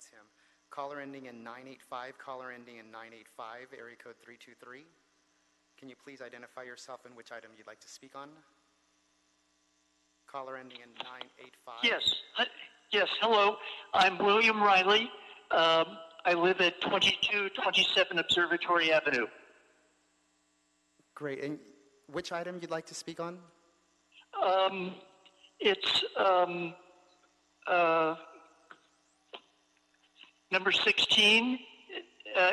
that's him. Caller ending in 985, caller ending in 985, area code 323. Can you please identify yourself and which item you'd like to speak on? Caller ending in 985. Yes, hello. I'm William Riley. I live at 2227 Observatory Avenue. Great, and which item you'd like to speak on? It's number 16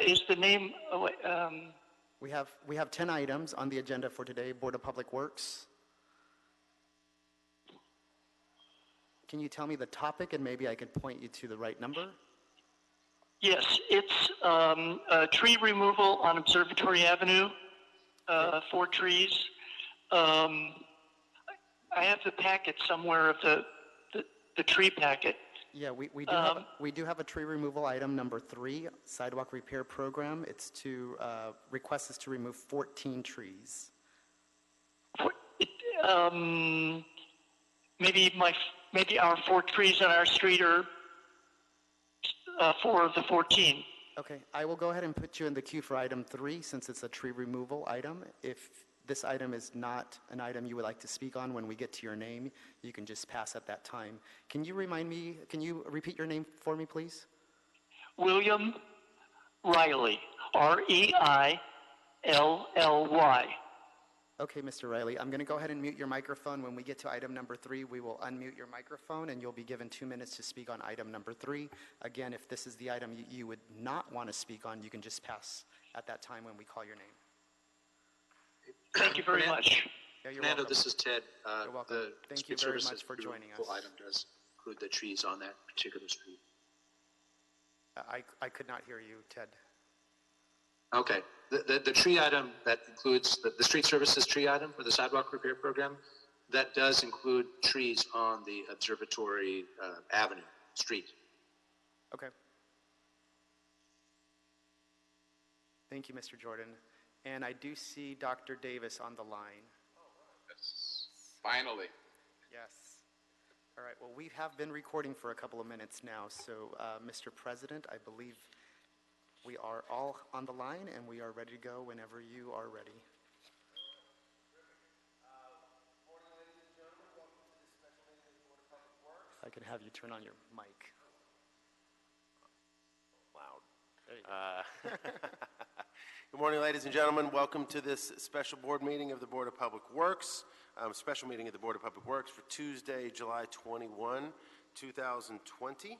is the name. We have 10 items on the agenda for today. Board of Public Works. Can you tell me the topic and maybe I could point you to the right number? Yes, it's tree removal on Observatory Avenue, 4 trees. I have the packet somewhere of the tree packet. Yeah, we do have a tree removal item number 3, sidewalk repair program. It's to request is to remove 14 trees. Maybe our 4 trees on our street are 4 of the 14. Okay, I will go ahead and put you in the queue for item 3 since it's a tree removal item. If this item is not an item you would like to speak on when we get to your name, you can just pass at that time. Can you repeat your name for me, please? William Riley, R-E-I-L-L-Y. Okay, Mr. Riley, I'm going to go ahead and mute your microphone. When we get to item number 3, we will unmute your microphone and you'll be given 2 minutes to speak on item number 3. Again, if this is the item you would not want to speak on, you can just pass at that time when we call your name. Thank you very much. Yeah, Fernando, this is Ted. You're welcome. Thank you very much for joining us. The item does include the trees on that particular street. I could not hear you, Ted. Okay. The tree item that includes the street services tree item for the sidewalk repair program, that does include trees on the Observatory Avenue street. Okay. Thank you, Mr. Jordan. And I do see Dr. Davis on the line. Yes. Finally. Yes. All right, well, we have been recording for a couple of minutes now, so Mr. President, I believe we are all on the line and we are ready to go whenever you are ready. Morning, ladies and gentlemen. Welcome to this special meeting of the Board of Public Works. I can have you turn on your mic. Loud. There you go. Good morning, ladies and gentlemen. Welcome to this special board meeting of the Board of Public Works. Special meeting of the Board of Public Works for Tuesday, July 21, 2020.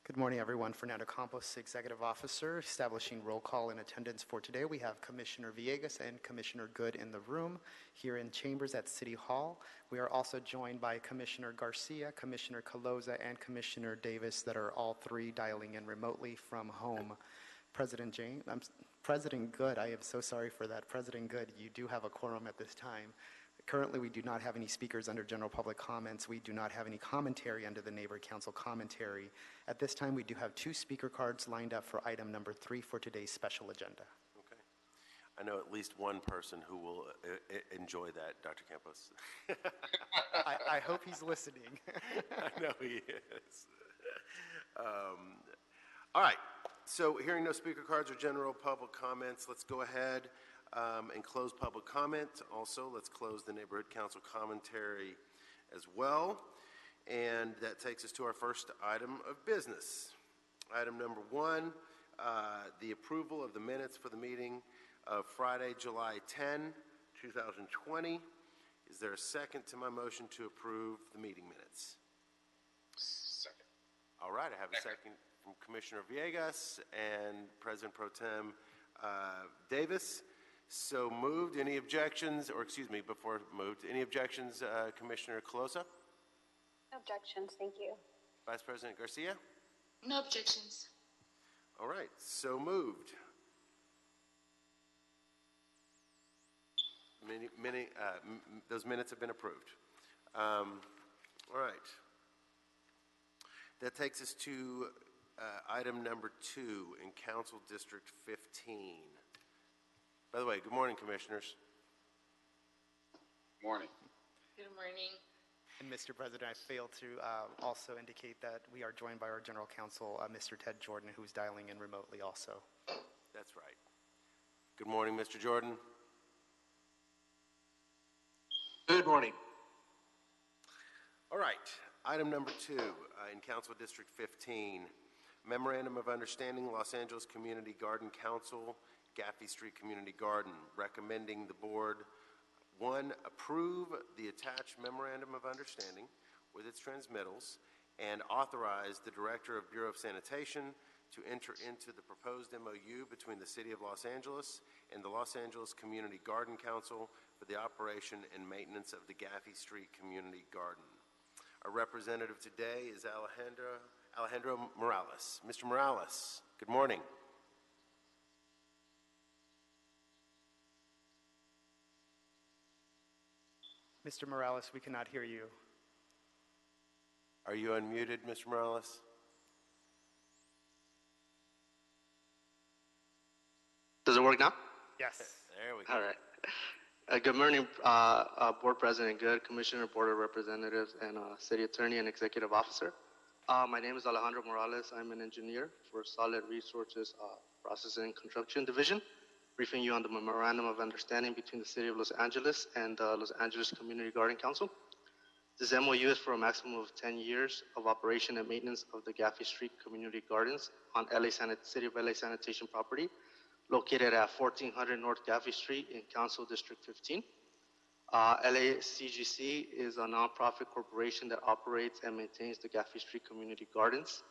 Good morning, everyone. Fernando Campos, Executive Officer, establishing roll call and attendance for today. We have Commissioner Villegas and Commissioner Good in the room here in chambers at City Hall. We are also joined by Commissioner Garcia, Commissioner Caloza, and Commissioner Davis that are all 3 dialing in remotely from home. President Good, I am so sorry for that. President Good, you do have a quorum at this time. Currently, we do not have any speakers under general public comments. We do not have any commentary under the Neighborhood Council commentary. At this time, we do have 2 speaker cards lined up for item number 3 for today's special agenda. Okay. I know at least one person who will enjoy that, Dr. Campos. I hope he's listening. I know he is. All right. So hearing no speaker cards or general public comments, let's go ahead and close public comment. Also, let's close the Neighborhood Council commentary as well. And that takes us to our first item of business. Item number 1, the approval of the minutes for the meeting of Friday, July 10, 2020. Is there a second to my motion to approve the meeting minutes? Second. All right, I have a second from Commissioner Villegas and President Pro Tem Davis. So moved. Any objections, or excuse me, before moved, any objections, Commissioner Caloza? No objections, thank you. Vice President Garcia? No objections. All right, so moved. Those minutes have been approved. All right. That takes us to item number 2 in Council District 15. By the way, good morning, Commissioners. Morning. Good morning. And Mr. President, I failed to also indicate that we are joined by our General Counsel, Mr. Ted Jordan, who's dialing in remotely also. That's right. Good morning, Mr. Jordan. Good morning. All right, item number 2, in Council District 15, Memorandum of Understanding, Los Angeles Community Garden Council, Gaffey Street Community Garden, recommending the board, 1, approve the attached Memorandum of Understanding with its transmittals and authorize the Director of Bureau of Sanitation to enter into the proposed MOU between the City of Los Angeles and the Los Angeles Community Garden Council for the operation and maintenance of the Gaffey Street Community Garden. Our representative today is Alejandro Morales. Mr. Morales, good morning. Mr. Morales, we cannot hear you. Are you unmuted, Mr. Morales? Does it work now? Yes. There we go. All right. Good morning, Board President Good, Commissioner, Board of Representatives, and City Attorney and Executive Officer. My name is Alejandro Morales. I'm an engineer for Solid Resources Processing and Construction Division, briefing you on the Memorandum of Understanding between the City of Los Angeles and the Los Angeles Community Garden Council. This MOU is for a maximum of 10 years of operation and maintenance of the Gaffey Street Community Gardens on City of LA Sanitation property, located at 1400 North Gaffey Street in Council District 15. LACGC is a nonprofit corporation that operates and maintains the Gaffey Street Community Gardens.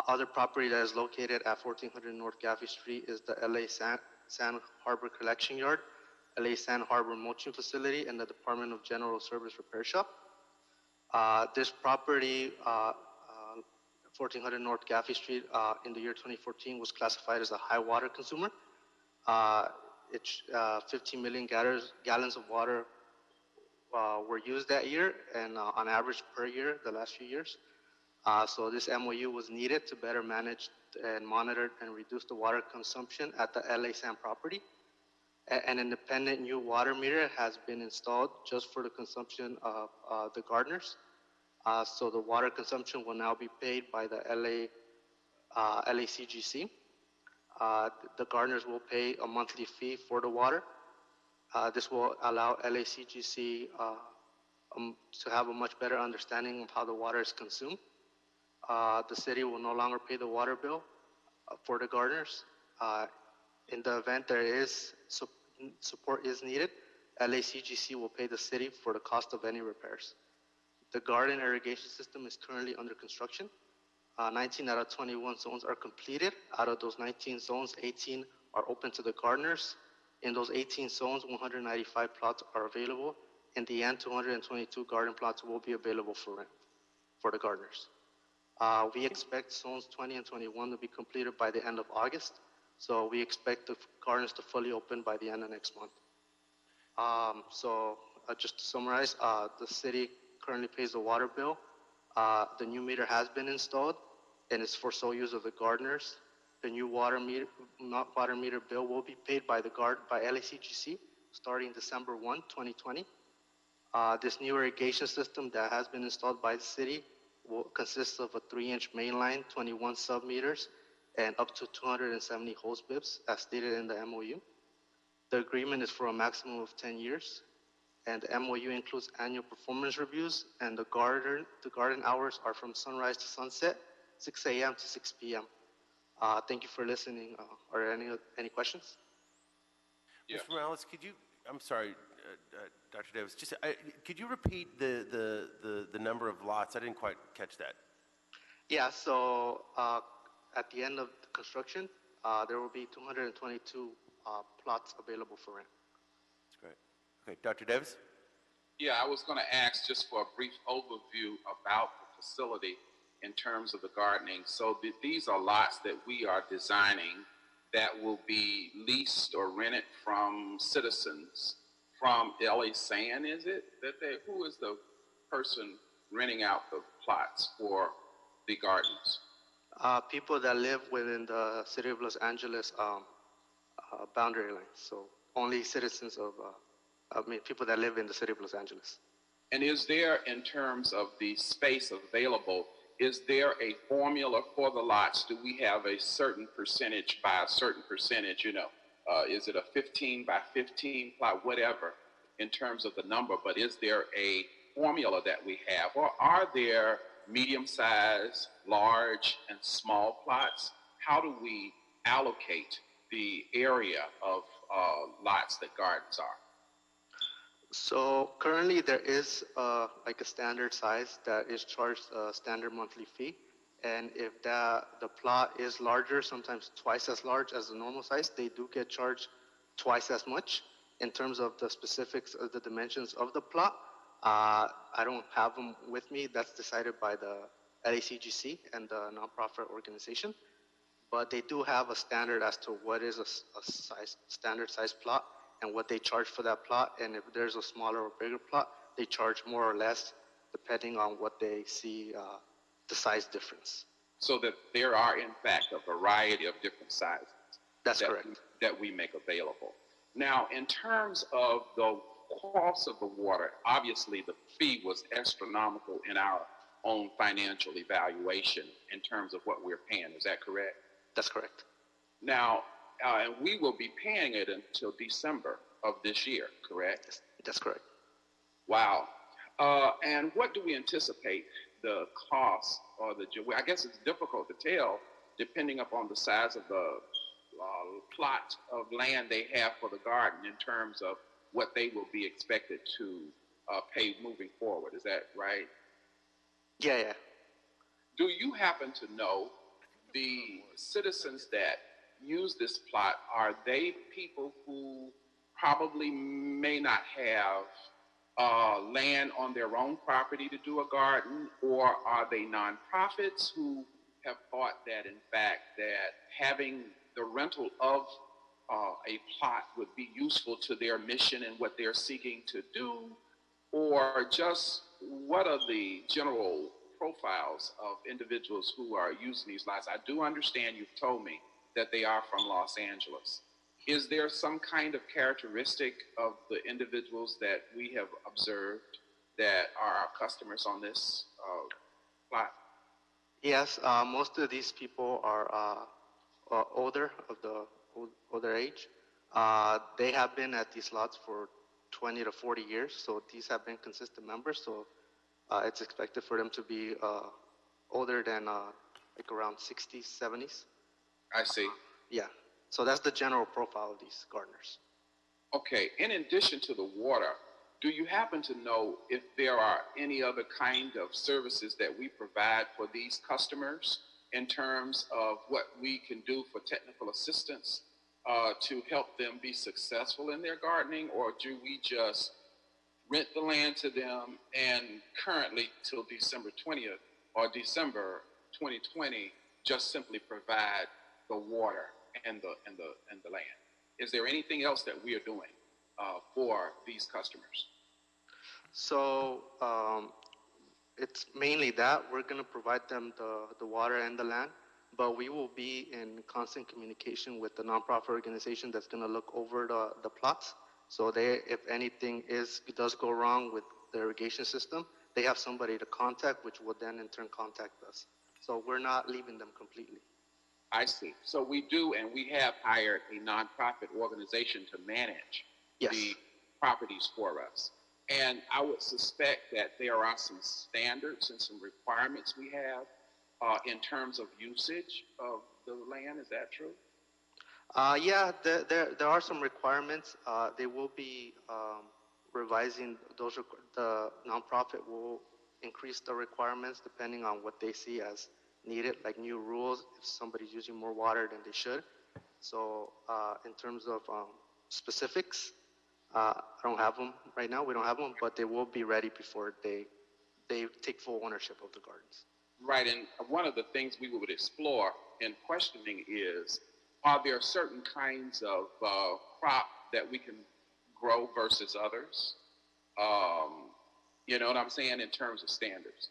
Other property that is located at 1400 North Gaffey Street is the LA San Harbor Collection Yard, LA San Harbor Mulching Facility, and the Department of General Service Repair Shop. This property, 1400 North Gaffey Street, in the year 2014 was classified as a high water consumer. 15 million gallons of water were used that year, and on average per year the last few years. So this MOU was needed to better manage and monitor and reduce the water consumption at the LA San property. An independent new water meter has been installed just for the consumption of the gardeners. So the water consumption will now be paid by the LACGC. The gardeners will pay a monthly fee for the water. This will allow LACGC to have a much better understanding of how the water is consumed. The city will no longer pay the water bill for the gardeners. In the event there is support is needed, LACGC will pay the city for the cost of any repairs. The garden irrigation system is currently under construction. 19 out of 21 zones are completed. Out of those 19 zones, 18 are open to the gardeners. In those 18 zones, 195 plots are available. In the end, 222 garden plots will be available for rent for the gardeners. We expect zones 20 and 21 to be completed by the end of August. So we expect the gardens to fully open by the end of next month. Just to summarize, the city currently pays the water bill. The new meter has been installed, and it's for sole use of the gardeners. The new water meter bill will be paid by LACGC starting December 1, 2020. This new irrigation system that has been installed by the city will consist of a 3-inch main line, 21 sub-meters, and up to 270 hose bibs, as stated in the MOU. The agreement is for a maximum of 10 years, and the MOU includes annual performance reviews, and the garden hours are from sunrise to sunset, 6 a.m. to 6 p.m. Thank you for listening. Are there any questions? Yes. Mr. Morales, I'm sorry, Dr. Davis, could you repeat the number of lots? I didn't quite catch that. Yeah, so at the end of the construction, there will be 222 plots available for rent. That's great. Okay, Dr. Davis? Yeah, I was going to ask just for a brief overview about the facility in terms of the gardening. So these are lots that we are designing that will be leased or rented from citizens from LA San, is it? Who is the person renting out the plots for the gardens? People that live within the City of Los Angeles boundary line. So only citizens of, people that live in the City of Los Angeles. And is there, in terms of the space available, is there a formula for the lots? Do we have a certain percentage by a certain percentage, is it a 15 by 15 plot, whatever, in terms of the number, but is there a formula that we have? Or are there medium-sized, large, and small plots? How do we allocate the area of lots that gardens are? So currently there is like a standard size that is charged a standard monthly fee. And if the plot is larger, sometimes twice as large as the normal size, they do get charged twice as much. In terms of the specifics of the dimensions of the plot, I don't have them with me. That's decided by the LACGC and the nonprofit organization. But they do have a standard as to what is a standard size plot and what they charge for that plot. And if there's a smaller or bigger plot, they charge more or less depending on what they see the size difference. So that there are, in fact, a variety of different sizes. That's correct. That we make available. Now, in terms of the cost of the water, obviously the fee was astronomical in our own financial evaluation in terms of what we're paying. Is that correct? That's correct. Now, and we will be paying it until December of this year, correct? That's correct. Wow. And what do we anticipate the cost or I guess it's difficult to tell depending upon the size of the plot of land they have for the garden in terms of what they will be expected to pay moving forward. Is that right? Yeah. Do you happen to know the citizens that use this plot, are they people who probably may not have land on their own property to do a garden, or are they nonprofits who have thought that, in fact, that having the rental of a plot would be useful to their mission and what they're seeking to do, or just what are the general profiles of individuals who are using these lots? I do understand you've told me that they are from Los Angeles. Is there some kind of characteristic of the individuals that we have observed that are our customers on this plot? Yes, most of these people are older, of the older age. They have been at these lots for 20 to 40 years, so these have been consistent members, so it's expected for them to be older than like around 60s, 70s. I see. Yeah, so that's the general profile of these gardeners. Okay, in addition to the water, do you happen to know if there are any other kind of services that we provide for these customers in terms of what we can do for technical assistance to help them be successful in their gardening, or do we just rent the land to them and currently till December 20th or December 2020 just simply provide the water and the land? Is there anything else that we are doing for these customers? So it's mainly that. We're going to provide them the water and the land, but we will be in constant communication with the nonprofit organization that's going to look over the plots. So if anything does go wrong with the irrigation system, they have somebody to contact, which will then in turn contact us. So we're not leaving them completely. I see. So we do, and we have hired a nonprofit organization to manage the properties for us. And I would suspect that there are some standards and some requirements we have in terms of usage of the land. Is that true? Yeah, there are some requirements. They will be revising those. The nonprofit will increase the requirements depending on what they see as needed, like new rules if somebody's using more water than they should. So in terms of specifics, I don't have them right now. We don't have them, but they will be ready before they take full ownership of the gardens. Right, and one of the things we would explore in questioning is, are there certain kinds of crop that we can grow versus others? You know what I'm saying, in terms of standards.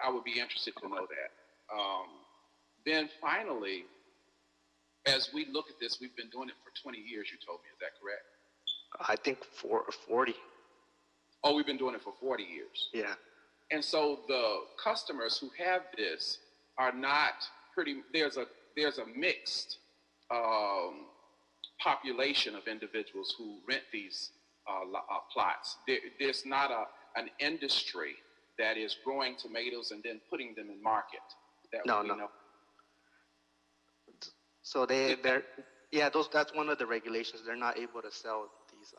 I would be interested to know that. Then finally, as we look at this, we've been doing it for 20 years, you told me, is that correct? I think 40. Oh, we've been doing it for 40 years. Yeah. And so the customers who have this are not there's a mixed population of individuals who rent these plots. There's not an industry that is growing tomatoes and then putting them in market. No. So they're that's one of the regulations. They're not able to sell these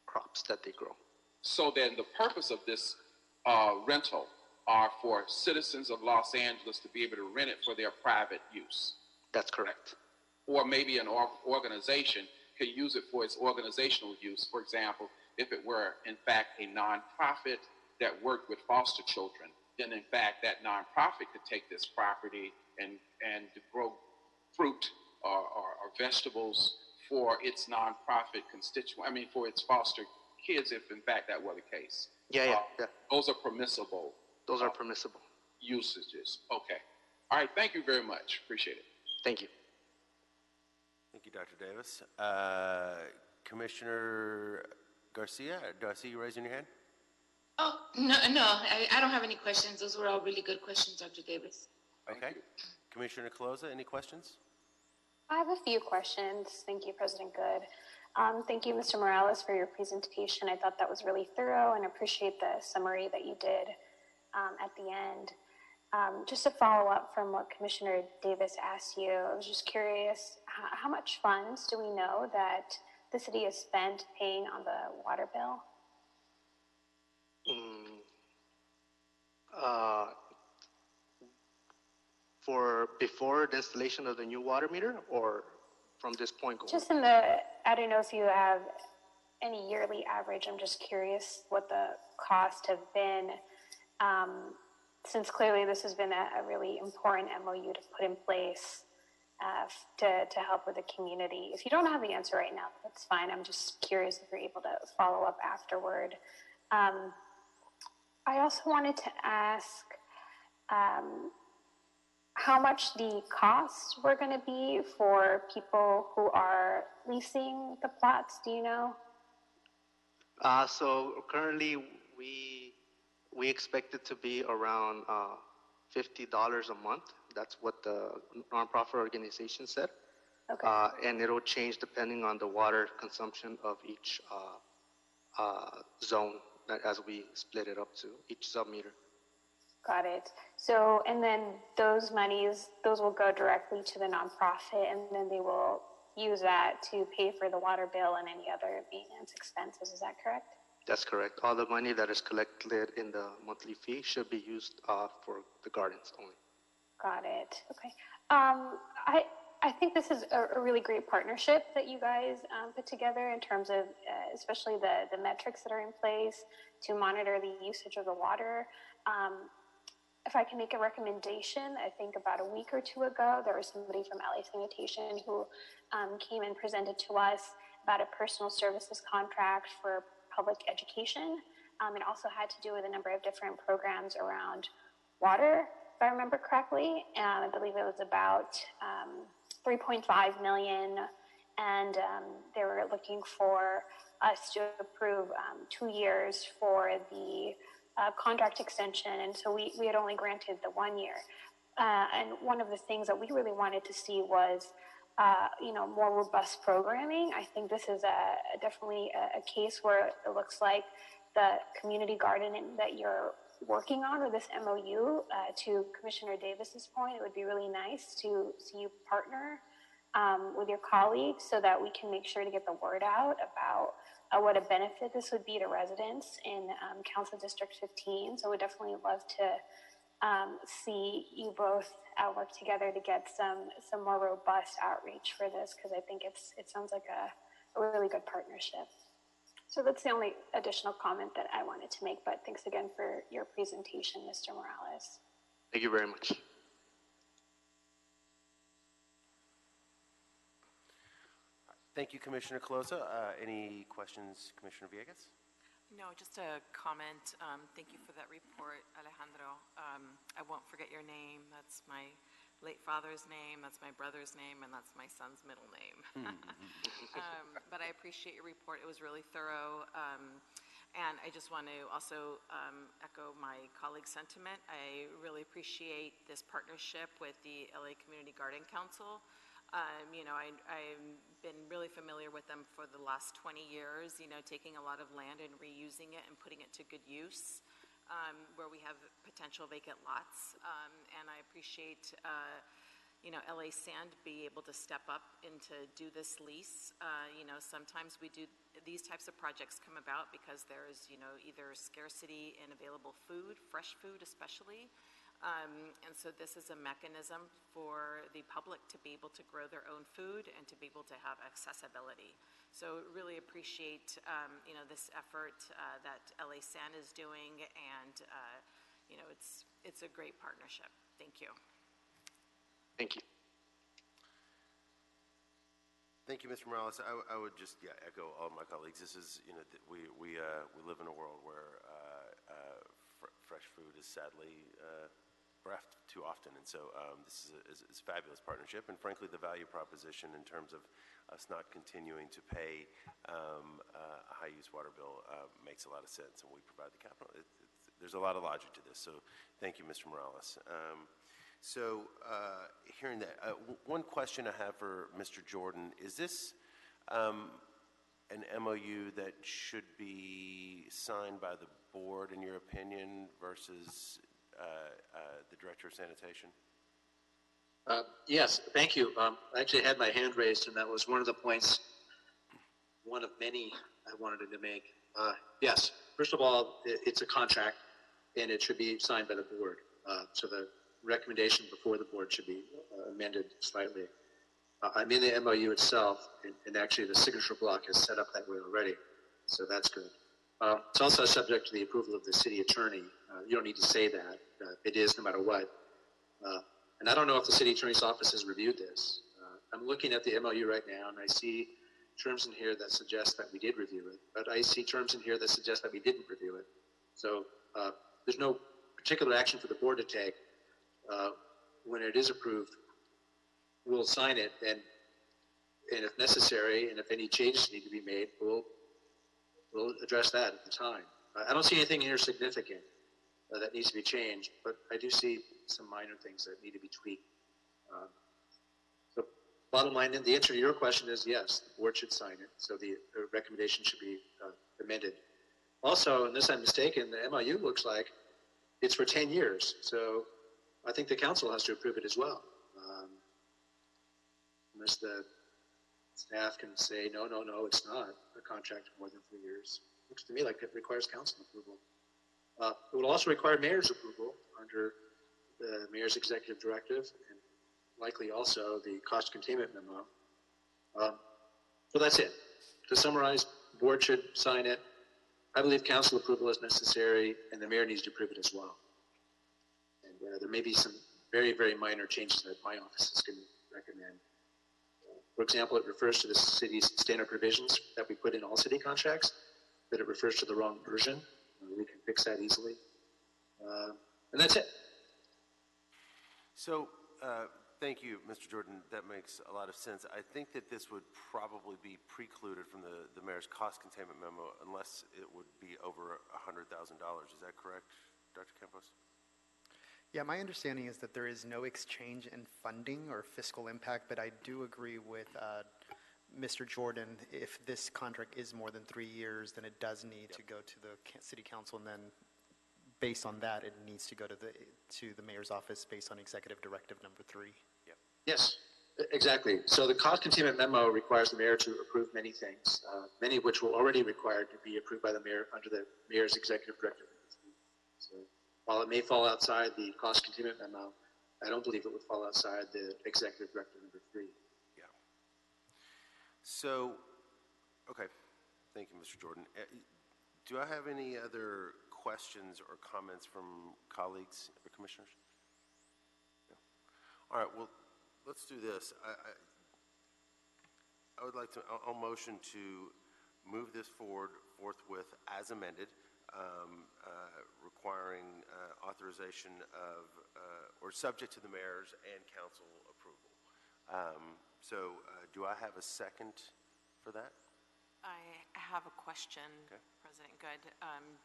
crops that they grow. So then the purpose of this rental are for citizens of Los Angeles to be able to rent it for their private use. That's correct. Or maybe an organization can use it for its organizational use. For example, if it were in fact a nonprofit that worked with foster children, then in fact that nonprofit could take this property and grow fruit or vegetables for its nonprofit for its foster kids, if in fact that were the case. Yeah. Those are permissible. Those are permissible usages. Okay. All right. Thank you very much. Appreciate it. Thank you. Thank you, Dr. Davis. Commissioner Garcia, do I see you raising your hand? Oh, no, I don't have any questions. Those were all really good questions, Dr. Davis. Okay. Commissioner Caloza, any questions? I have a few questions. Thank you, President Good. Thank you, Mr. Morales, for your presentation. I thought that was really thorough and appreciate the summary that you did at the end. Just to follow up from what Commissioner Davis asked you, I was just curious, how much funds do we know that the city has spent paying on the water bill? For before the installation of the new water meter, or from this point going? Just I don't know if you have any yearly average. I'm just curious what the cost have been, since clearly this has been a really important MOU to put in place to help with the community. If you don't have the answer right now, that's fine. I'm just curious if you're able to follow up afterward. I also wanted to ask how much the costs were going to be for people who are leasing the plots. Do you know? So currently we expect it to be around $50 a month. That's what the nonprofit organization said. Okay. And it'll change depending on the water consumption of each zone as we split it up to each sub-meter. Got it. So, and then those monies, those will go directly to the nonprofit, and then they will use that to pay for the water bill and any other maintenance expenses. Is that correct? That's correct. All the money that is collected in the monthly fee should be used for the gardens only. Got it. Okay. I think this is a really great partnership that you guys put together in terms of especially the metrics that are in place to monitor the usage of the water. If I can make a recommendation, I think about a week or two ago, there was somebody from LA Sanitation who came and presented to us about a personal services contract for public education. It also had to do with a number of different programs around water, if I remember correctly. I believe it was about 3.5 million, and they were looking for us to approve 2 years for the contract extension, and so we had only granted the 1 year. And one of the things that we really wanted to see was, more robust programming. I think this is definitely a case where it looks like the community garden that you're working on, or this MOU, to Commissioner Davis's point, it would be really nice to see you partner with your colleagues so that we can make sure to get the word out about what a benefit this would be to residents in Council District 15. So we'd definitely love to see you both work together to get some more robust outreach for this, because I think it sounds like a really good partnership. So that's the only additional comment that I wanted to make, but thanks again for your presentation, Mr. Morales. Thank you very much. Thank you, Commissioner Caloza. Any questions, Commissioner Villegas? No, just a comment. Thank you for that report, Alejandro. I won't forget your name. That's my late father's name, that's my brother's name, and that's my son's middle name. But I appreciate your report. It was really thorough. And I just want to also echo my colleague's sentiment. I really appreciate this partnership with the LA Community Garden Council. You know, I've been really familiar with them for the last 20 years, you know, taking a lot of land and reusing it and putting it to good use where we have potential vacant lots. And I appreciate you know, LA Sand be able to step up and to do this lease. You know, sometimes we do, these types of projects come about because there's, you know, either scarcity in available food, fresh food especially. And so this is a mechanism for the public to be able to grow their own food and to be able to have accessibility. So really appreciate, you know, this effort that LA Sand is doing, and, you know, it's a great partnership. Thank you. Thank you. Thank you, Mr. Morales. I would just echo all of my colleagues. This is, you know, we live in a world where fresh food is sadly bereft too often, and so this is a fabulous partnership. And frankly, the value proposition in terms of us not continuing to pay a high-use water bill makes a lot of sense, and we provide the capital. There's a lot of logic to this. So thank you, Mr. Morales. So hearing that, one question I have for Mr. Jordan, is this an MOU that should be signed by the board, in your opinion, versus the Director of Sanitation? Yes, thank you. I actually had my hand raised, and that was one of the points, one of many I wanted to make. Yes, first of all, it's a contract, and it should be signed by the board. So the recommendation before the board should be amended slightly. I mean, the MOU itself, and actually the signature block is set up that way already, so that's good. It's also subject to the approval of the city attorney. You don't need to say that. It is no matter what. And I don't know if the city attorney's office has reviewed this. I'm looking at the MOU right now, and I see terms in here that suggest that we did review it, but I see terms in here that suggest that we didn't review it. So there's no particular action for the board to take. When it is approved, we'll sign it, and if necessary, and if any changes need to be made, we'll address that at the time. I don't see anything here significant that needs to be changed, but I do see some minor things that need to be tweaked. So bottom line, the answer to your question is yes, the board should sign it, so the recommendation should be amended. Also, unless I'm mistaken, the MOU looks like it's for 10 years, so I think the council has to approve it as well. Unless the staff can say, no, it's not a contract for more than 3 years. Looks to me like it requires council approval. It will also require mayor's approval under the mayor's executive directive, and likely also the cost containment memo. So that's it. To summarize, the board should sign it. I believe council approval is necessary, and the mayor needs to approve it as well. And there may be some very, very minor changes that my office is going to recommend. For example, it refers to the city's standard provisions that we put in all city contracts, but it refers to the wrong version. We can fix that easily. And that's it. So thank you, Mr. Jordan. That makes a lot of sense. I think that this would probably be precluded from the mayor's cost containment memo unless it would be over $100,000. Is that correct, Dr. Campos? Yeah, my understanding is that there is no exchange in funding or fiscal impact, but I do agree with Mr. Jordan. If this contract is more than 3 years, then it does need to go to the city council, and then based on that, it needs to go to the mayor's office based on executive directive number 3. Yep. Yes, exactly. So the cost containment memo requires the mayor to approve many things, many of which were already required to be approved by the mayor under the mayor's executive directive. So while it may fall outside the cost containment memo, I don't believe it would fall outside the executive directive number 3. Yeah. So, okay. Thank you, Mr. Jordan. Do I have any other questions or comments from colleagues or commissioners? No. All right, well, let's do this. I would like to, I'll motion to move this forthwith as amended, requiring authorization of, or subject to the mayor's and council approval. So do I have a second for that? I have a question, Okay. President Good.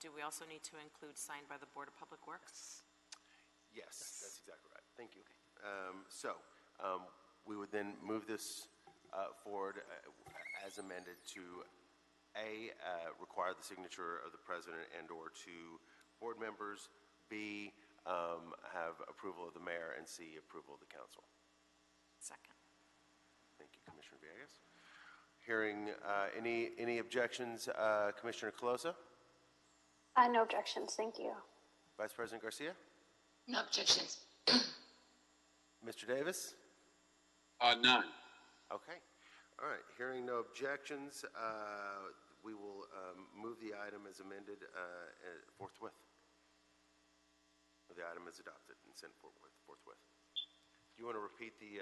Do we also need to include signed by the Board of Public Works? Yes, that's exactly right. Thank you. We would then move this forward as amended to A, require the signature of the president and/or two board members, B, have approval of the mayor, and C, approval of the council. Second. Thank you, Commissioner Villegas. Hearing any objections, Commissioner Colosa? No objections, thank you. Vice President Garcia? No objections. Mr. Davis? None. Okay. All right. Hearing no objections, we will move the item as amended forthwith. The item is adopted and sent forthwith. Do you want to repeat the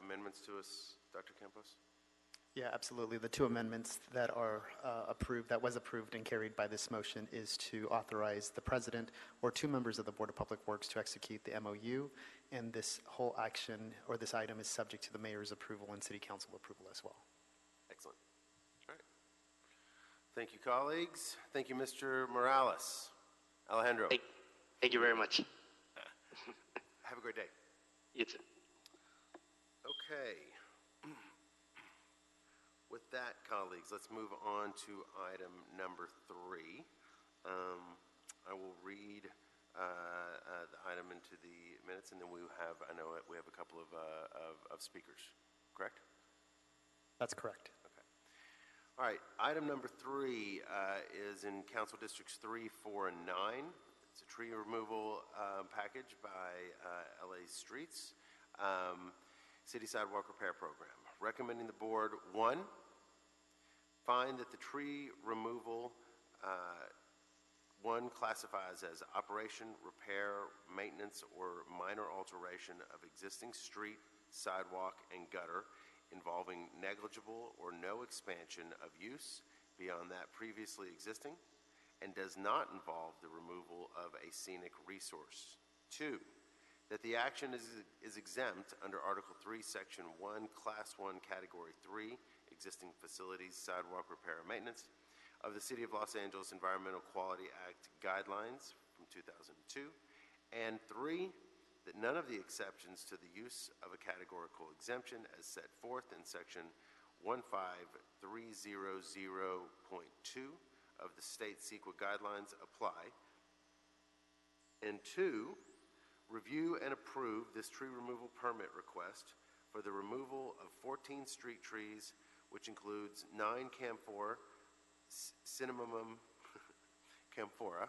amendments to us, Dr. Campos? Yeah, absolutely. The two amendments that are approved, that was approved and carried by this motion, is to authorize the president or two members of the Board of Public Works to execute the MOU, and this whole action or this item is subject to the mayor's approval and city council approval as well. Excellent. All right. Thank you, colleagues. Thank you, Mr. Morales. Alejandro. Thank you very much. Have a great day. You too. Okay. With that, colleagues, let's move on to item number 3. I will read the item into the minutes, and then I know we have a couple of speakers, correct? That's correct. Okay. All right, item number 3 is in Council Districts 3, 4, and 9. It's a tree removal package by LA Streets, City Sidewalk Repair Program. Recommending the board, 1, find that the tree removal, 1, classifies as operation, repair, maintenance, or minor alteration of existing street, sidewalk, and gutter involving negligible or no expansion of use beyond that previously existing, and does not involve the removal of a scenic resource. 2, that the action is exempt under Article 3, Section 1, Class 1, Category 3, Existing Facilities, Sidewalk Repair and Maintenance, of the City of Los Angeles Environmental Quality Act guidelines from 2002, and 3, that none of the exceptions to the use of a categorical exemption as set forth in Section 15300.2 of the state CEQA guidelines apply, and 2, review and approve this tree removal permit request for the removal of 14 street trees, which includes 9 camphor, cinnamomum camphora,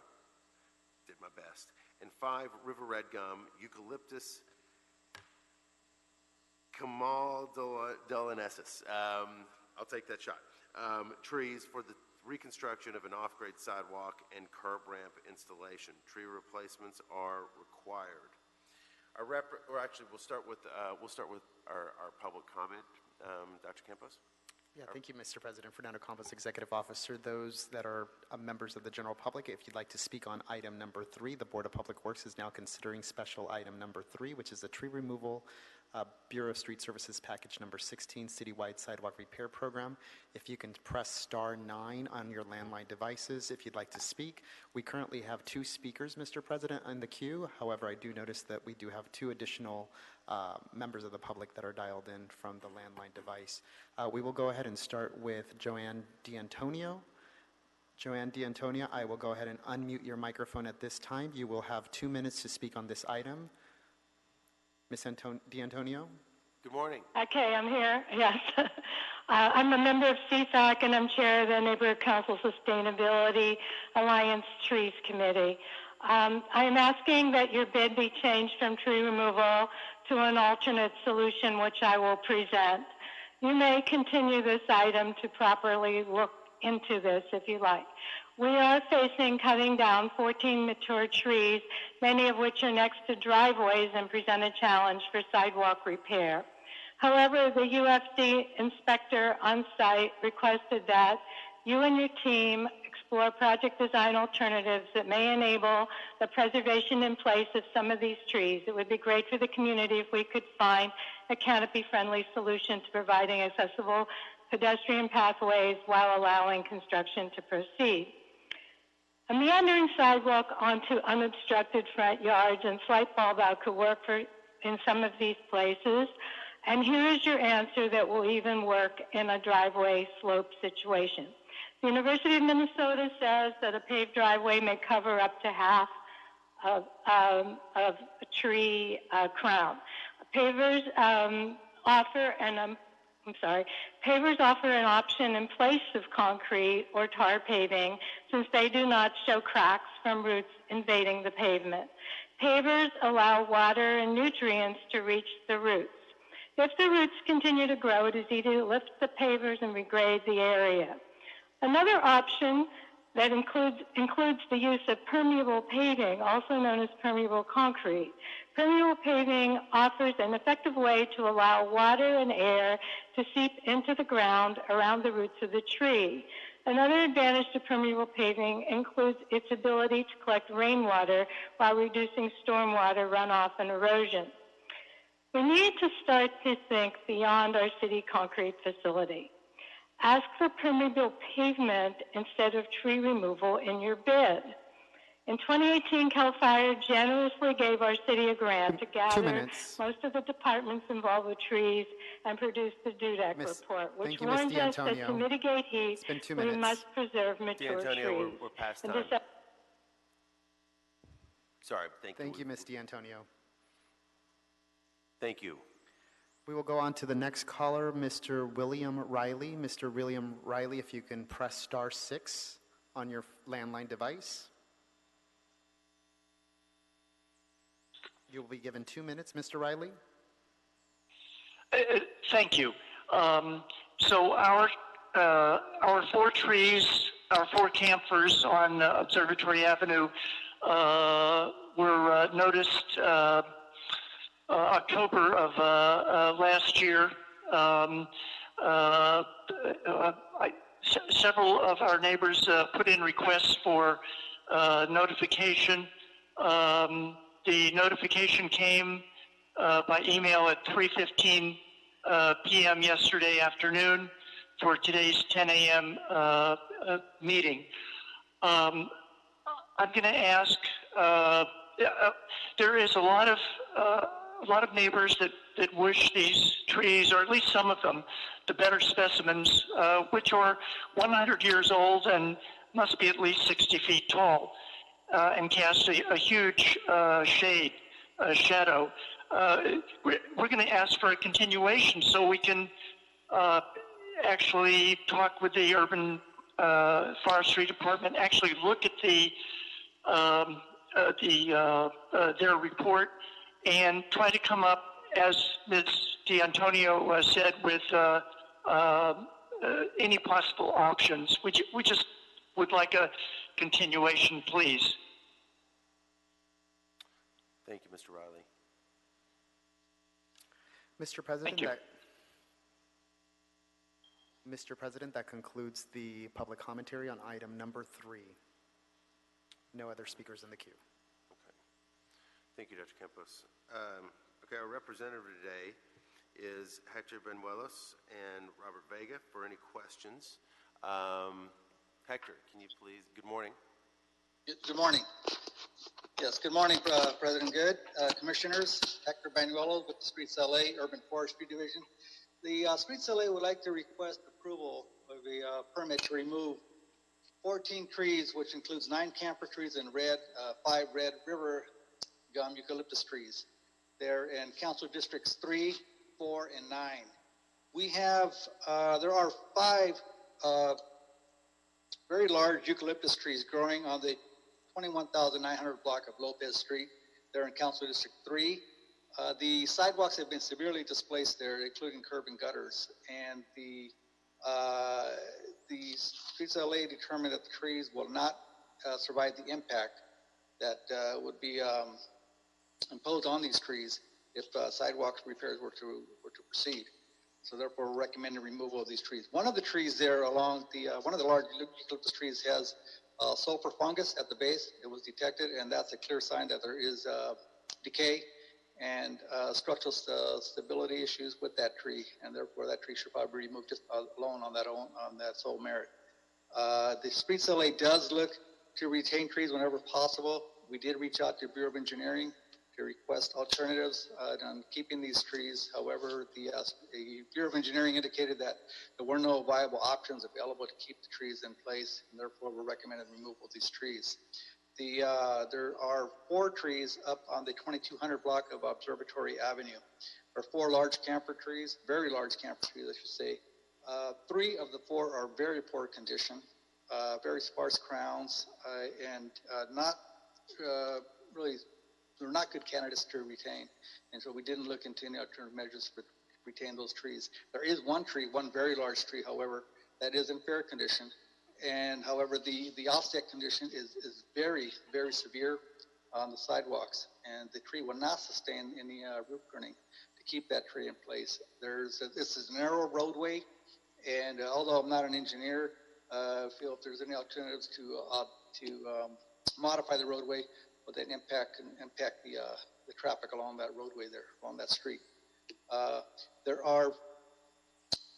did my best, and 5 river red gum, eucalyptus camaldulensis, I'll take that shot, trees for the reconstruction of an off-grade sidewalk and curb ramp installation. Tree replacements are required. We'll start with our public comment. Dr. Campos? Yeah, thank you, Mr. President. Fernando Campos, Executive Officer. Those that are members of the general public, if you'd like to speak on item number 3, the Board of Public Works is now considering special item number 3, which is the tree removal Bureau of Street Services package number 16, citywide sidewalk repair program. If you can press star 9 on your landline devices if you'd like to speak. We currently have 2 speakers, Mr. President, in the queue. However, I do notice that we do have 2 additional members of the public that are dialed in from the landline device. We will go ahead and start with Joanne D'Antonio. Joanne D'Antonio, I will go ahead and unmute your microphone at this time. You will have 2 minutes to speak on this item. Ms. D'Antonio? Good morning. Okay, I'm here, yes. I'm a member of CSAC and I'm chair of the Neighborhood Council Sustainability Alliance Trees Committee. I'm asking that your bid be changed from tree removal to an alternate solution, which I will present. You may continue this item to properly look into this if you like. We are facing cutting down 14 mature trees, many of which are next to driveways and present a challenge for sidewalk repair. However, the UFD inspector on site requested that you and your team explore project design alternatives that may enable the preservation in place of some of these trees. It would be great for the community if we could find a canopy-friendly solution to providing accessible pedestrian pathways while allowing construction to proceed. A meandering sidewalk onto unobstructed front yards and slight bulb out could work in some of these places. And here is your answer that will even work in a driveway slope situation. The University of Minnesota says that a paved driveway may cover up to half of a tree crown. Pavers offer an option in place of concrete or tar paving since they do not show cracks from roots invading the pavement. Pavers allow water and nutrients to reach the roots. If the roots continue to grow, it is easy to lift the pavers and regrade the area. Another option that includes the use of permeable paving, also known as permeable concrete. Permeable paving offers an effective way to allow water and air to seep into the ground around the roots of the tree. Another advantage to permeable paving includes its ability to collect rainwater while reducing stormwater runoff and erosion. We need to start to think beyond our city concrete facility. Ask for permeable pavement instead of tree removal in your bid. In 2018, CAL FIRE generously gave our city a grant to gather most of the departments involved with trees and produce the DUDEC report, which warns us that to mitigate heat, we must preserve mature trees. We're past time. Sorry, thank you. Thank you, Ms. D'Antonio. Thank you. We will go on to the next caller, Mr. William Riley. Mr. William Riley, if you can press *6 on your landline device. You will be given 2 minutes, Mr. Riley. Thank you. So our 4 trees, our 4 campers on Observatory Avenue were noticed October of last year. Several of our neighbors put in requests for notification. The notification came by email at 3:15 p.m. yesterday afternoon for today's 10 a.m. Meeting. I'm going to ask, there is a lot of neighbors that wish these trees, or at least some of them, the better specimens, which are 100 years old and must be at least 60 feet tall, and cast a huge shadow. We're going to ask for a continuation so we can actually talk with the urban forestry department, actually look at their report and try to come up, as Ms. D'Antonio said, with any possible options. We just would like a continuation, please. Thank you, Mr. Riley. Mr. President, Thank you. Mr. President, that concludes the public commentary on item number 3. No other speakers in the queue. Okay. Thank you, Dr. Campos. Okay, our representative today is Hector Benuelos and Robert Vega for any questions. Hector, can you please, good morning. Good morning. Yes, good morning, President Good, Commissioners. Hector Benuelos with the Streets LA Urban Forestry Division. The Streets LA would like to request approval of a permit to remove 14 trees, which includes 9 camper trees and 5 red river gum eucalyptus trees. They're in Council Districts 3, 4, and 9. We have, there are 5 very large eucalyptus trees growing on the 21,900 block of Lopez Street. They're in Council District 3. The sidewalks have been severely displaced there, including curb and gutters. And the Streets LA determined that the trees will not survive the impact that would be imposed on these trees if sidewalk repairs were to proceed. So therefore, we're recommending removal of these trees. One of the trees there along the, one of the large eucalyptus trees has sulfur fungus at the base. It was detected, and that's a clear sign that there is decay and structural stability issues with that tree, and therefore that tree should probably be removed just alone on that sole merit. The Streets LA does look to retain trees whenever possible. We did reach out to Bureau of Engineering to request alternatives on keeping these trees. However, the Bureau of Engineering indicated that there were no viable options available to keep the trees in place, and therefore we're recommending removal of these trees. There are 4 trees up on the 2200 block of Observatory Avenue. There are 4 large camphor trees, very large camphor trees, I should say. 3 of the 4 are very poor condition, very sparse crowns, and not really, they're not good candidates to retain. And so we didn't look into any alternative measures to retain those trees. There is one tree, one very large tree, however, that is in fair condition. And however, the offset condition is very, very severe on the sidewalks, and the tree will not sustain any roof pruning to keep that tree in place. This is a narrow roadway, and although I'm not an engineer, I feel if there's any alternatives to modify the roadway, would that impact the traffic along that roadway there, along that street. There are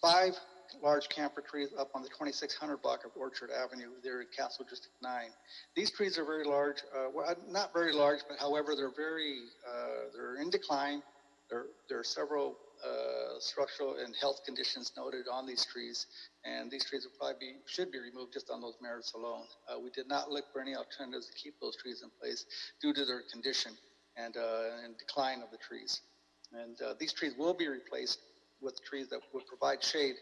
5 large camphor trees up on the 2600 block of Orchard Avenue there in Castle District 9. These trees are very large, well, not very large, but however, they're in decline. There are several structural and health conditions noted on these trees, and these trees should be removed just on those merits alone. We did not look for any alternatives to keep those trees in place due to their condition and decline of the trees. And these trees will be replaced with trees that would provide shade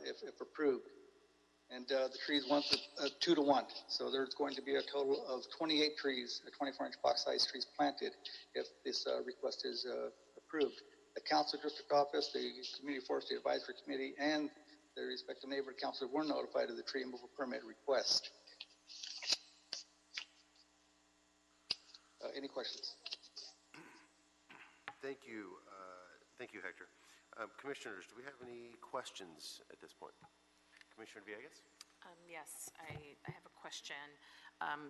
if approved. And the trees went 2 to 1. So there's going to be a total of 28 trees, 24-inch box size trees planted if this request is approved. The council district office, the Community Forestry Advisory Committee, and the respective neighborhood council were notified of the tree removal permit request. Any questions? Thank you. Thank you, Hector. Commissioners, do we have any questions at this point? Commissioner Villegas? Yes, I have a question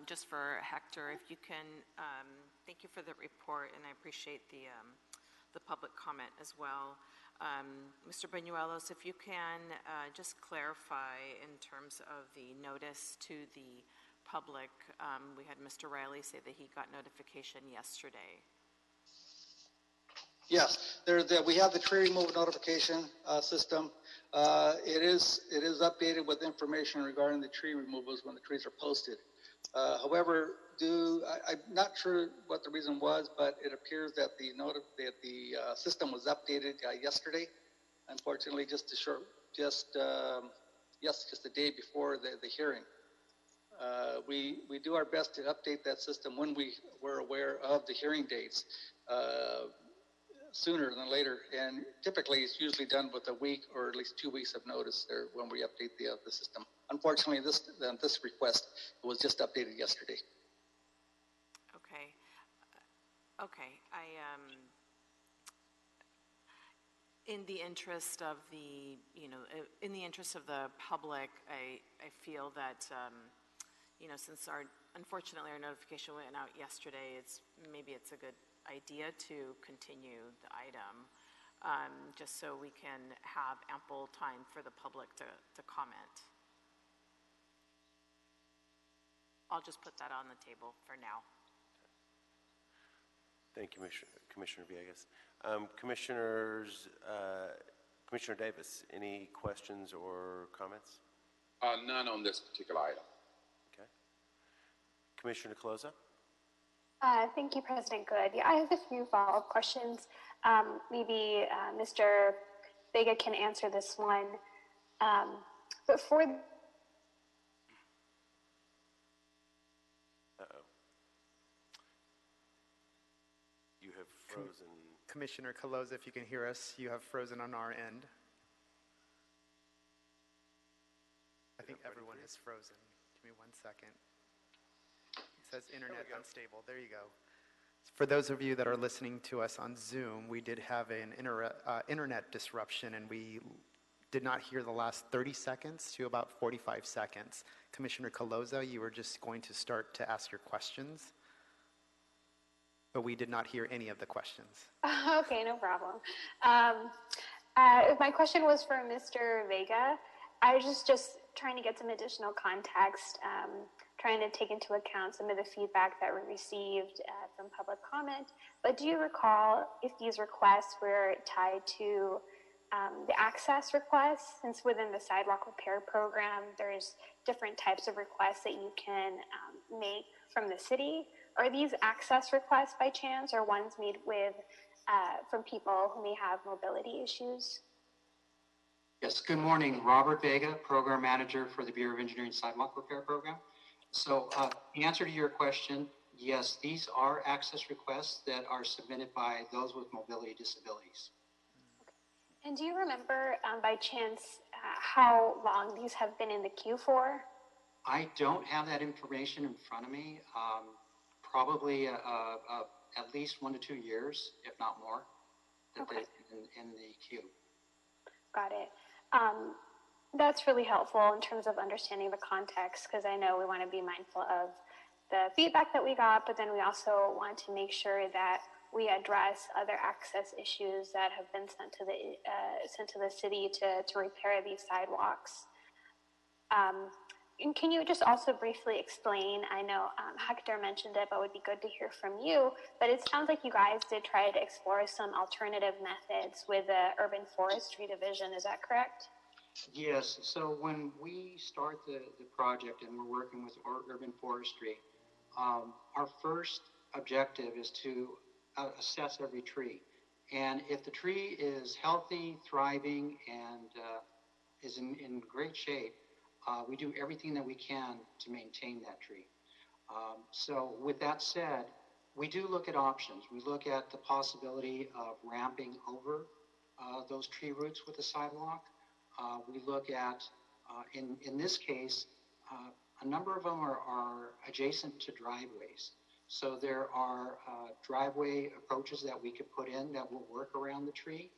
just for Hector. If you can, thank you for the report, and I appreciate the public comment as well. Mr. Banuelos, if you can just clarify in terms of the notice to the public. We had Mr. Riley say that he got notification yesterday. Yes, we have the tree removal notification system. It is updated with information regarding the tree removals when the trees are posted. However, I'm not sure what the reason was, but it appears that the system was updated yesterday. Unfortunately, just a day before the hearing. We do our best to update that system when we were aware of the hearing dates. Sooner than later, and typically it's usually done with a week or at least 2 weeks of notice there when we update the system. Unfortunately, this request was just updated yesterday. Okay. In the interest of the, in the interest of the public, I feel that, since unfortunately our notification went out yesterday, maybe it's a good idea to continue the item, just so we can have ample time for the public to comment. I'll just put that on the table for now. Thank you, Commissioner Villegas. Commissioner Davis, any questions or comments? None on this particular item. Okay. Commissioner Caloza? Thank you, President Good. Yeah, I have a few follow-up questions. Maybe Mr. Vega can answer this one. But for You have frozen. Commissioner Caloza, if you can hear us, you have frozen on our end. I think everyone has frozen. Give me 1 second. It says internet unstable. There you go. For those of you that are listening to us on Zoom, we did have an internet disruption, and we did not hear the last 30 seconds to about 45 seconds. Commissioner Caloza, you were just going to start to ask your questions. But we did not hear any of the questions. Okay, no problem. My question was for Mr. Vega. I was just trying to get some additional context, trying to take into account some of the feedback that we received from public comment. But do you recall if these requests were tied to the access requests? Since within the sidewalk repair program, there's different types of requests that you can make from the city. Are these access requests by chance, or ones made with from people who may have mobility issues? Yes, good morning. Robert Vega, Program Manager for the Bureau of Engineering Sidewalk Repair Program. So the answer to your question, yes, these are access requests that are submitted by those with mobility disabilities. And do you remember by chance how long these have been in the queue for? I don't have that information in front of me. Probably at least 1 to 2 years, if not more, that Okay. they're in the queue. Got it. That's really helpful in terms of understanding the context, because I know we want to be mindful of the feedback that we got, but then we also want to make sure that we address other access issues that have been sent to the city to repair these sidewalks. And can you just also briefly explain, I know Hector mentioned it, but it would be good to hear from you, but it sounds like you guys did try to explore some alternative methods with the Urban Forestry Division, is that correct? Yes, so when we start the project and we're working with Urban Forestry, our first objective is to assess every tree. And if the tree is healthy, thriving, and is in great shape, we do everything that we can to maintain that tree. So with that said, we do look at options. We look at the possibility of ramping over those tree roots with a sidewalk. We look at, in this case, a number of them are adjacent to driveways. So there are driveway approaches that we could put in that will work around the tree.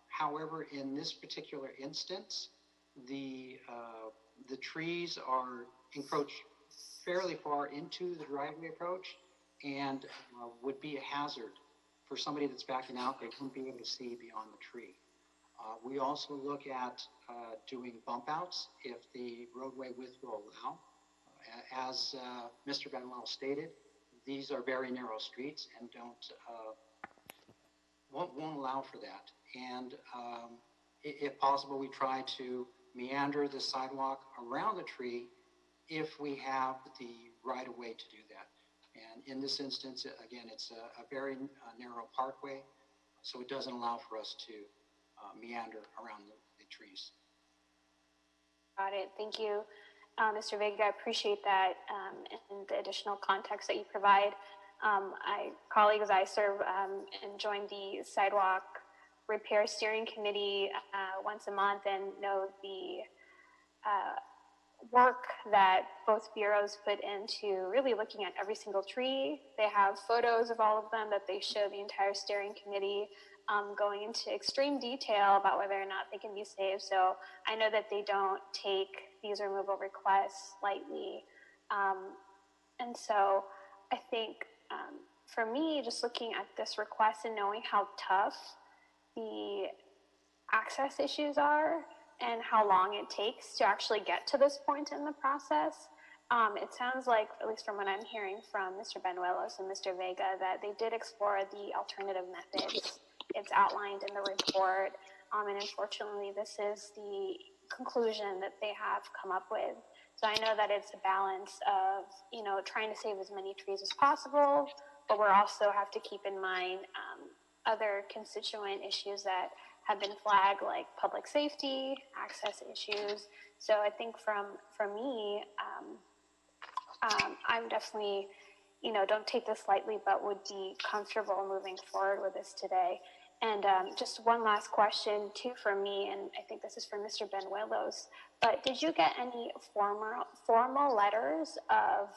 However, in this particular instance, the trees are encroached fairly far into the driveway approach and would be a hazard for somebody that's backing out. They wouldn't be able to see beyond the tree. We also look at doing bump outs if the roadway width will allow. As Mr. Benuel stated, these are very narrow streets and won't allow for that. And if possible, we try to meander the sidewalk around the tree if we have the right of way to do that. And in this instance, again, it's a very narrow parkway, so it doesn't allow for us to meander around the trees. Got it. Thank you, Mr. Vega. I appreciate that and the additional context that you provide. Colleagues, I serve and join the Sidewalk Repair Steering Committee once a month and know the work that both bureaus put into really looking at every single tree. They have photos of all of them that they show the entire steering committee, going into extreme detail about whether or not they can be saved. So I know that they don't take these removal requests lightly. And so I think for me, just looking at this request and knowing how tough the access issues are and how long it takes to actually get to this point in the process, it sounds like, at least from what I'm hearing from Mr. Benuelos and Mr. Vega, that they did explore the alternative methods. It's outlined in the report, and unfortunately, this is the conclusion that they have come up with. So I know that it's a balance of, trying to save as many trees as possible, but we also have to keep in mind other constituent issues that have been flagged, like public safety, access issues. So I think for me, I'm definitely, don't take this lightly, but would be comfortable moving forward with this today. And just one last question, too, for me, and I think this is for Mr. Benuelos, but did you get any formal letters of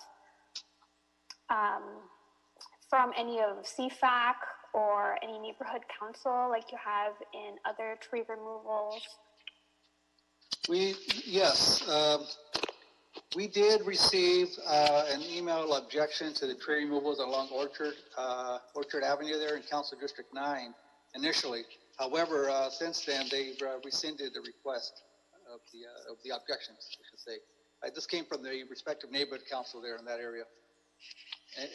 from any of CFAC or any neighborhood council like you have in other tree removals? Yes. We did receive an email objection to the tree removals along Orchard Avenue there in Council District 9 initially. However, since then, they've rescinded the request of the objections, I should say. This came from the respective neighborhood council there in that area.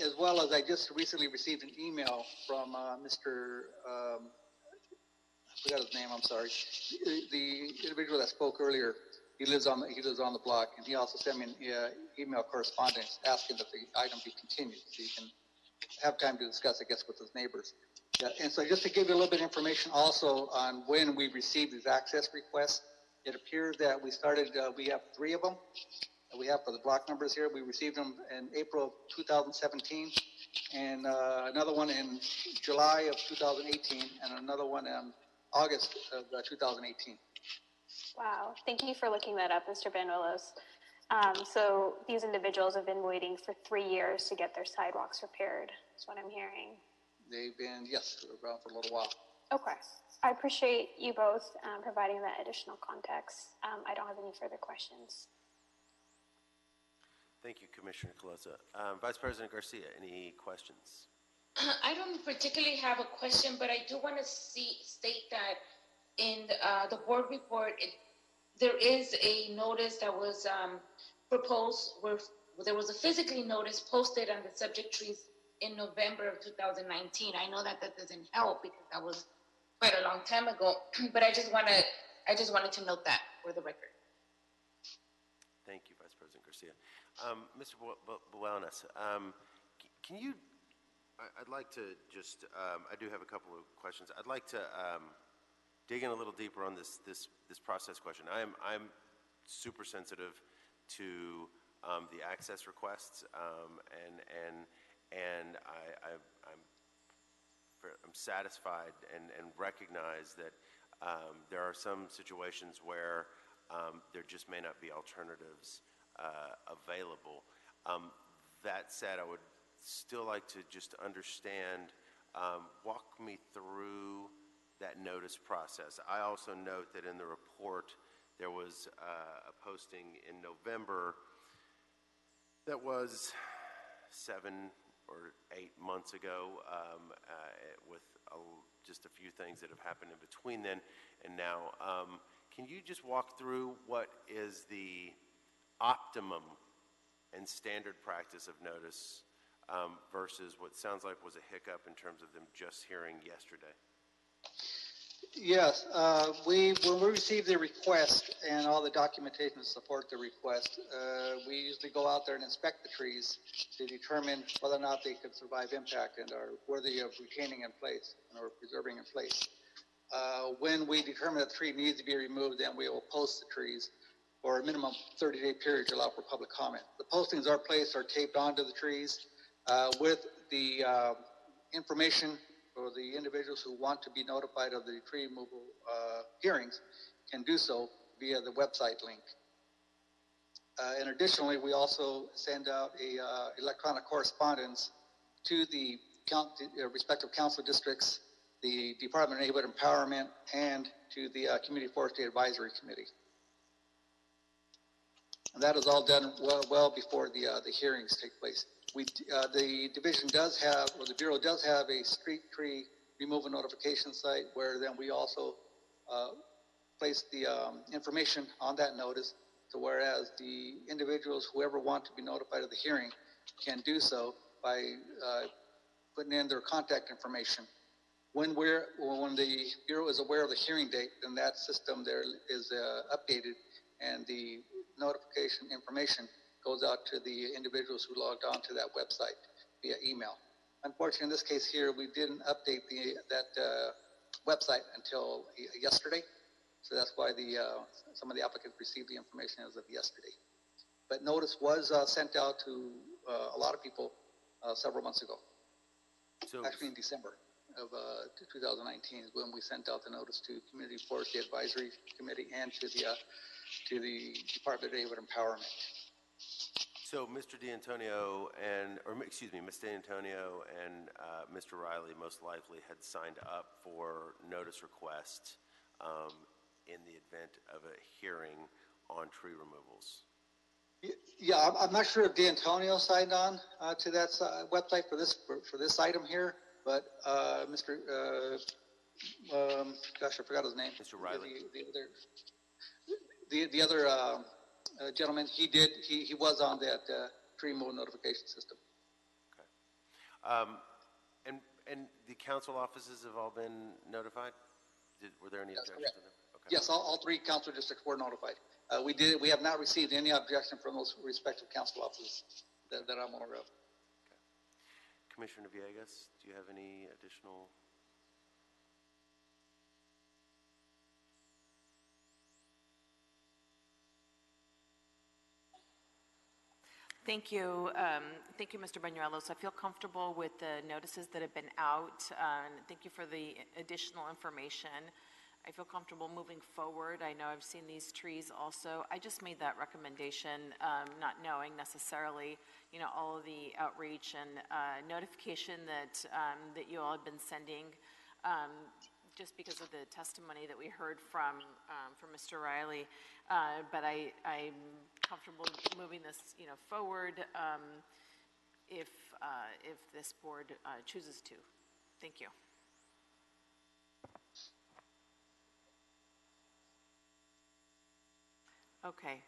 As well as I just recently received an email from Mr. I forgot his name, I'm sorry. The individual that spoke earlier, he lives on the block, and he also sent me an email correspondence asking that the item be continued so he can have time to discuss, I guess, with his neighbors. Yeah, and so just to give you a little bit of information also on when we received these access requests, it appears that we started, we have 3 of them that we have for the block numbers here. We received them in April of 2017, and another one in July of 2018, and another one in August of 2018. Wow, thank you for looking that up, Mr. Banuelos. So these individuals have been waiting for 3 years to get their sidewalks repaired, is what I'm hearing. They've been, yes, around for a little while. Okay. I appreciate you both providing that additional context. I don't have any further questions. Thank you, Commissioner Calosa. Vice President Garcia, any questions? I don't particularly have a question, but I do want to state that in the board report, there is a notice that was proposed where there was a physically notice posted on the subject trees in November of 2019. I know that doesn't help because that was quite a long time ago, but I just wanted to note that for the record. Thank you, Vice President Garcia. Mr. Buenas, can you, I'd like to just, I do have a couple of questions. I'd like to dig in a little deeper on this process question. I'm super sensitive to the access requests, and I'm satisfied and recognize that there are some situations where there just may not be alternatives available. That said, I would still like to just understand, walk me through that notice process. I also note that in the report there was a posting in November that was 7 or 8 months ago with just a few things that have happened in between then and now. Can you just walk through what is the optimum and standard practice of notice versus what sounds like was a hiccup in terms of them just hearing yesterday? Yes, when we receive the request and all the documentation to support the request, we usually go out there and inspect the trees to determine whether or not they could survive impact and are worthy of retaining in place or preserving in place. When we determine that the tree needs to be removed, then we will post the trees for a minimum 30-day period to allow for public comment. The postings are placed or taped onto the trees with the information for the individuals who want to be notified of the tree removal hearings can do so via the website link. And additionally, we also send out a electronic correspondence to the respective council districts, the Department of Neighborhood Empowerment, and to the Community Forestry Advisory Committee. And that is all done well before the hearings take place. The division does have, or the Bureau does have a street tree removal notification site where then we also place the information on that notice, to whereas the individuals, whoever want to be notified of the hearing, can do so by putting in their contact information. When the Bureau is aware of the hearing date, then that system there is updated, and the notification information goes out to the individuals who logged on to that website via email. Unfortunately, in this case here, we didn't update that website until yesterday, so that's why some of the applicants received the information as of yesterday. But notice was sent out to a lot of people several months ago. So, actually in December of 2019 is when we sent out the notice to Community Forestry Advisory Committee and to the Department of Neighborhood Empowerment. So Mr. D'Antonio Ms. D'Antonio and Mr. Riley most likely had signed up for notice requests in the event of a hearing on tree removals. Yeah, I'm not sure if D'Antonio signed on to that website for this item here, but Mr. Gosh, I forgot his name. Mr. Riley. The other gentleman, he was on that tree removal notification system. Okay. And the council offices have all been notified? Were there any objections to them? Okay. Yes, all three council districts were notified. We have not received any objection from those respective council offices that I'm aware of. Okay. Commissioner Villegas, do you have any additional? Thank you. Thank you, Mr. Banuelos. I feel comfortable with the notices that have been out. And thank you for the additional information. I feel comfortable moving forward. I know I've seen these trees also. I just made that recommendation, not knowing necessarily, all of the outreach and notification that that you all have been sending, just because of the testimony that we heard from Mr. Riley. But I'm comfortable moving this, forward if this board chooses to. Thank you. Okay.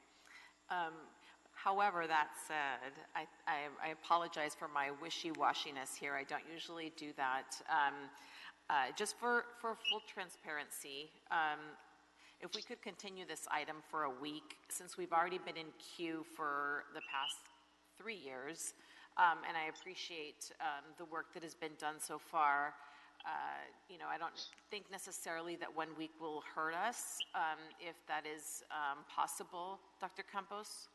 However, that said, I apologize for my wishy-washiness here. I don't usually do that. Just for full transparency, if we could continue this item for a week, since we've already been in queue for the past 3 years, and I appreciate the work that has been done so far. I don't think necessarily that 1 week will hurt us, if that is possible. Dr. Campos?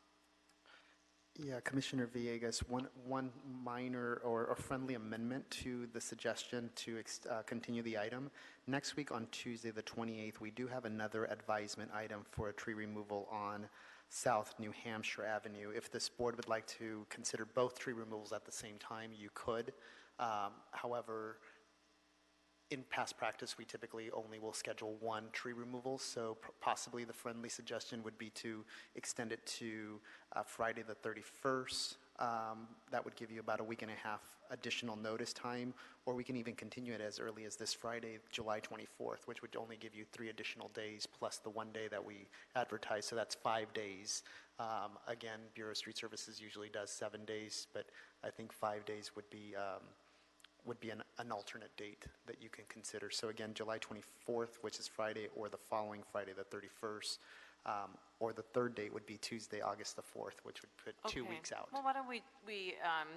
Yeah, Commissioner Villegas, one minor or friendly amendment to the suggestion to continue the item. Next week on Tuesday the 28th, we do have another advisement item for a tree removal on South New Hampshire Avenue. If this board would like to consider both tree removals at the same time, you could. However, in past practice, we typically only will schedule one tree removal, so possibly the friendly suggestion would be to extend it to Friday the 31st. That would give you about a week and a half additional notice time, or we can even continue it as early as this Friday, July 24th, which would only give you 3 additional days plus the 1 day that we advertise, so that's 5 days. Again, Bureau of Street Services usually does 7 days, but I think 5 days would be an alternate date that you can consider. So again, July 24th, which is Friday, or the following Friday, the 31st, or the third date would be Tuesday, August the 4th, which would put 2 weeks out. Well, why don't we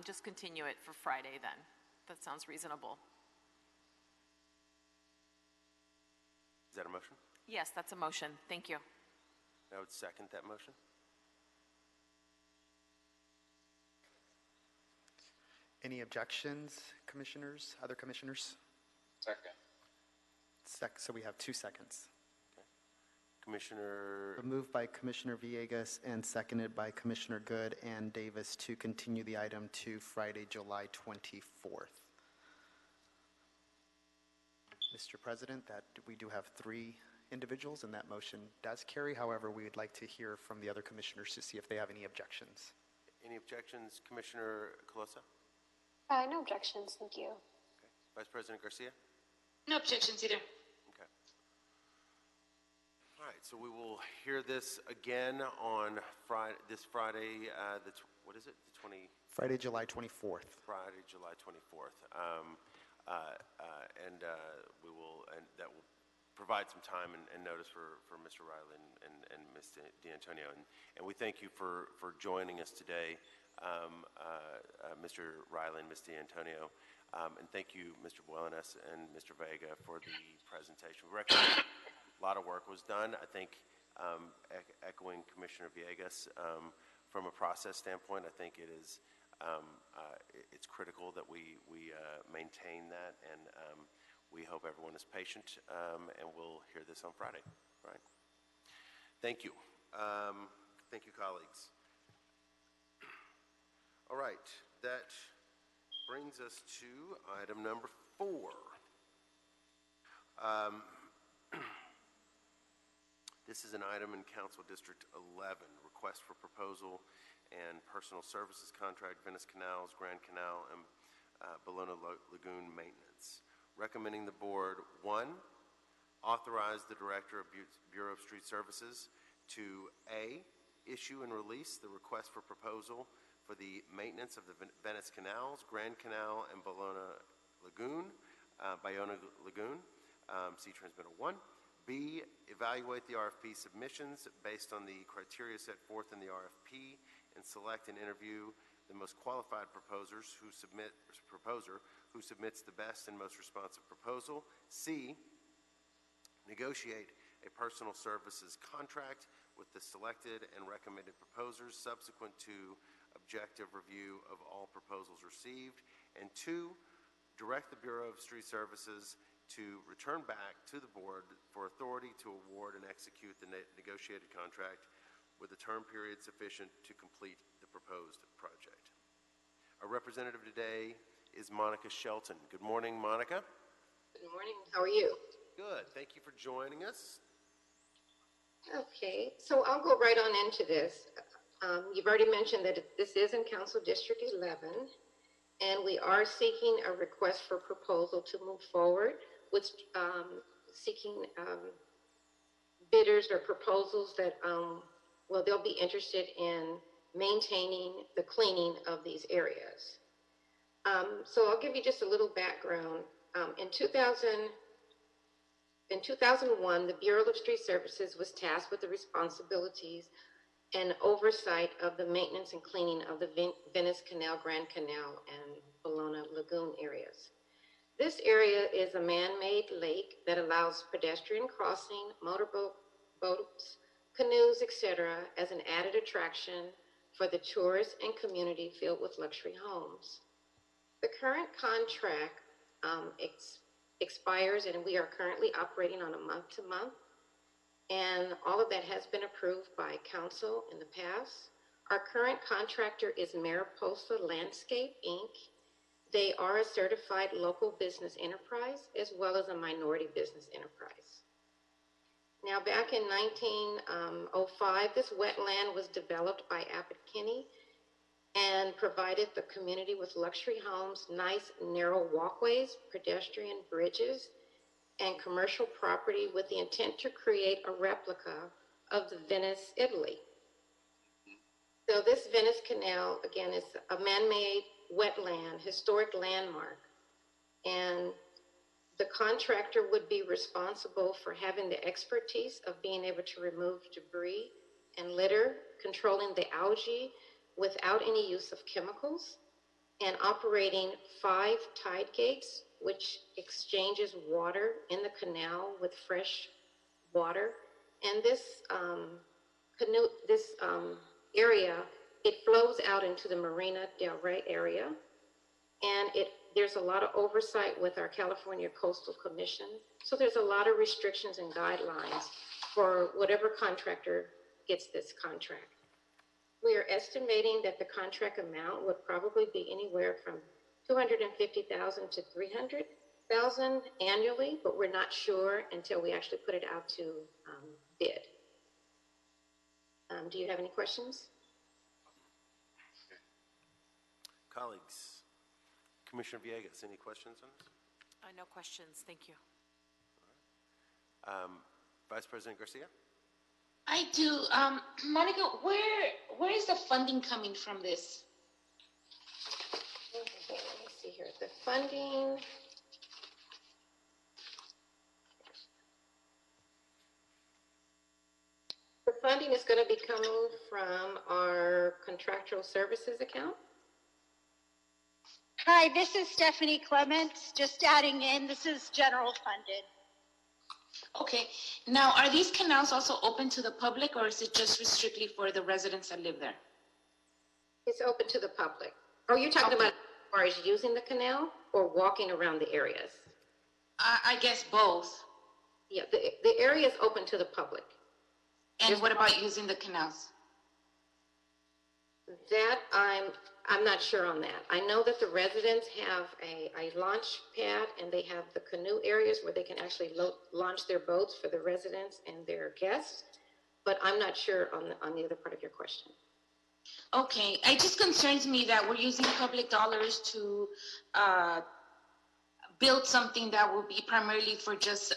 just continue it for Friday then? That sounds reasonable. Is that a motion? Yes, that's a motion. Thank you. I would second that motion. Any objections, commissioners, other commissioners? Second. So we have 2 seconds. Okay. Commissioner... Moved by Commissioner Villegas and seconded by Commissioner Good and Davis to continue the item to Friday, July 24th. Mr. President, we do have 3 individuals and that motion does carry. However, we would like to hear from the other commissioners to see if they have any objections. Any objections, Commissioner Colosa? No objections, thank you. Okay. Vice President Garcia? No objections either. Okay. All right, so we will hear this again on this Friday, what is it? The 20... Friday, July 24th. Friday, July 24th. We will, and that will provide some time and notice for Mr. Riley and Ms. D'Antonio. And we thank you for joining us today. Mr. Riley and Ms. D'Antonio, and thank you, Mr. Buenas and Mr. Vega, for the presentation. We recognize a lot of work was done. I think, echoing Commissioner Villegas, from a process standpoint, I think it is it's critical that we maintain that, and we hope everyone is patient, and we'll hear this on Friday. Right? Thank you. Thank you, colleagues. All right, that brings us to item number 4. This This is an item in Council District 11, request for proposal and personal services contract, Venice Canals, Grand Canal, and Bologna Lagoon maintenance. Recommending the board, 1, authorize the Director of Bureau of Street Services to A, issue and release the request for proposal for the maintenance of the Venice Canals, Grand Canal, and Bologna Lagoon, see transmittal 1. B, evaluate the RFP submissions based on the criteria set forth in the RFP and select and interview the most qualified proposer who submits the best and most responsive proposal. C, negotiate a personal services contract with the selected and recommended proposers subsequent to objective review of all proposals received. And 2, direct the Bureau of Street Services to return back to the board for authority to award and execute the negotiated contract with a term period sufficient to complete the proposed project. Our representative today is Monica Shelton. Good morning, Monica. Good morning. How are you? Good. Thank you for joining us. Okay, so I'll go right on into this. You've already mentioned that this is in Council District 11, and we are seeking a request for proposal to move forward with seeking bidders or proposals that, they'll be interested in maintaining the cleaning of these areas. So I'll give you just a little background. In 2001, the Bureau of Street Services was tasked with the responsibilities and oversight of the maintenance and cleaning of the Venice Canal, Grand Canal, and Bologna Lagoon areas. This area is a man-made lake that allows pedestrian crossing, motorboats, canoes, etc. as an added attraction for the tourists and community filled with luxury homes. The current contract expires, and we are currently operating on a month-to-month, and all of that has been approved by council in the past. Our current contractor is Mariposa Landscape, Inc. They are a certified local business enterprise as well as a minority business enterprise. Now, back in 1905, this wetland was developed by Abbott Kinney and provided the community with luxury homes, nice narrow walkways, pedestrian bridges, and commercial property with the intent to create a replica of the Venice, Italy. So this Venice Canal, again, is a man-made wetland, historic landmark, and the contractor would be responsible for having the expertise of being able to remove debris and litter, controlling the algae without any use of chemicals, and operating 5 tide gates, which exchanges water in the canal with fresh water. And this area, it flows out into the Marina del Rey area, and there's a lot of oversight with our California Coastal Commission. So there's a lot of restrictions and guidelines for whatever contractor gets this contract. We are estimating that the contract amount would probably be anywhere from $250,000 to $300,000 annually, but we're not sure until we actually put it out to bid. Do you have any questions? Colleagues, Commissioner Villegas, any questions on this? No questions, thank you. Vice President Garcia? I do. Monica, where is the funding coming from this? Okay, let me see here. The funding. The funding is going to be coming from our contractual services account. Hi, this is Stephanie Clements, just adding in, this is general funded. Okay. Now, are these canals also open to the public, or is it just strictly for the residents that live there? It's open to the public. Are you talking about as far as using the canal or walking around the areas? I guess both. Yeah, the area is open to the public. And what about using the canals? That I'm not sure on that. I know that the residents have a launch pad, and they have the canoe areas where they can actually launch their boats for the residents and their guests. but I'm not sure on the other part of your question. Okay, it just concerns me that we're using public dollars to build something that will be primarily for just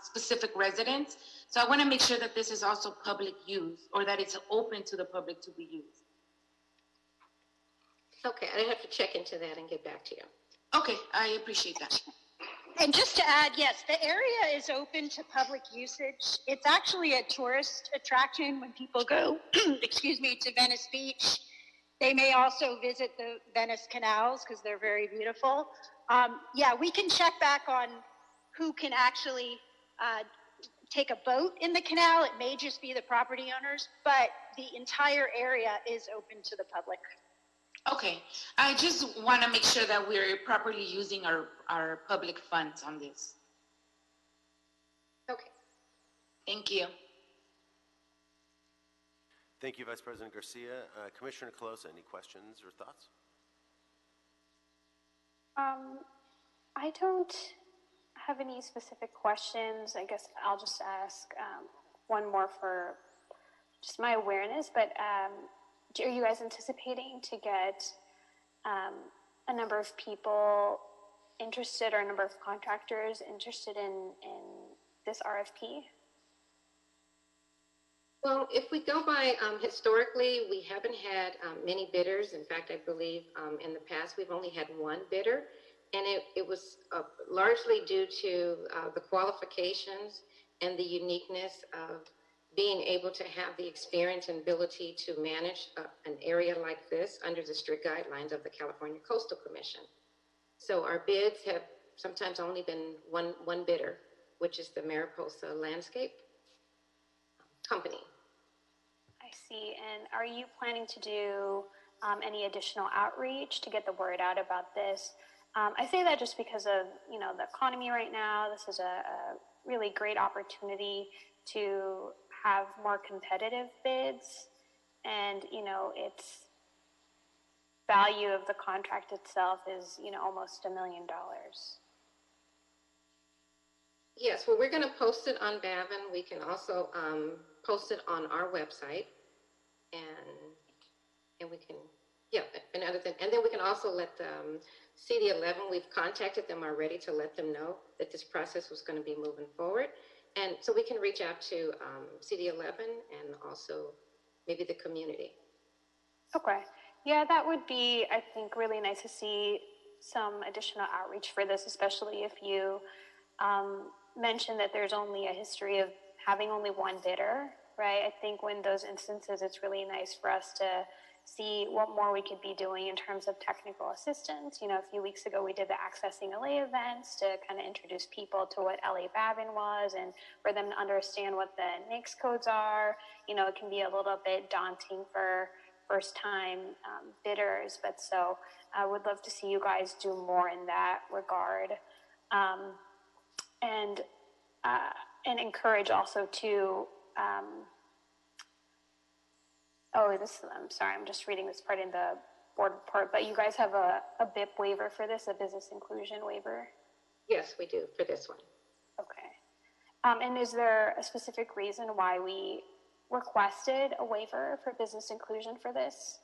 specific residents. So I want to make sure that this is also public use, or that it's open to the public to be used. Okay, I'd have to check into that and get back to you. Okay, I appreciate that. And just to add, yes, the area is open to public usage. It's actually a tourist attraction when people go, excuse me, to Venice Beach. They may also visit the Venice canals because they're very beautiful. Yeah, we can check back on who can actually take a boat in the canal. It may just be the property owners, but the entire area is open to the public. Okay, I just want to make sure that we're properly using our public funds on this. Okay. Thank you. Thank you, Vice President Garcia. Commissioner Colosa, any questions or thoughts? I don't have any specific questions. I guess I'll just ask one more for just my awareness, but are you guys anticipating to get a number of people interested, or a number of contractors interested in this RFP? Well, if we go by historically, we haven't had many bidders. In fact, I believe in the past we've only had one bidder, and it was largely due to the qualifications and the uniqueness of being able to have the experience and ability to manage an area like this under the strict guidelines of the California Coastal Commission. So our bids have sometimes only been one bidder, which is the Mariposa Landscape Company. I see. And are you planning to do any additional outreach to get the word out about this? I say that just because of, the economy right now. This is a really great opportunity to have more competitive bids, and its value of the contract itself is almost $1 million. Yes, well, we're going to post it on Bavin. We can also post it on our website, and we can, and then we can also let CD11. We've contacted them already to let them know that this process was going to be moving forward. And so we can reach out to CD11 and also maybe the community. Okay. Yeah, that would be, I think, really nice to see some additional outreach for this, especially if you mentioned that there's only a history of having only one bidder, right? I think when those instances, it's really nice for us to see what more we could be doing in terms of technical assistance. A few weeks ago, we did the Accessing LA events to kind of introduce people to what LA Bavin was, and for them to understand what the NAICS codes are. It can be a little bit daunting for first-time bidders, but so I would love to see you guys do more in that regard, and encourage also to. I'm sorry, I'm just reading this part in the board report, but you guys have a BIP waiver for this, a business inclusion waiver? Yes, we do for this one. Okay. And is there a specific reason why we requested a waiver for business inclusion for this?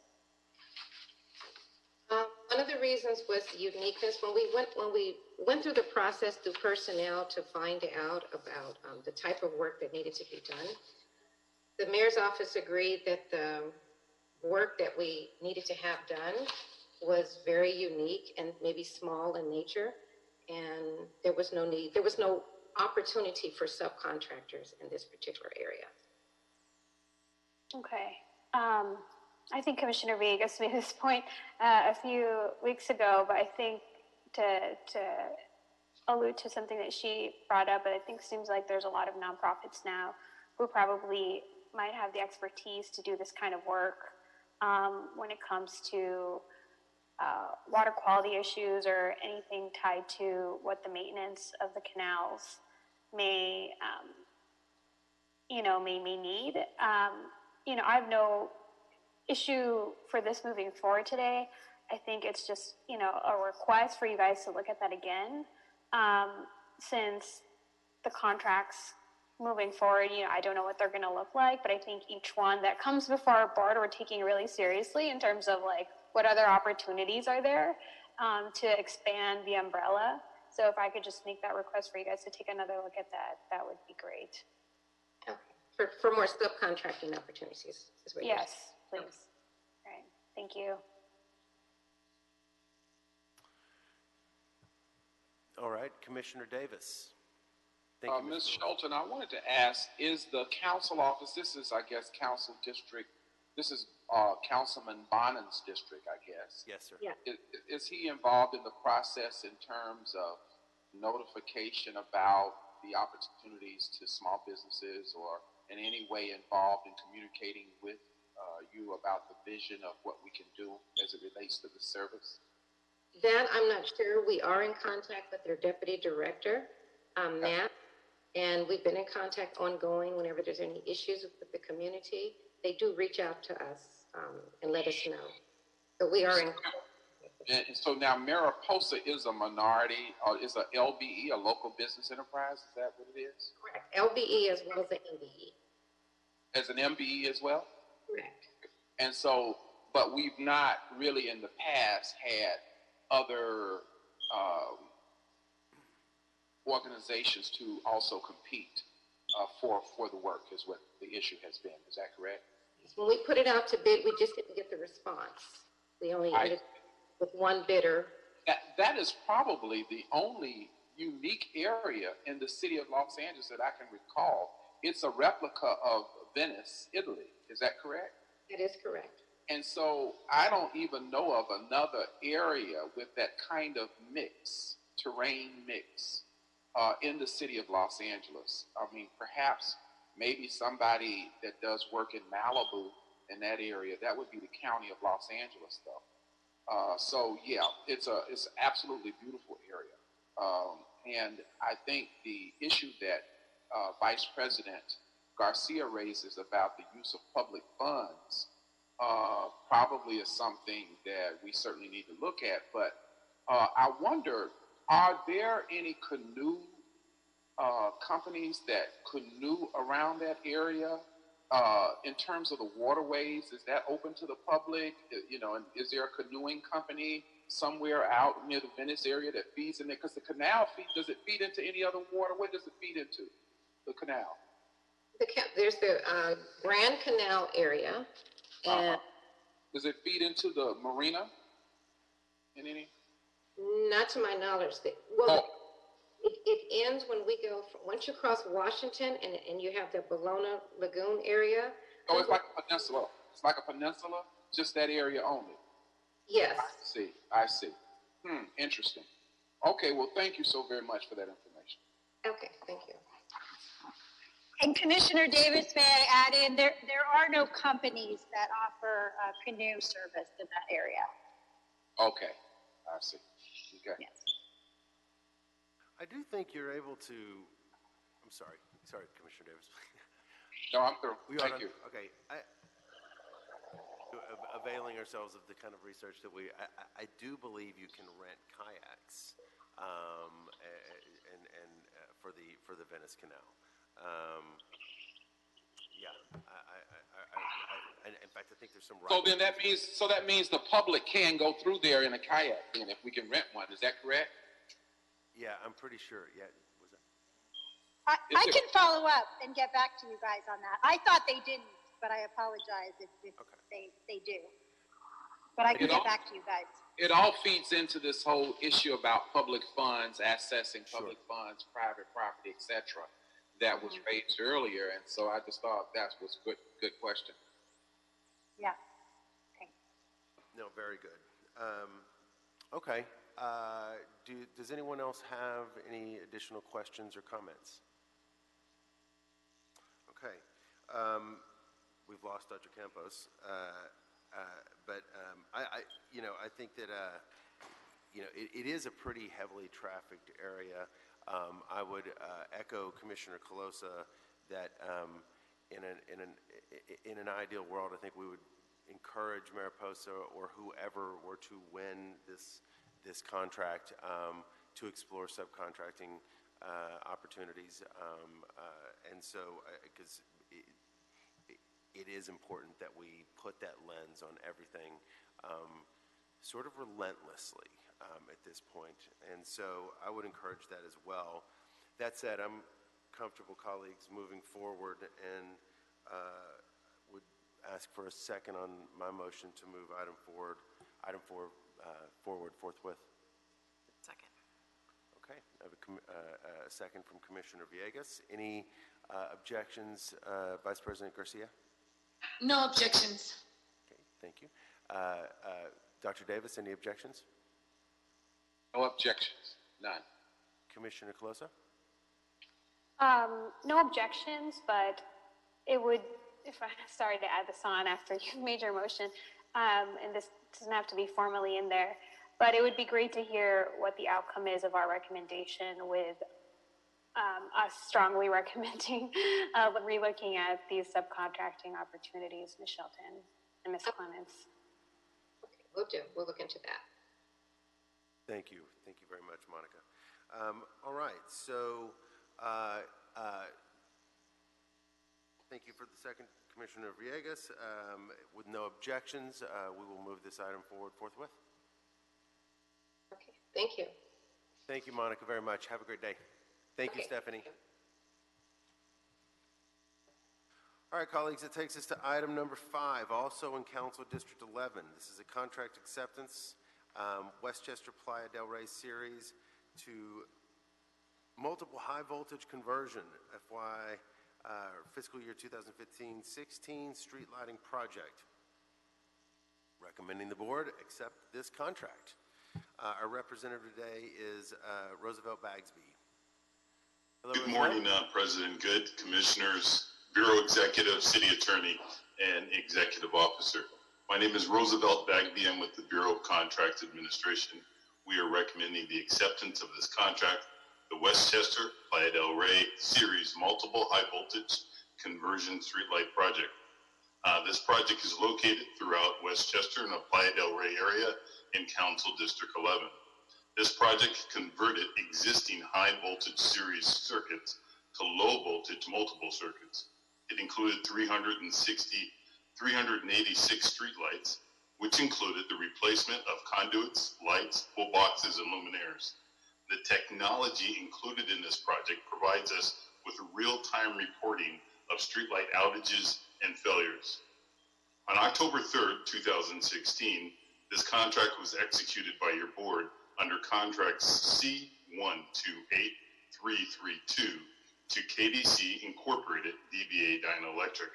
One of the reasons was the uniqueness. When we went through the process through personnel to find out about the type of work that needed to be done, the mayor's office agreed that the work that we needed to have done was very unique and maybe small in nature, and there was no opportunity for subcontractors in this particular area. Okay. I think Commissioner Villegas made this point a few weeks ago, but I think to allude to something that she brought up, I think seems like there's a lot of nonprofits now who probably might have the expertise to do this kind of work when it comes to water quality issues or anything tied to what the maintenance of the canals may need. I have no issue for this moving forward today. I think it's just, a request for you guys to look at that again, since the contracts moving forward, I don't know what they're going to look like, but I think each one that comes before our board, we're taking really seriously in terms of like what other opportunities are there to expand the umbrella. So if I could just make that request for you guys to take another look at that, that would be great. Okay. For more subcontracting opportunities is what you're saying. Yes, please. All right. Thank you. All right, Commissioner Davis. Thank you, Ms. Shelton, I wanted to ask, is the council office, this is, I guess, council district, this is Councilman Bonan's district, I guess. Yes, sir. Yeah. Is he involved in the process in terms of notification about the opportunities to small businesses, or in any way involved in communicating with you about the vision of what we can do as it relates to the service? That I'm not sure. We are in contact with their deputy director, Matt, and we've been in contact ongoing whenever there's any issues with the community. They do reach out to us and let us know. So we are in contact. And so now Mariposa is a minority, is a LBE, a local business enterprise. Is that what it is? Correct. LBE as well as the MBE. As an MBE as well? Correct. And so, but we've not really in the past had other organizations to also compete for the work, is what the issue has been. Is that correct? When we put it out to bid, we just didn't get the response. We only ended with one bidder. That is probably the only unique area in the city of Los Angeles that I can recall. It's a replica of Venice, Italy. Is that correct? That is correct. And so I don't even know of another area with that kind of mix, terrain mix, in the city of Los Angeles. I mean, perhaps maybe somebody that does work in Malibu in that area, that would be the county of Los Angeles, though. So yeah, it's absolutely beautiful area. And I think the issue that Vice President Garcia raises about the use of public funds probably is something that we certainly need to look at. But I wonder, are there any canoe companies that canoe around that area? In terms of the waterways, is that open to the public? And is there a canoeing company somewhere out near the Venice area that feeds in there? Because the canal does it feed into any other water? What does it feed into, the canal? There's the Grand Canal area. And does it feed into the marina in any? Not to my knowledge. It ends when we go, once you cross Washington and you have the Bologna Lagoon area. Oh, it's like a peninsula. It's like a peninsula, just that area only. Yes. I see. Interesting. Okay, well, thank you so very much for that information. Okay, thank you. And Commissioner Davis, may I add in, there are no companies that offer canoe service in that area. Okay, I see. Okay. Yes. I do think you're able to, I'm sorry, Commissioner Davis. No, I'm through. Thank you. Okay. Availing ourselves of the kind of research that I do believe you can rent kayaks and for the Venice Canal. In fact, I think there's some. So then that means the public can go through there in a kayak, and if we can rent one, is that correct? Yeah, I'm pretty sure. Yeah, was that? I can follow up and get back to you guys on that. I thought they didn't, but I apologize if they do. But I can get back to you guys. It all feeds into this whole issue about public funds, accessing public funds, private property, etc. That was raised earlier, and so I just thought that was good question. Yeah. Okay. No, very good. Okay. Does anyone else have any additional questions or comments? Okay. We've lost Dr. Campos, but I think that it is a pretty heavily trafficked area. I would echo Commissioner Colosa that in an ideal world, I think we would encourage Mariposa or whoever were to win this contract to explore subcontracting opportunities. And so, because it is important that we put that lens on everything sort of relentlessly at this point. And so I would encourage that as well. That said, I'm comfortable, colleagues, moving forward and would ask for a second on my motion to move item four forward forthwith. Second. Okay, I have a second from Commissioner Villegas. Any objections, Vice President Garcia? No objections. Okay, thank you. Dr. Davis, any objections? No objections, none. Commissioner Colosa? No objections, but it would, sorry to add this on after you made your motion, and this doesn't have to be formally in there, but it would be great to hear what the outcome is of our recommendation with us strongly recommending relooking at these subcontracting opportunities, Ms. Shelton and Ms. Clements. Okay, we'll do. We'll look into that. Thank you. Thank you very much, Monica. All right, so thank you for the second, Commissioner Villegas. With no objections, we will move this item forward forthwith. Okay, thank you. Thank you, Monica, very much. Have a great day. Thank you, Stephanie. All right, colleagues, it takes us to item number 5, also in Council District 11. This is a contract acceptance, Westchester Playa del Rey series to multiple high voltage conversion, FY fiscal year 2015-16 street lighting project. Recommending the board accept this contract. Our representative today is Roosevelt Bagsby. Hello, Good Roosevelt. morning, President Good, Commissioners, Bureau Executive, City Attorney, and Executive Officer. My name is Roosevelt Bagby. I'm with the Bureau of Contracts Administration. We are recommending the acceptance of this contract, the Westchester Playa del Rey Series Multiple High Voltage Conversion Streetlight Project. This project is located throughout Westchester in the Playa del Rey area in Council District 11. This project converted existing high voltage series circuits to low voltage multiple circuits. It included 386 streetlights, which included the replacement of conduits, lights, pole boxes, and luminaires. The technology included in this project provides us with real-time reporting of streetlight outages and failures. On October 3rd, 2016, this contract was executed by your board under contract C128332 to KDC Incorporated DBA Dynaelectric.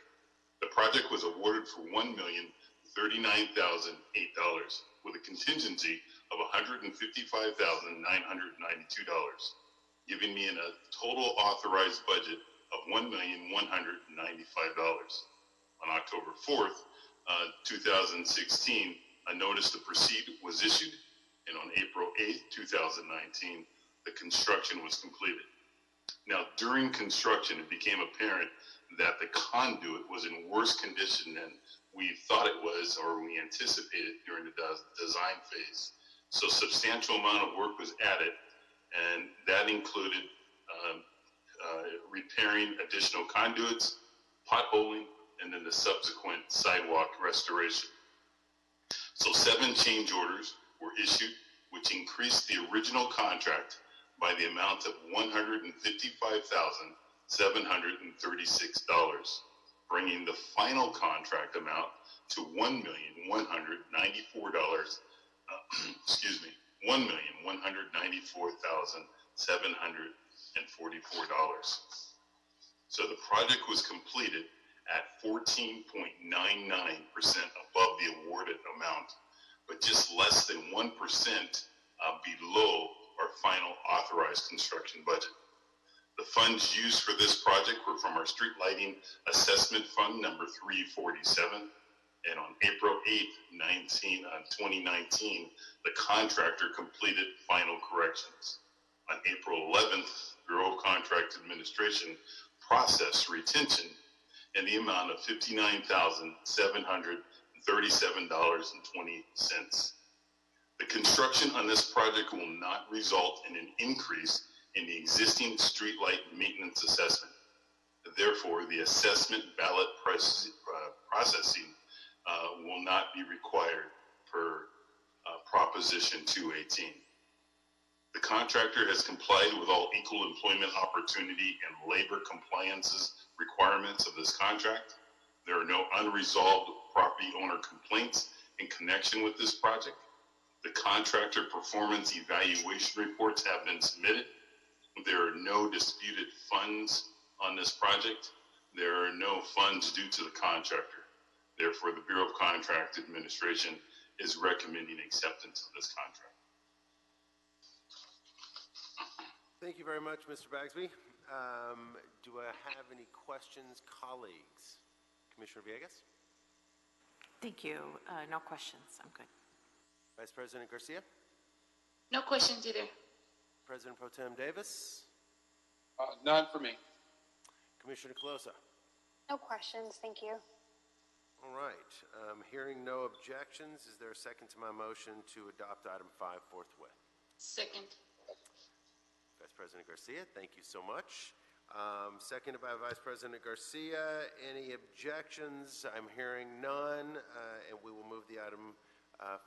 The project was awarded for $1,039,008 with a contingency of $155,992, giving me a total authorized budget of $1,195. On October 4th, 2016, a notice to proceed was issued, and on April 8th, 2019, the construction was completed. Now, during construction, it became apparent that the conduit was in worse condition than we thought it was or we anticipated during the design phase. So substantial amount of work was added, and that included repairing additional conduits, potholing, and then the subsequent sidewalk restoration. So 7 change orders were issued, which increased the original contract by the amount of $155,736, bringing the final contract amount to $1,194,734. So the project was completed at 14.99% above the awarded amount, but just less than 1% below our final authorized construction budget. The funds used for this project were from our Street Lighting Assessment Fund number 347. And on April 8th, 2019, the contractor completed final corrections. On April 11th, Bureau of Contract Administration processed retention in the amount of $59,737.20. The construction on this project will not result in an increase in the existing streetlight maintenance assessment. Therefore, the assessment ballot processing will not be required per Proposition 218. The contractor has complied with all equal employment opportunity and labor compliances requirements of this contract. There are no unresolved property owner complaints in connection with this project. The contractor performance evaluation reports have been submitted. There are no disputed funds on this project. There are no funds due to the contractor. Therefore, the Bureau of Contract Administration is recommending acceptance of this contract. Thank you very much, Mr. Bagsby. Do I have any questions, colleagues? Commissioner Villegas? Thank you. No questions. I'm good. Vice President Garcia? No questions either. President Pro Tem Davis? None for me. Commissioner Colosa? No questions, thank you. All right. Hearing no objections, is there a second to my motion to adopt item 5 forthwith? Second. Vice President Garcia, thank you so much. Seconded by Vice President Garcia. Any objections? I'm hearing none, and we will move the item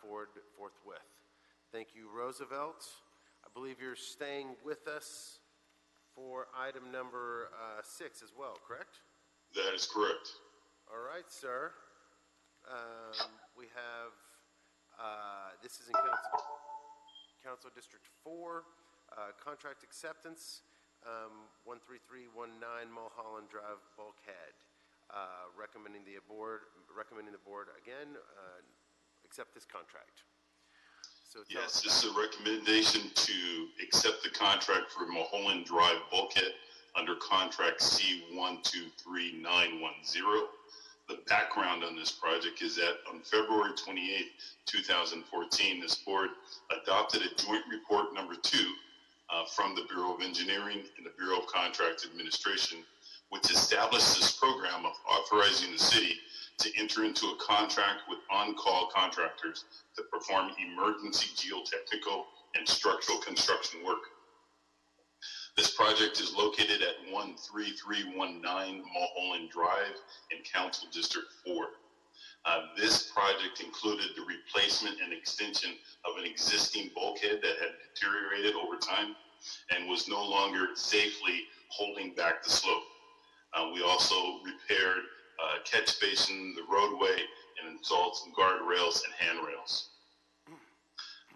forward forthwith. Thank you, Roosevelt. I believe you're staying with us for item number 6 as well, correct? That is correct. All right, sir. We have, this is in Council District 4, contract acceptance, 13319 Mulholland Drive Bulkhead. Recommending the board again accept this contract. So yes, this is a recommendation to accept the contract for Mulholland Drive Bulkhead under contract C123910. The background on this project is that on February 28, 2014, this board adopted a joint report number 2 from the Bureau of Engineering and the Bureau of Contract Administration, which established this program of authorizing the city to enter into a contract with on-call contractors to perform emergency geotechnical and structural construction work. This project is located at 13319 Mulholland Drive in Council District 4. This project included the replacement and extension of an existing bulkhead that had deteriorated over time and was no longer safely holding back the slope. We also repaired catch basin, the roadway, and installed some guardrails and handrails.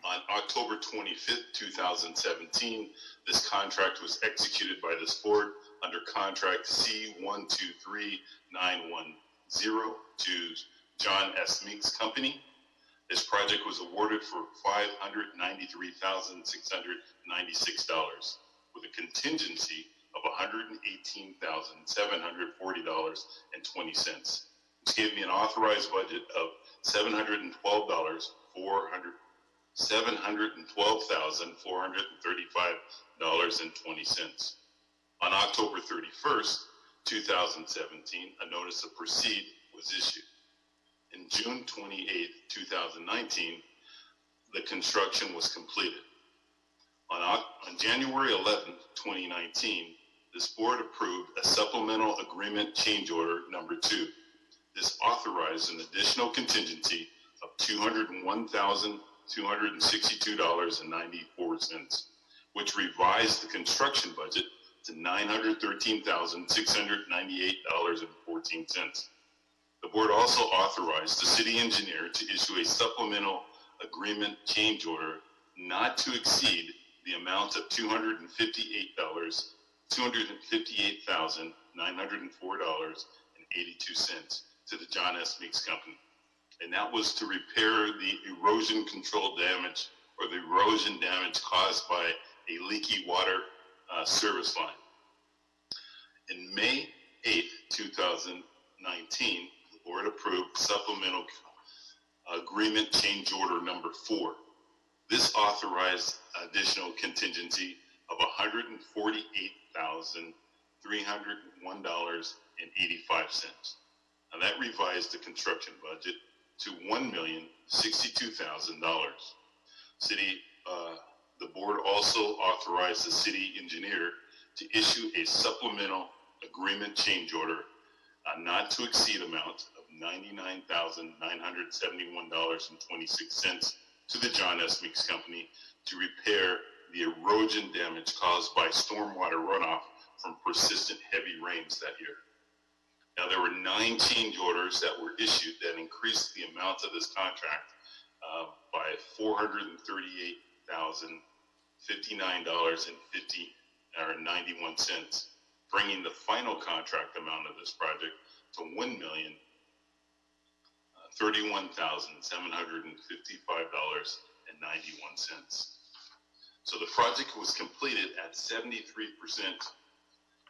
On October 25th, 2017, this contract was executed by this board under contract C123910 to John S. Meeks Company. This project was awarded for $593,696 with a contingency of $118,740.20, which gave me an authorized budget of $712,435.20. On October 31st, 2017, a notice of proceed was issued. In June 28, 2019, the construction was completed. On January 11, 2019, this board approved a supplemental agreement change order number 2. This authorized an additional contingency of $201,262.94, which revised the construction budget to $913,698.14. The board also authorized the city engineer to issue a supplemental agreement change order not to exceed the amount of $258,904.82 to the John S. Meeks Company. And that was to repair the erosion control damage or the erosion damage caused by a leaky water service line. In May 8, 2019, the board approved supplemental agreement change order number 4. This authorized additional contingency of $148,301.85. Now that revised the construction budget to $1,062,000. City the board also authorized the city engineer to issue a supplemental agreement change order not to exceed amount of $99,971.26 to the John S. Meeks Company to repair the erosion damage caused by stormwater runoff from persistent heavy rains that year. Now, there were 9 change orders that were issued that increased the amount of this contract by $438,059.91, bringing the final contract amount of this project to $1,031,755.91. So the project was completed at 73%,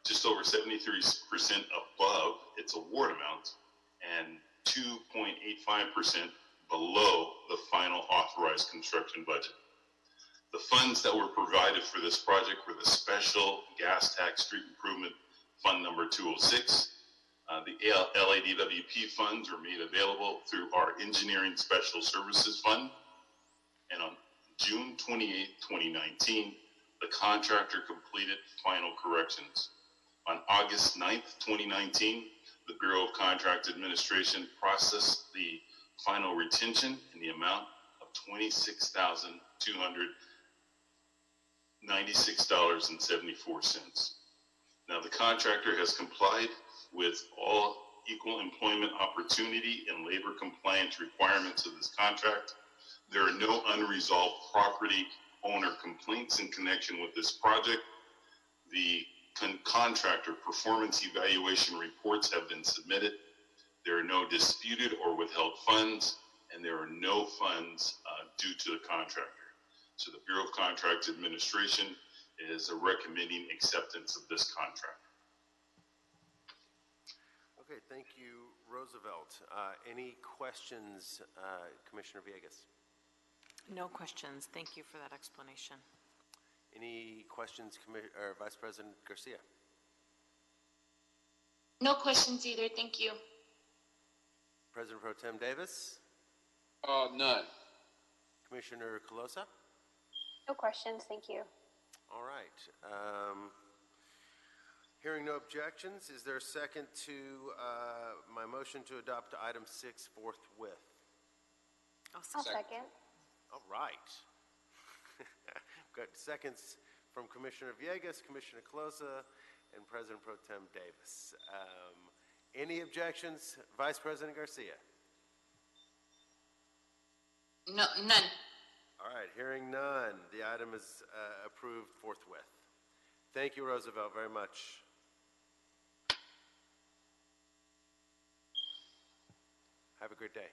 just over 73% above its award amount, and 2.85% below the final authorized construction budget. The funds that were provided for this project were the Special Gas Tax Street Improvement Fund number 206. The LADWP funds were made available through our Engineering Special Services Fund. And on June 28, 2019, the contractor completed final corrections. On August 9th, 2019, the Bureau of Contract Administration processed the final retention in the amount of $26,296.74. Now, the contractor has complied with all equal employment opportunity and labor compliance requirements of this contract. There are no unresolved property owner complaints in connection with this project. The contractor performance evaluation reports have been submitted. There are no disputed or withheld funds, and there are no funds due to the contractor. So the Bureau of Contract Administration is recommending acceptance of this contract. Okay, thank you, Roosevelt. Any questions, Commissioner Villegas? No questions. Thank you for that explanation. Any questions, Vice President Garcia? No questions either, thank you. President Pro Tem Davis? None. Commissioner Colosa? No questions, thank you. All right. Hearing no objections, is there a second to my motion to adopt item 6 forthwith? I'll second. All right. Got seconds from Commissioner Villegas, Commissioner Colosa, and President Pro Tem Davis. Any objections, Vice President Garcia? No, none. All right, hearing none, the item is approved forthwith. Thank you, Roosevelt, very much. Have a great day.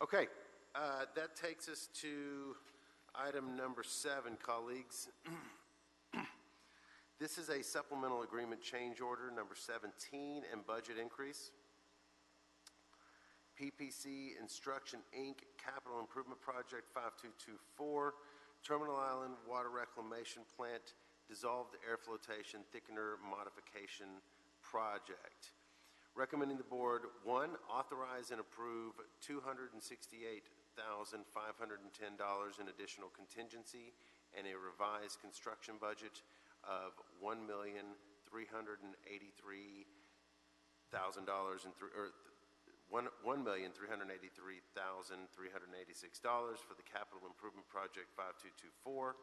Okay, that takes us to item number 7, colleagues. This is a supplemental agreement change order number 17 and budget increase. PPC Instruction, Inc., Capital Improvement Project 5224, Terminal Island Water Reclamation Plant, Dissolved Air Flotation Thickener Modification Project. Recommending the board, 1, authorize and approve $268,510 in additional contingency and a revised construction budget of $1,383,000 $1,383,386 for the Capital Improvement Project 5224,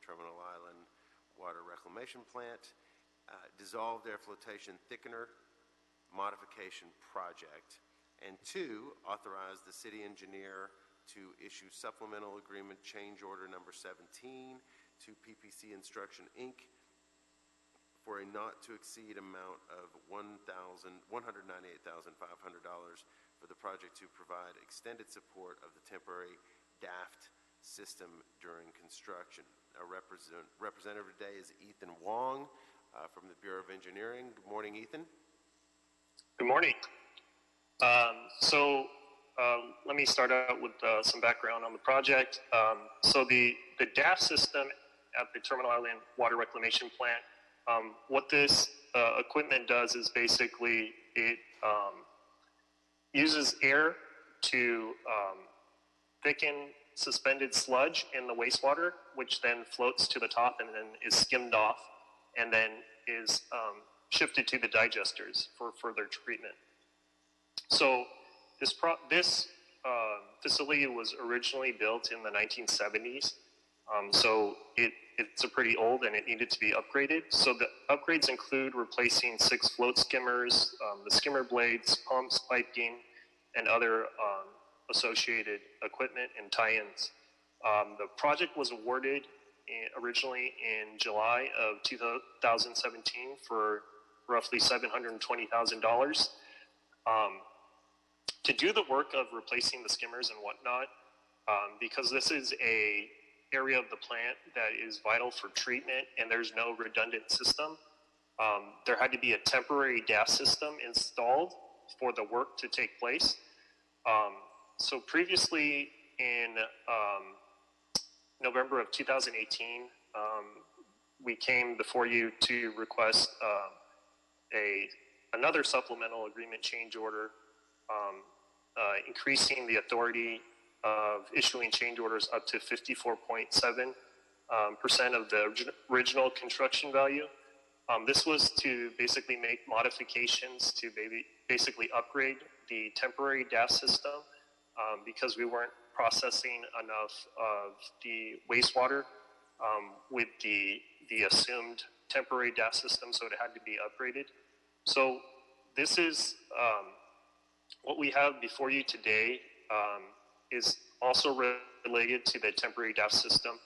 Terminal Island Water Reclamation Plant, Dissolved Air Flotation Thickener Modification Project, and 2, authorize the city engineer to issue supplemental agreement change order number 17 to PPC Instruction, Inc. for a not-to-exceed amount of $198,500 for the project to provide extended support of the temporary DAFT system during construction. Our representative today is Ethan Wong from the Bureau of Engineering. Good morning, Ethan. Good morning. Let me start out with some background on the project. So the DAFT system at the Terminal Island Water Reclamation Plant, what this equipment does is basically it uses air to thicken suspended sludge in the wastewater, which then floats to the top and then is skimmed off and then is shifted to the digesters for further treatment. So this facility was originally built in the 1970s. So it's a pretty old and it needed to be upgraded. So the upgrades include replacing 6 float skimmers, the skimmer blades, pumps, piping, and other associated equipment and tie-ins. The project was awarded originally in July of 2017 for roughly $720,000. To do the work of replacing the skimmers and whatnot, because this is a area of the plant that is vital for treatment and there's no redundant system, there had to be a temporary DAS system installed for the work to take place. So previously in November of 2018, we came before you to request another supplemental agreement change order, increasing the authority of issuing change orders up to 54.7% of the original construction value. This was to basically make modifications to basically upgrade the temporary DAS system because we weren't processing enough of the wastewater with the assumed temporary DAS system, so it had to be upgraded. So this is what we have before you today is also related to the temporary DAF system.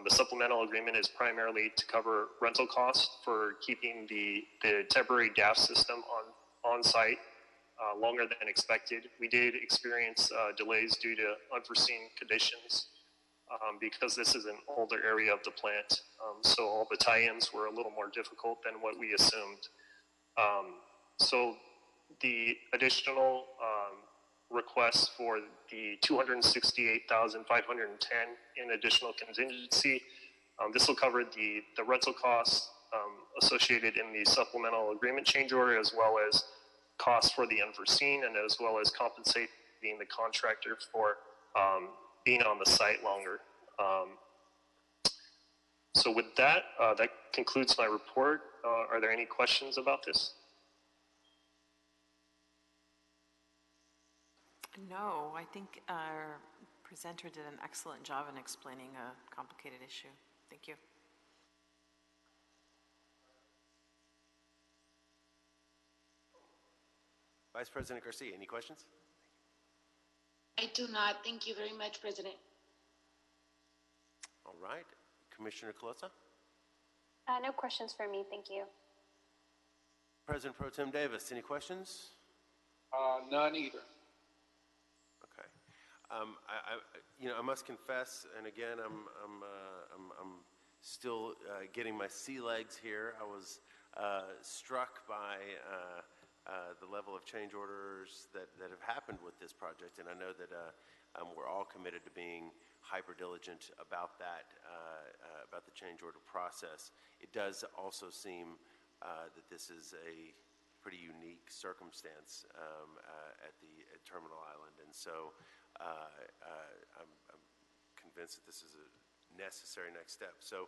The supplemental agreement is primarily to cover rental costs for keeping the temporary DAF system on site longer than expected. We did experience delays due to unforeseen conditions because this is an older area of the plant. So all the tie-ins were a little more difficult than what we assumed. So the additional requests for the $268,510 in additional contingency, this will cover the rental costs associated in the supplemental agreement change order, as well as costs for the unforeseen, and as well as compensating the contractor for being on the site longer. So with that, that concludes my report. Are there any questions about this? No, I think our presenter did an excellent job in explaining a complicated issue. Thank you. Vice President Garcia, any questions? I do not. Thank you very much, President. All right. Commissioner Calosa? No questions for me, thank you. President Pro Tem Davis, any questions? None either. Okay. I must confess, and again, I'm still getting my sea legs here. I was struck by the level of change orders that have happened with this project, and I know that we're all committed to being hyper diligent about that, about the change order process. It does also seem that this is a pretty unique circumstance at Terminal Island, and so I'm convinced that this is a necessary next step. So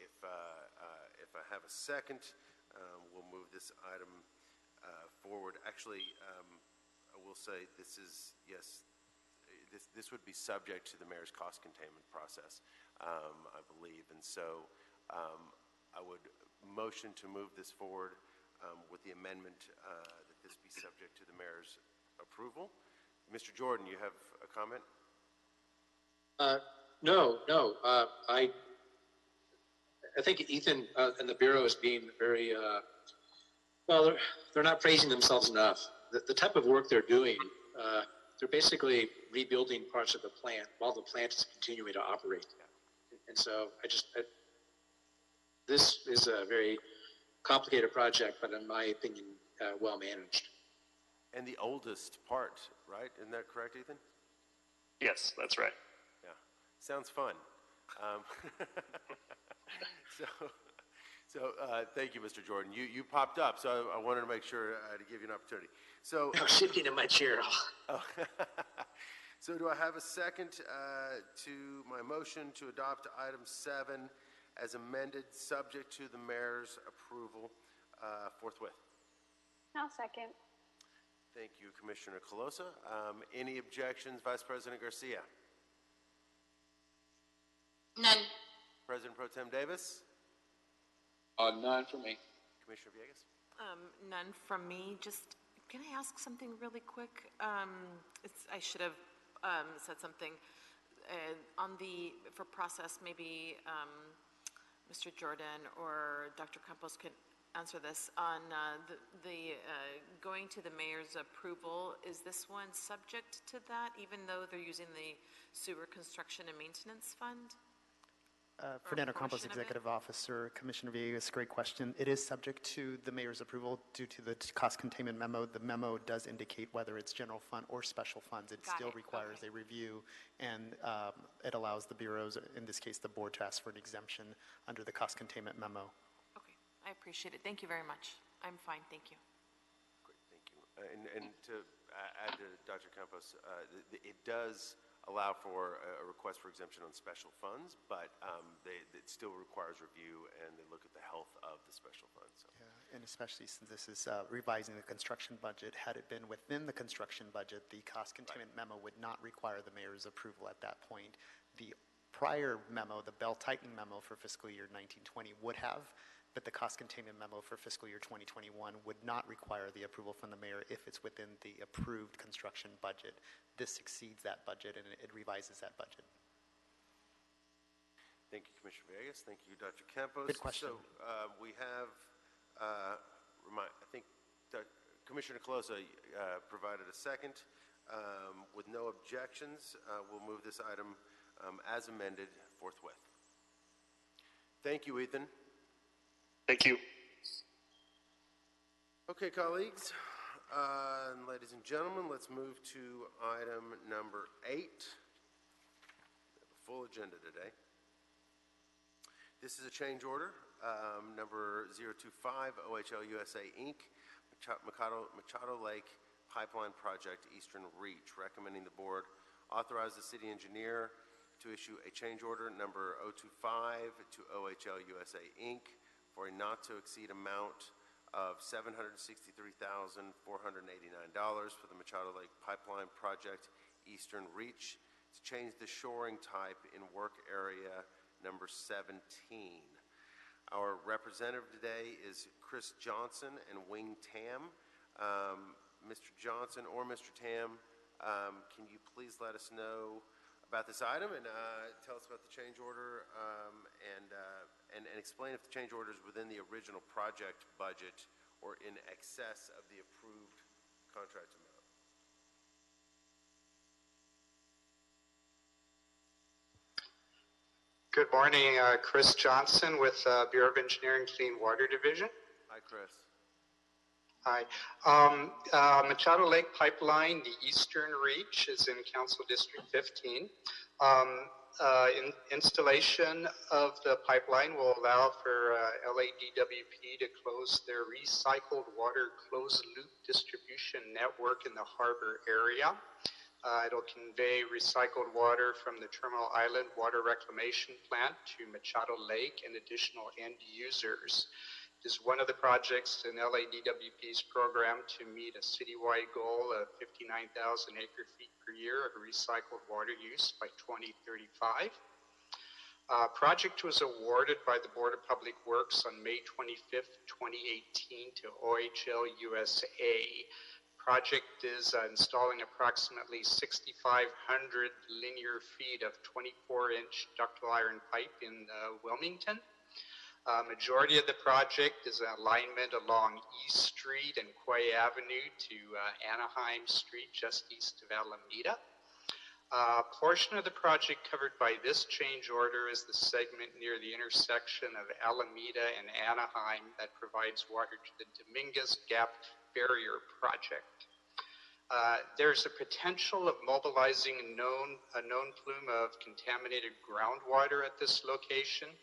if I have a second, we'll move this item forward. Actually, I will say this is, yes, this would be subject to the mayor's cost containment process, I believe. And so I would motion to move this forward with the amendment that this be subject to the mayor's approval. Mr. Jordan, you have a comment? No. I think Ethan and the Bureau is being very, well, they're not praising themselves enough. The type of work they're doing, they're basically rebuilding parts of the plant while the plant is continuing to operate. And so this is a very complicated project, but in my opinion, well managed. And the oldest part, right? Isn't that correct, Ethan? Yes, that's right. Yeah, sounds fun. So thank you, Mr. Jordan. You popped up, so I wanted to make sure to give you an opportunity. So I'm shifting in my chair. So do I have a second to my motion to adopt item 7 as amended, subject to the mayor's approval forthwith? I'll second. Thank you, Commissioner Colosa. Any objections, Vice President Garcia? None. President Pro Tem Davis? None for me. Commissioner Villegas? None from me. Just, can I ask something really quick? I should have said something on for process, maybe Mr. Jordan or Dr. Campos could answer this. On the going to the mayor's approval, is this one subject to that, even though they're using the sewer construction and maintenance fund? Fernando Campos, Executive Officer, Commissioner Villegas, great question. It is subject to the mayor's approval due to the cost containment memo. The memo does indicate whether it's general fund or special funds. It still requires a review, and it allows the bureaus, in this case the board, to ask for an exemption under the cost containment memo. Okay, I appreciate it. Thank you very much. I'm fine, thank you. Great, thank you. And to add to Dr. Campos, it does allow for a request for exemption on special funds, but it still requires review, and they look at the health of the special funds. So. Yeah, and especially since this is revising the construction budget, had it been within the construction budget, the cost containment memo would not require the mayor's approval at that point. The prior memo, the belt-tightening memo for fiscal year 1920 would have, but the cost containment memo for fiscal year 2021 would not require the approval from the mayor if it's within the approved construction budget. This exceeds that budget, and it revises that budget. Thank you, Commissioner Villegas. Thank you, Dr. Campos. Good question. So we have, I think Commissioner Colosa provided a second. With no objections, we'll move this item as amended forthwith. Thank you, Ethan. Thank you. Okay, colleagues, and ladies and gentlemen, let's move to item number 8. We have a full agenda today. This is a change order, number 025 OHL USA Inc., Machado Lake Pipeline Project, Eastern Reach, recommending the board authorize the city engineer to issue a change order number 025 to OHL USA Inc. for a not-to-exceed amount of $763,489 for the Machado Lake Pipeline Project, Eastern Reach, to change the shoring type in work area number 17. Our representative today is Chris Johnson and Wing Tam. Mr. Johnson or Mr. Tam, can you please let us know about this item and tell us about the change order and explain if the change order is within the original project budget or in excess of the approved contract amount. Good morning, Chris Johnson with Bureau of Engineering Clean Water Division. Hi, Chris. Hi. Machado Lake Pipeline, the Eastern Reach, is in Council District 15. Installation of the pipeline will allow for LADWP to close their recycled water closed-loop distribution network in the harbor area. It'll convey recycled water from the Terminal Island Water Reclamation Plant to Machado Lake and additional end users. It is one of the projects in LADWP's program to meet a citywide goal of 59,000 acre-feet per year of recycled water use by 2035. Project was awarded by the Board of Public Works on May 25th, 2018 to OHL USA. Project is installing approximately 6,500 linear feet of 24-inch ductile iron pipe in Wilmington. Majority of the project is an alignment along East Street and Quay Avenue to Anaheim Street, just east of Alameda. Portion of the project covered by this change order is the segment near the intersection of Alameda and Anaheim that provides water to the Dominguez Gap Barrier Project. There's a potential of mobilizing a known plume of contaminated groundwater at this location.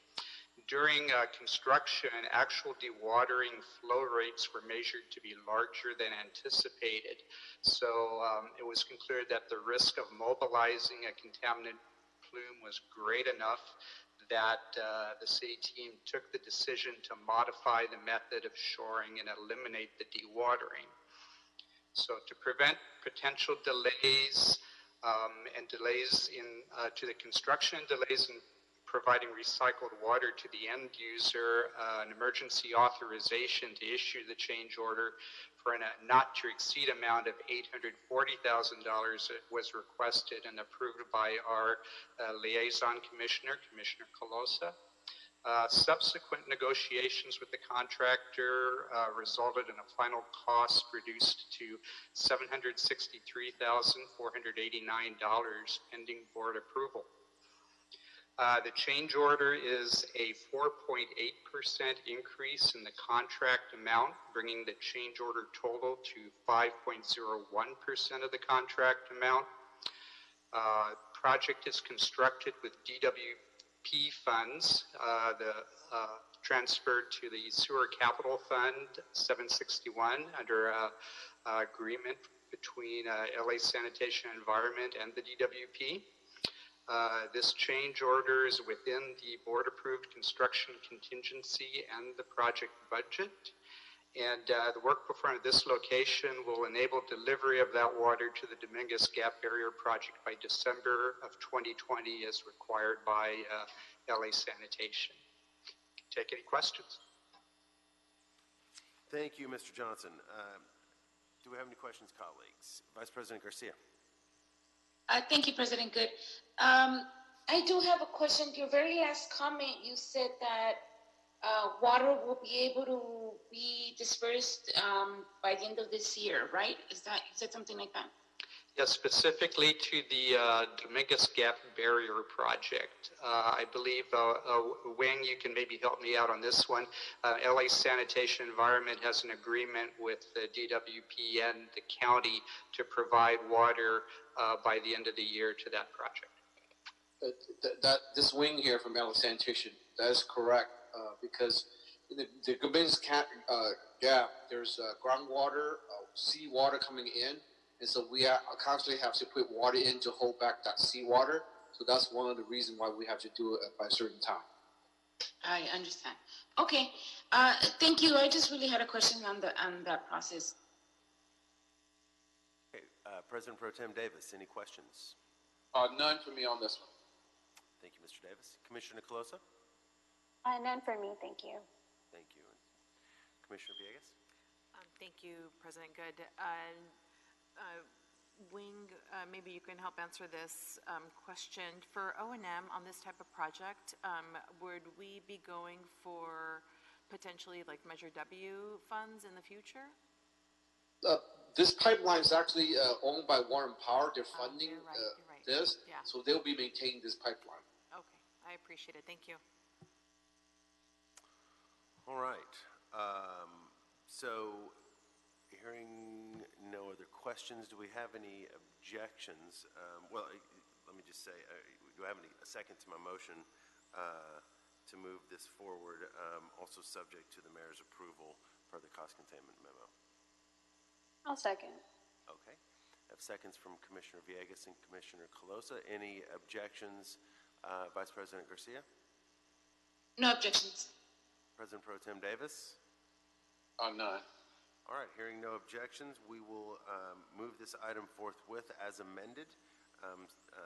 During construction, actual dewatering flow rates were measured to be larger than anticipated. So it was concluded that the risk of mobilizing a contaminant plume was great enough that the city team took the decision to modify the method of shoring and eliminate the dewatering. So to prevent potential delays and delays to the construction, delays in providing recycled water to the end user, an emergency authorization to issue the change order for a not to exceed amount of $840,000 was requested and approved by our liaison commissioner, Commissioner Colosa. Subsequent negotiations with the contractor resulted in a final cost reduced to $763,489 pending board approval. The change order is a 4.8% increase in the contract amount, bringing the change order total to 5.01% of the contract amount. Project is constructed with DWP funds, transferred to the Sewer Capital Fund 761 under agreement between LA Sanitation and Environment and the DWP. This change order is within the board-approved construction contingency and the project budget. And the work performed at this location will enable delivery of that water to the Dominguez Gap Barrier Project by December of 2020 as required by LA Sanitation. Take any questions? Thank you, Mr. Johnson. Do we have any questions, colleagues? Vice President Garcia. Thank you, President Good. I do have a question. Your very last comment, you said that water will be able to be dispersed by the end of this year, right? Is that something like that? Yes, specifically to the Dominguez Gap Barrier Project. I believe, Wing, you can maybe help me out on this one. LA Sanitation Environment has an agreement with the DWP and the county to provide water by the end of the year to that project. This Wing here from LA Sanitation, that is correct, because in the Dominguez Gap, there's groundwater, seawater coming in. And so we constantly have to put water in to hold back that seawater. So that's one of the reasons why we have to do it by a certain time. I understand. Okay. Thank you. I just really had a question on that process. Okay, President Pro Tem Davis, any questions? None for me on this one. Thank you, Mr. Davis. Commissioner Colosa? None for me, thank you. Thank you. Commissioner Villegas? Thank you, President Good. Wing, maybe you can help answer this question. For O&M on this type of project, would we be going for potentially like Measure W funds in the future? This pipeline is actually owned by Warren Power. They're funding you're right. this, Yeah. so they'll be maintaining this pipeline. Okay, I appreciate it. Thank you. All right. So, hearing no other questions, do we have any objections? Well, let me just say, do I have a second to my motion to move this forward, also subject to the mayor's approval per the cost containment memo? I'll second. Okay. I have seconds from Commissioner Villegas and Commissioner Colosa. Any objections, Vice President Garcia? No objections. President Pro Tem Davis? None. All right, hearing no objections, we will move this item forthwith as amended,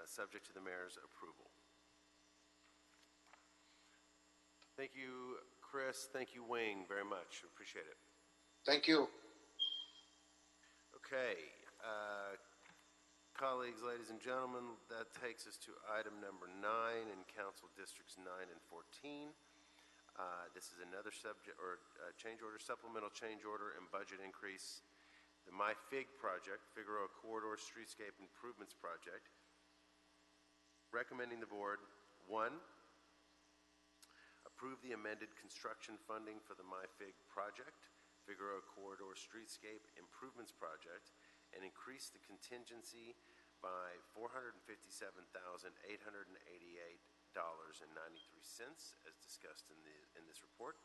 subject to the mayor's approval. Thank you, Chris. Thank you, Wing, very much. Appreciate it. Thank you. Okay, colleagues, ladies and gentlemen, that takes us to item number 9 in Council Districts 9 and 14. This is another subject or change order, supplemental change order and budget increase. The MyFig project, Figueroa Corridor Streetscape Improvements Project. Recommending the board, 1, approve the amended construction funding for the MyFig project, Figueroa Corridor Streetscape Improvements Project, and increase the contingency by $457,888 as discussed in this report.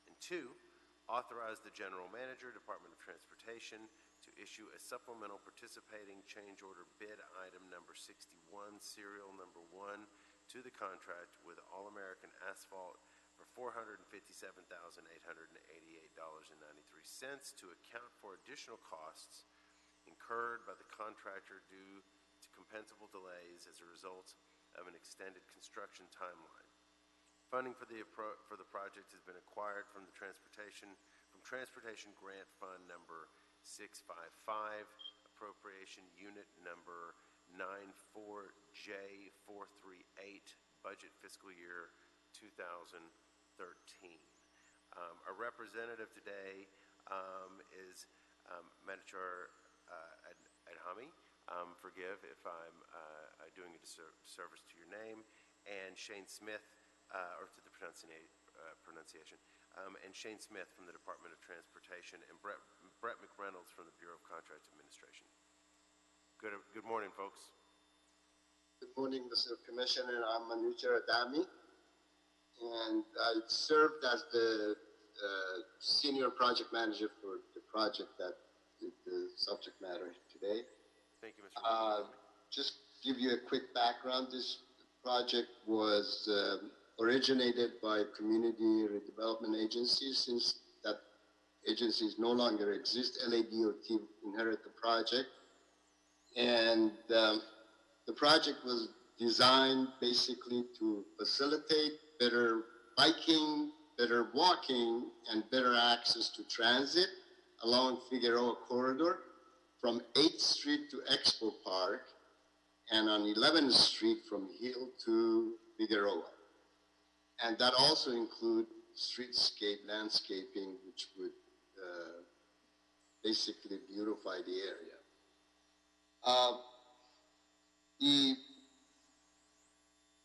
And 2, authorize the General Manager, Department of Transportation, to issue a supplemental participating change order bid item number 61, serial number 1, to the contract with All American Asphalt for $457,888.93 to account for additional costs incurred by the contractor due to compensable delays as a result of an extended construction timeline. Funding for the project has been acquired from Transportation Grant Fund number 655, appropriation unit number 94J438, budget fiscal year 2013. Our representative today is Manichar Adhami. Forgive if I'm doing a disservice to your name, and Shane Smith, or to the pronunciation, and Shane Smith from the Department of Transportation, and Brett McReynolds from the Bureau of Contract Administration. Good morning, folks. Good morning, Mr. Commissioner. I'm Manichar Adhami, and I served as the Senior Project Manager for the project that is the subject matter today. Thank you, Mr. Just give you a quick background. This project was originated by community redevelopment agencies. Since that agencies no longer exist, LADOT inherited the project. And the project was designed basically to facilitate better biking, better walking, and better access to transit along Figueroa Corridor from 8th Street to Expo Park, and on 11th Street from Hill to Figueroa. And that also include streetscape landscaping, which would basically beautify the area.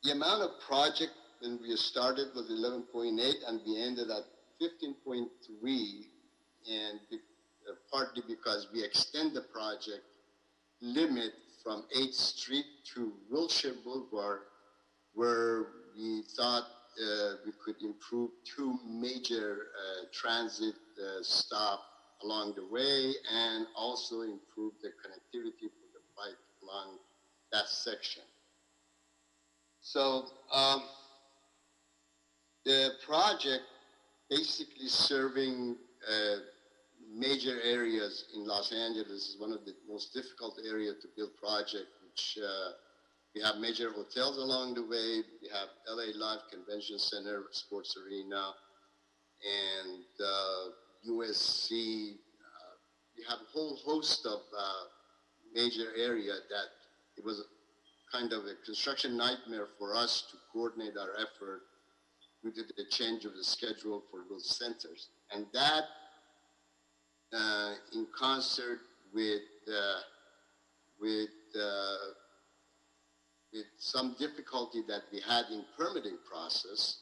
The amount of project when we started was 11.8, and we ended at 15.3, and partly because we extend the project limit from 8th Street to Wilshire Boulevard, where we thought we could improve 2 major transit stops along the way, and also improve the connectivity for the bike along that section. So the project basically serving major areas in Los Angeles is one of the most difficult areas to build project, which we have major hotels along the way. We have LA Live Convention Center, Sports Arena, and USC. We have a whole host of major area that it was kind of a construction nightmare for us to coordinate our effort due to the change of the schedule for those centers. And that, in concert with some difficulty that we had in permitting process,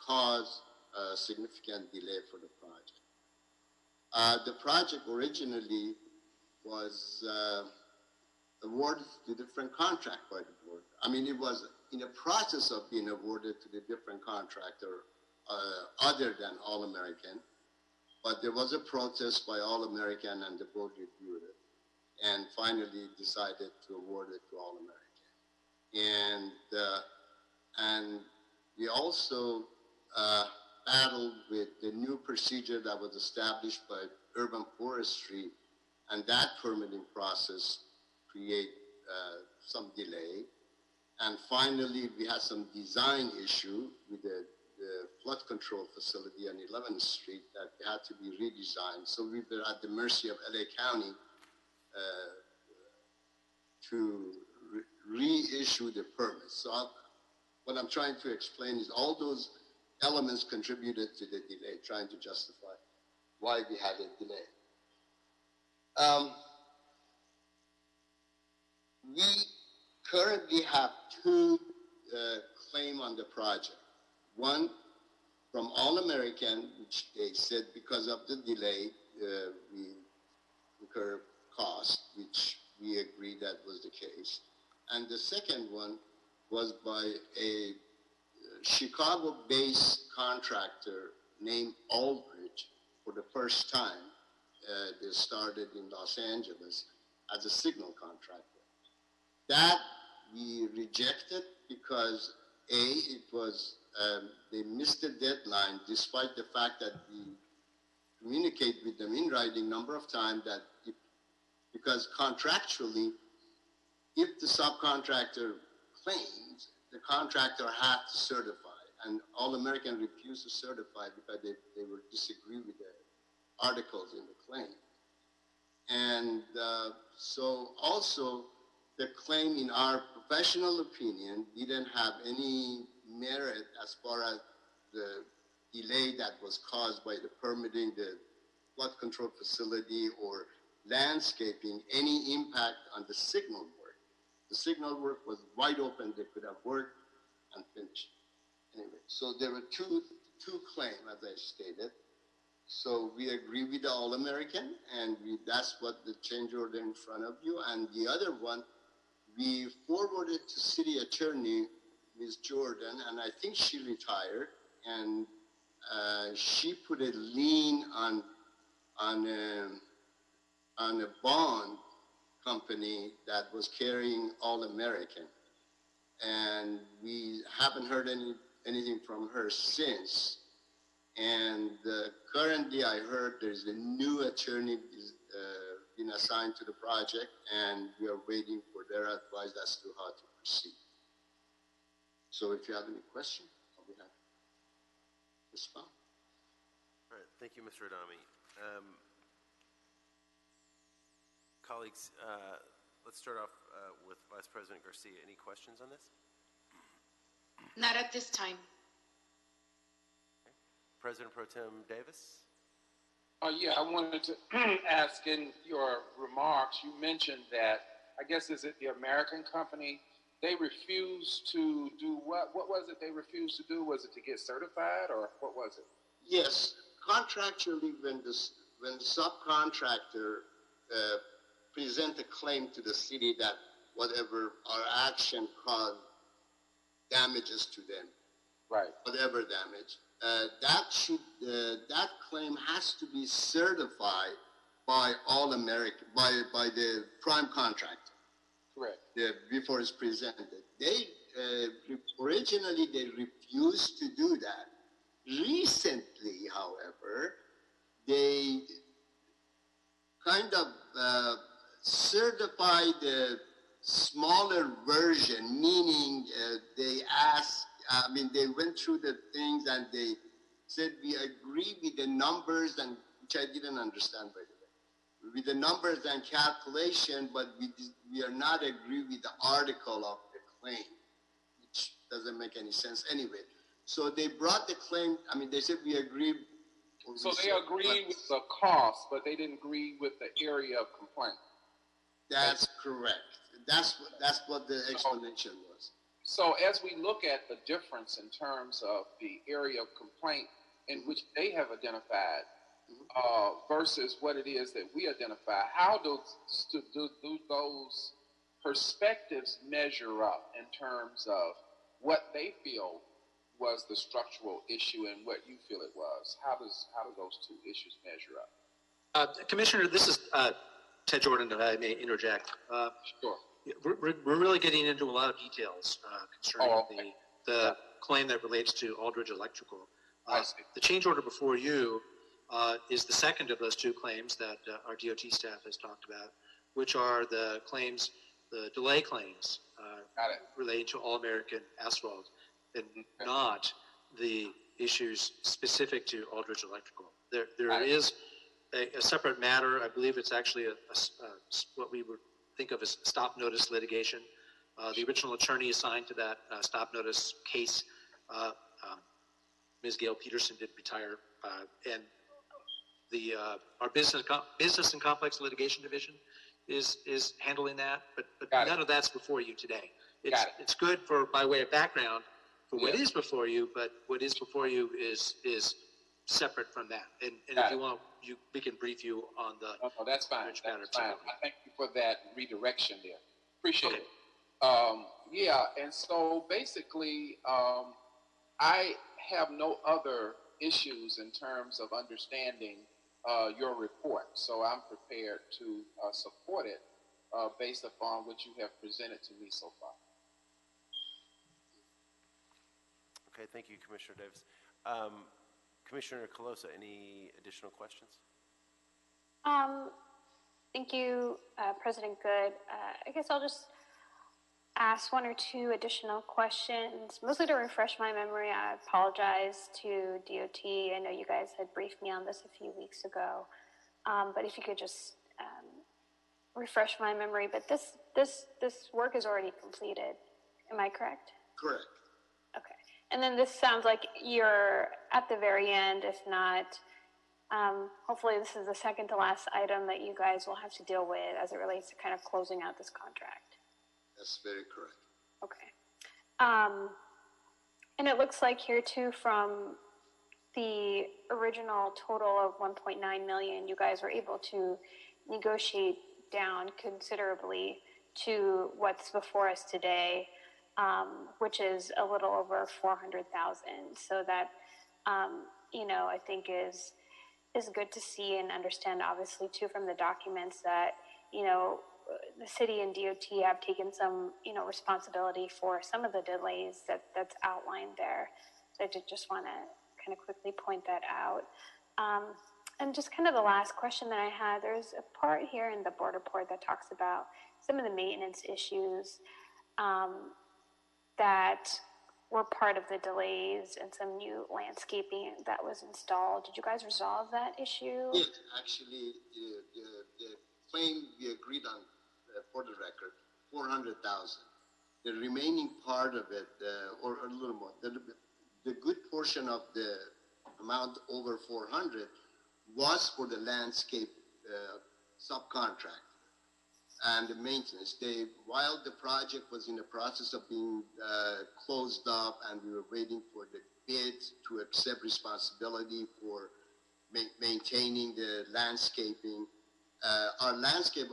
caused a significant delay for the project. The project originally was awarded to different contract by the board. I mean, it was in a process of being awarded to the different contractor other than All American, but there was a protest by All American, and the board reviewed it and finally decided to award it to All American. And we also battled with the new procedure that was established by urban forestry, and that permitting process create some delay. And finally, we had some design issue with the flood control facility on 11th Street that had to be redesigned. So we were at the mercy of LA County to reissue the permits. So what I'm trying to explain is all those elements contributed to the delay, trying to justify why we had a delay. We currently have 2 claims on the project. One from All American, which they said because of the delay, we incur cost, which we agree that was the case. And the second one was by a Chicago-based contractor named Aldridge for the first time. They started in Los Angeles as a signal contractor. That we rejected because it was, they missed the deadline despite the fact that we communicate with them in writing number of times that because contractually, if the subcontractor claims, the contractor had to certify, and All American refused to certify because they would disagree with the articles in the claim. And so also the claim, in our professional opinion, didn't have any merit as far as the delay that was caused by the permitting, the flood control facility or landscaping, any impact on the signal work. The signal work was wide open. They could have worked and finished. Anyway, so there were two claims, as I stated. So we agree with the All-American, and that's what the change order in front of you. And the other one, we forwarded to City Attorney, Ms. Jordan, and I think she retired, and she put a lien on a bond company that was carrying All-American. And we haven't heard anything from her since. And currently I heard there's a new attorney been assigned to the project, and we are waiting for their advice as to how to proceed. So if you have any questions, I'll be happy to respond. All right, thank you, Mr. Adami. Colleagues, let's start off with Vice President Garcia. Any questions on this? Not at this time. Okay. President Pro Tem Davis? Yeah, I wanted to ask, in your remarks, you mentioned that, I guess, is it the American company, they refused to do what? What was it they refused to do? Was it to get certified, or what was it? Yes, contractually, when the subcontractor present a claim to the city that whatever our action caused damages to them, right? Whatever damage, that claim has to be certified by All American, by the prime contractor. Correct. Before it's presented, they originally they refused to do that. Recently, however, they kind of certified the smaller version, meaning they asked, they went through the things and they said, we agree with the numbers, and which I didn't understand, by the way, with the numbers and calculation, but we are not agree with the article of the claim, which doesn't make any sense anyway. So they brought the claim, they said we agree. So they agreed with the cost, but they didn't agree with the area of complaint. That's correct. That's what the explanation was. So as we look at the difference in terms of the area of complaint in which they have identified versus what it is that we identify, how do those perspectives measure up in terms of what they feel was the structural issue and what you feel it was? How do those two issues measure up? Commissioner, this is Ted Jordan, if I may interject. Sure. We're really getting into a lot of details concerning the claim that relates to Aldridge Electrical. The change order before you is the second of those two claims that our DOT staff has talked about, which are the claims, the delay claims relating to All-American Asphalt, and not the issues specific to Aldridge Electrical. There is a separate matter. I believe it's actually what we would think of as stop notice litigation. The original attorney assigned to that stop notice case, Ms. Gail Peterson, did retire, and our business and complex litigation division is handling that, but none of that's before you today. It's good for by way of background for what is before you, but what is before you is separate from that. And if you want, we can brief you on the. No, that's fine. That's fine. I thank you for that redirection there. Appreciate it. Yeah, and so basically, I have no other issues in terms of understanding your report. So I'm prepared to support it based upon what you have presented to me so far. Okay, thank you, Commissioner Davis. Commissioner Colosa, any additional questions? Thank you, President Good. I guess I'll just ask one or two additional questions, mostly to refresh my memory. I apologize to DOT. I know you guys had briefed me on this a few weeks ago, but if you could just refresh my memory. But this work is already completed. Am I correct? Correct. Okay. And then this sounds like you're at the very end, if not. Hopefully this is the second to last item that you guys will have to deal with as it relates to kind of closing out this contract. That's very correct. Okay. And it looks like here too, from the original total of 1.9 million, you guys were able to negotiate down considerably to what's before us today, which is a little over 400,000. So that, you know, I think is good to see and understand, obviously, too, from the documents that, you know, the city and DOT have taken some, you know, responsibility for some of the delays that's outlined there. So I just want to kind of quickly point that out. And just kind of the last question that I had, there's a part here in the board report that talks about some of the maintenance issues that were part of the delays and some new landscaping that was installed. Did you guys resolve that issue? Yeah, actually, the claim we agreed on, for the record, 400,000. The remaining part of it, or a little more, the good portion of the amount over 400 was for the landscape subcontract and the maintenance. While the project was in the process of being closed up and we were waiting for the bid to accept responsibility for maintaining the landscaping, our landscape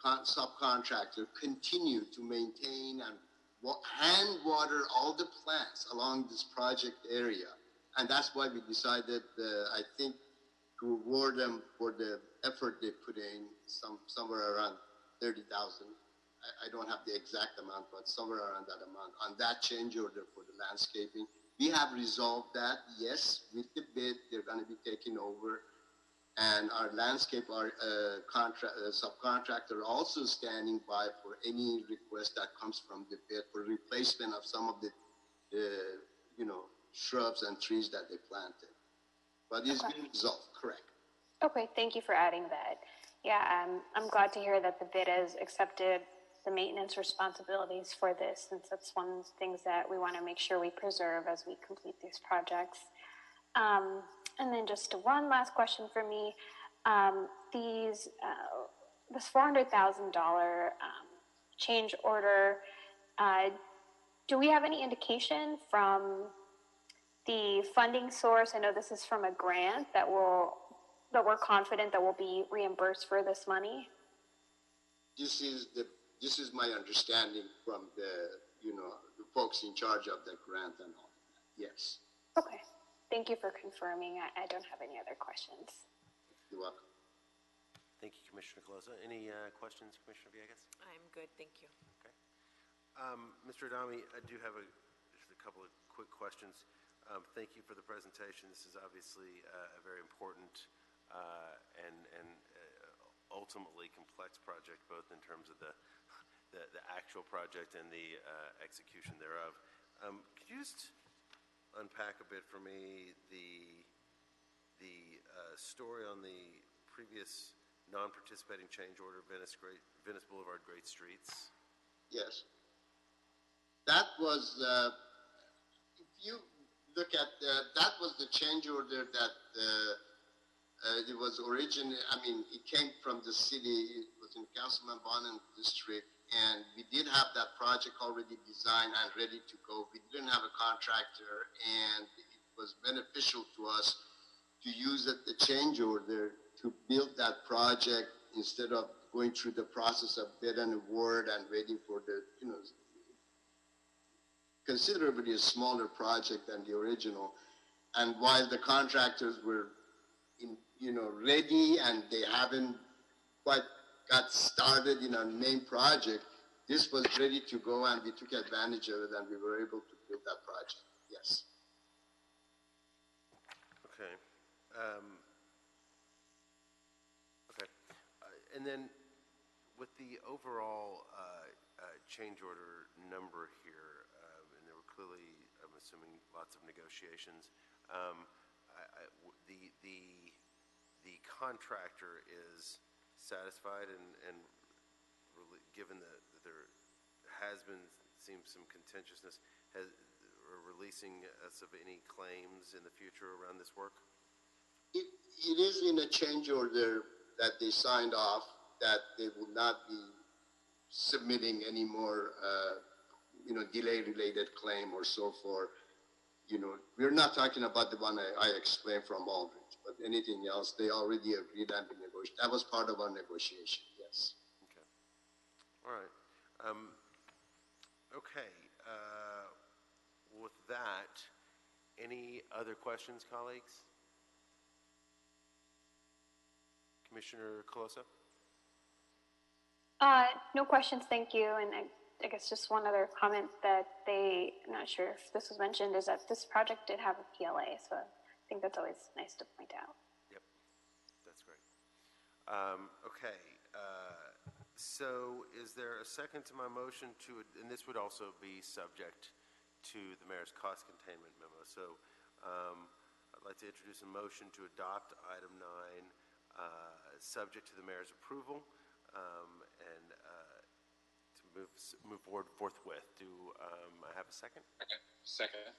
subcontractor continued to maintain and hand water all the plants along this project area. And that's why we decided, I think, to reward them for the effort they put in, somewhere around 30,000. I don't have the exact amount, but somewhere around that amount on that change order for the landscaping. We have resolved that, yes, with the bid, they're going to be taking over. And our landscape, subcontractor also standing by for any request that comes from the bid for replacement of some of the you know, shrubs and trees that they planted. But it's been resolved, correct. Okay, thank you for adding that. Yeah, I'm glad to hear that the bid has accepted the maintenance responsibilities for this, since that's one of the things that we want to make sure we preserve as we complete these projects. And then just one last question for me. This $400,000 change order, do we have any indication from the funding source? I know this is from a grant that we're confident that will be reimbursed for this money. This is my understanding from the folks in charge of the grant and all that. Yes. Okay. Thank you for confirming. I don't have any other questions. You're welcome. Thank you, Commissioner Colosa. Any questions, Commissioner Villegas? I'm good, thank you. Okay. Mr. Adami, I do have just a couple of quick questions. Thank you for the presentation. This is obviously a very important and ultimately complex project, both in terms of the actual project and the execution thereof. Could you just unpack a bit for me the story on the previous non-participating change order, Venice Boulevard, Great Streets? Yes. That was, if you look at, that was the change order that it was originally, it came from the city. It was in Councilman Bonin district, and we did have that project already designed and ready to go. We didn't have a contractor, and it was beneficial to us to use the change order to build that project instead of going through the process of bid and award and waiting for the, considerably a smaller project than the original. And while the contractors were, ready and they haven't quite got started in our main project, this was ready to go and we took advantage of it and we were able to build that project. Yes. Okay. And then with the overall change order number here, and there were clearly, I'm assuming, lots of negotiations. The contractor is satisfied and given that there has been, seems some contentiousness, or releasing us of any claims in the future around this work? It is in a change order that they signed off that they will not be submitting any more, delay-related claim or so forth. We're not talking about the one I explained from Aldridge, but anything else, they already agreed and we negotiated. That was part of our negotiation, yes. Okay. All right. Okay. With that, any other questions, colleagues? Commissioner Colosa? No questions, thank you. And I guess just one other comment that I'm not sure if this was mentioned, is that this project did have a PLA, so I think that's always nice to point out. Yep, that's great. Okay, so is there a second to my motion and this would also be subject to the mayor's cost containment memo. So I'd like to introduce a motion to adopt item 9, subject to the mayor's approval, and to move forward forthwith. Do I have a second? Second.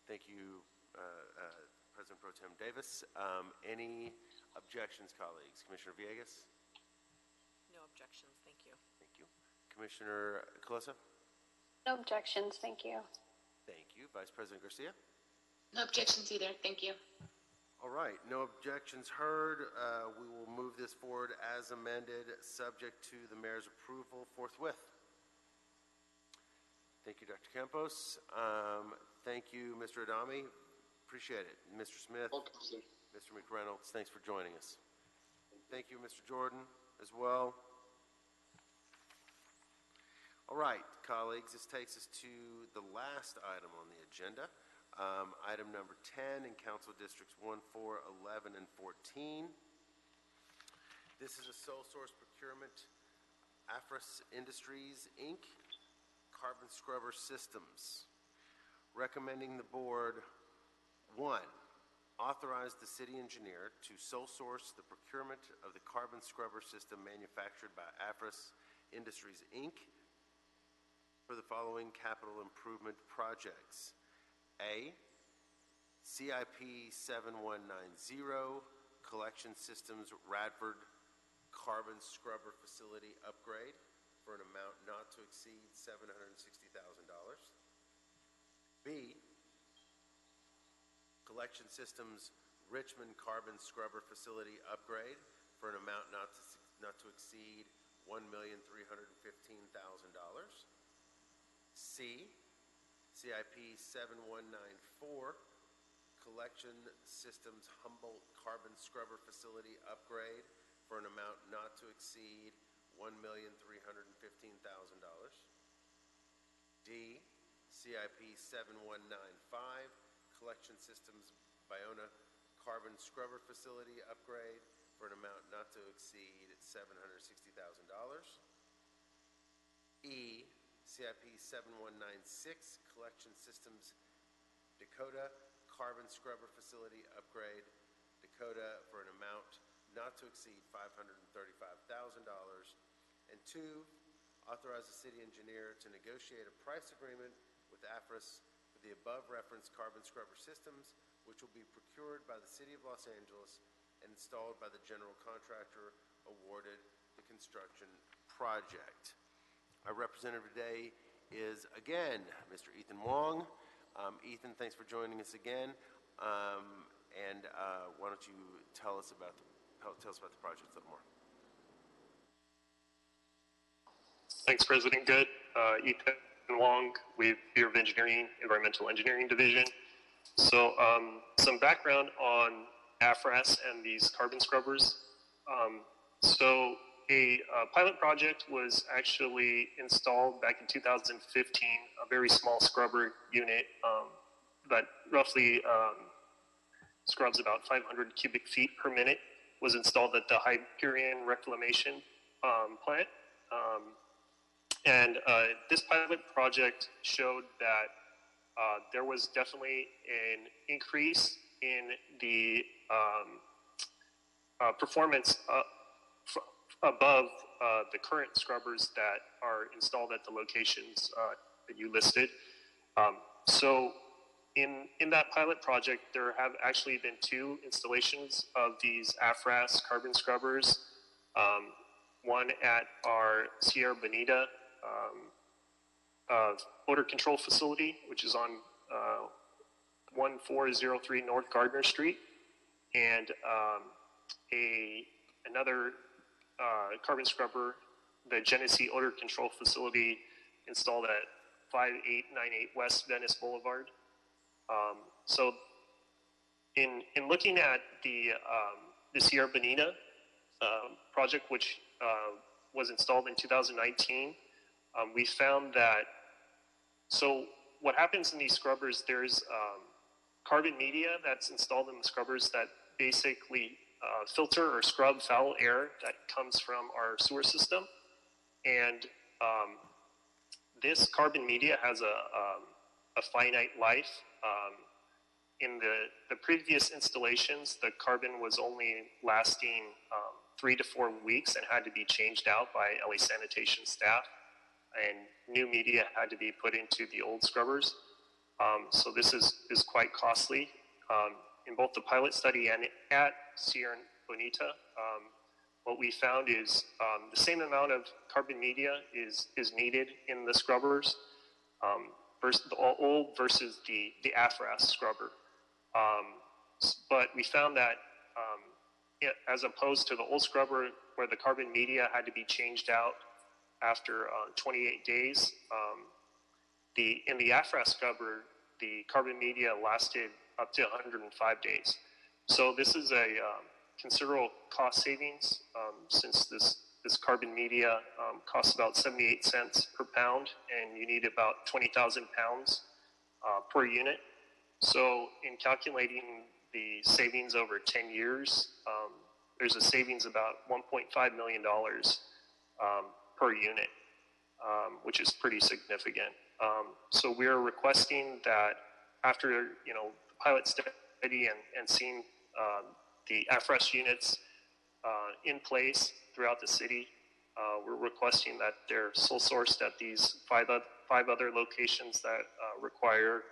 Thank you, President Pro Tem Davis. Any objections, colleagues? Commissioner Villegas? No objections, thank you. Thank you. Commissioner Colosa? No objections, thank you. Thank you. Vice President Garcia? No objections either, thank you. All right, no objections heard. We will move this forward as amended, subject to the mayor's approval forthwith. Thank you, Dr. Campos. Thank you, Mr. Adami. Appreciate it. Mr. Smith, Mr. McReynolds, thanks for joining us. Thank you, Mr. Jordan, as well. All right, colleagues, this takes us to the last item on the agenda. Item number 10 in Council Districts 1, 4, 11, and 14. This is a sole source procurement, Afras Industries, Inc., Carbon Scrubber Systems. Recommending the board, 1, authorize the city engineer to sole source the procurement of the carbon scrubber system manufactured by Afras Industries, Inc. for the following capital improvement projects. A, CIP 7190, Collection Systems Radford Carbon Scrubber Facility Upgrade for an amount not to exceed $760,000. B, Collection Systems Richmond Carbon Scrubber Facility Upgrade for an amount not to exceed $1,315,000. C, CIP 7194, Collection Systems Humboldt Carbon Scrubber Facility Upgrade for an amount not to exceed $1,315,000. D, CIP 7195, Collection Systems Bayona Carbon Scrubber Facility Upgrade for an amount not to exceed $760,000. E, CIP 7196, Collection Systems Dakota Carbon Scrubber Facility Upgrade, Dakota, for an amount not to exceed $535,000. And 2, authorize the city engineer to negotiate a price agreement with Afras for the above referenced carbon scrubber systems, which will be procured by the City of Los Angeles and installed by the general contractor awarded the construction project. Our representative today is, again, Mr. Ethan Wong. Ethan, thanks for joining us again. And why don't you tell us about the project a little more? Thanks, President Good. Ethan Wong with Bureau of Engineering, Environmental Engineering Division. So some background on AFRAS and these carbon scrubbers. So a pilot project was actually installed back in 2015, a very small scrubber unit that roughly scrubs about 500 cubic feet per minute, was installed at the Hyperion Reclamation plant. And this pilot project showed that there was definitely an increase in the performance above the current scrubbers that are installed at the locations that you listed. So in that pilot project, there have actually been 2 installations of these AFRAS carbon scrubbers, one at our Sierra Bonita odor control facility, which is on 1403 North Gardner Street, and another carbon scrubber, the Genesee odor control facility, installed at 5898 West Venice Boulevard. So in looking at the Sierra Bonita project, which was installed in 2019, we found that, so what happens in these scrubbers, there's carbon media that's installed in the scrubbers that basically filter or scrub foul air that comes from our sewer system. And this carbon media has a finite life. In the previous installations, the carbon was only lasting 3 to 4 weeks and had to be changed out by LA sanitation staff, and new media had to be put into the old scrubbers. So this is quite costly. In both the pilot study and at Sierra Bonita, what we found is the same amount of carbon media is needed in the scrubbers versus the old versus the AFRAS scrubber. But we found that as opposed to the old scrubber where the carbon media had to be changed out after 28 days, in the AFRAS scrubber, the carbon media lasted up to 105 days. So this is a considerable cost savings since this carbon media costs about 78 cents per pound, and you need about 20,000 pounds per unit. So in calculating the savings over 10 years, there's a savings about $1.5 million per unit, which is pretty significant. So we're requesting that after the pilot study and seeing the AFRAS units in place throughout the city, we're requesting that they're sole sourced at these five other locations that require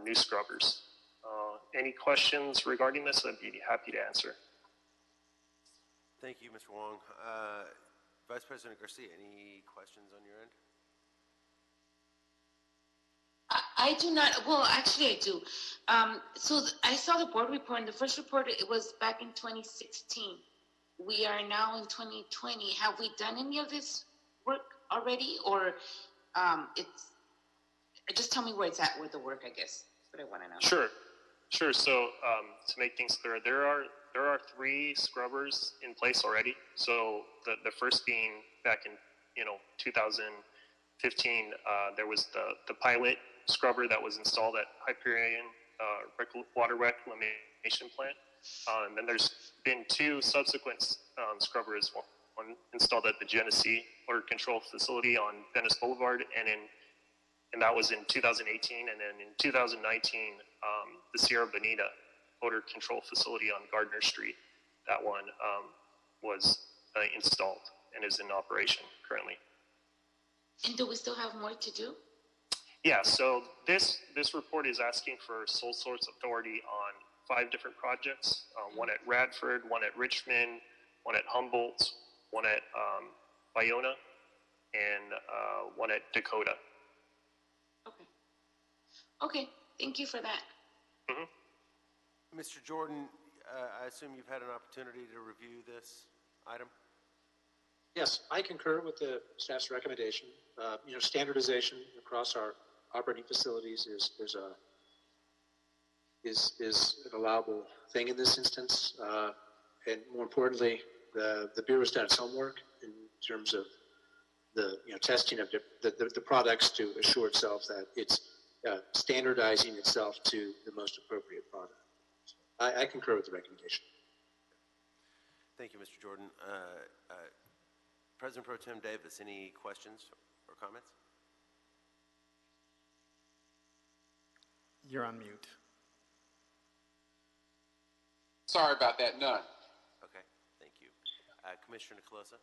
new scrubbers. Any questions regarding this? I'd be happy to answer. Thank you, Mr. Wong. Vice President Garcia, any questions on your end? I do not. Well, actually, I do. So I saw the board report, and the first report, it was back in 2016. We are now in 2020. Have we done any of this work already, or just tell me where it's at with the work, I guess. That's what I want to know. Sure. So to make things clear, there are 3 scrubbers in place already. So the first being back in 2015, there was the pilot scrubber that was installed at Hyperion Water Reclamation Plant. And then there's been 2 subsequent scrubbers, one installed at the Genesee Water Control Facility on Venice Boulevard, and that was in 2018. And then in 2019, the Sierra Bonita Odor Control Facility on Gardner Street, that one was installed and is in operation currently. And do we still have more to do? Yeah, so this report is asking for sole source authority on 5 different projects, one at Radford, one at Richmond, one at Humboldt, one at Bayona, and one at Dakota. Okay, thank you for that. Mr. Jordan, I assume you've had an opportunity to review this item? Yes, I concur with the staff's recommendation. Standardization across our operating facilities is an allowable thing in this instance. And more importantly, the Bureau's done its homework in terms of the testing of the products to assure itself that it's standardizing itself to the most appropriate product. So I concur with the recommendation. Thank you, Mr. Jordan. President Pro Tem Davis, any questions or comments? You're on mute. Sorry about that, none. Okay, thank you. Commissioner Nicolosa?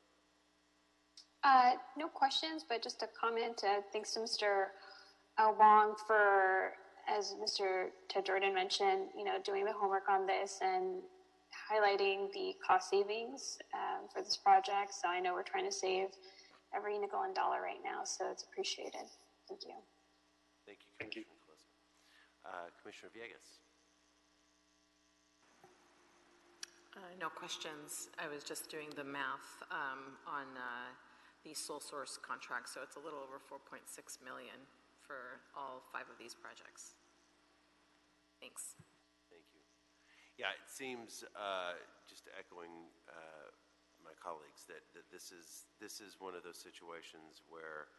No questions, but just a comment. Thanks to Mr. Wong for, as Mr. Ted Jordan mentioned, doing the homework on this and highlighting the cost savings for this project. So I know we're trying to save every nickel and dollar right now, so it's appreciated. Thank you. Thank you, Commissioner Nicolosa. Commissioner Villegas? No questions. I was just doing the math on the sole source contract, so it's a little over 4.6 million for all 5 of these projects. Thanks. Thank you. Yeah, it seems, just echoing my colleagues, that this is one of those situations where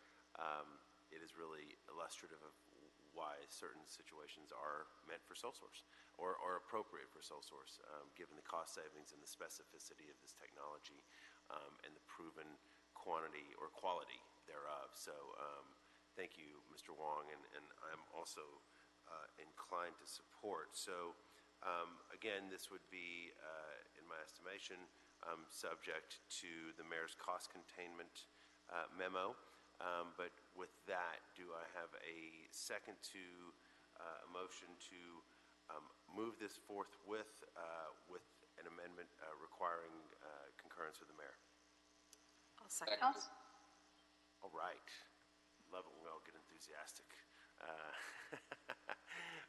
it is really illustrative of why certain situations are meant for sole source or appropriate for sole source, given the cost savings and the specificity of this technology and the proven quantity or quality thereof. So thank you, Mr. Wong, and I'm also inclined to support. So again, this would be, in my estimation, subject to the mayor's cost containment memo. But with that, do I have a second to a motion to move this forthwith with an amendment requiring concurrence with the mayor? I'll second. All right. Love it when we all get enthusiastic.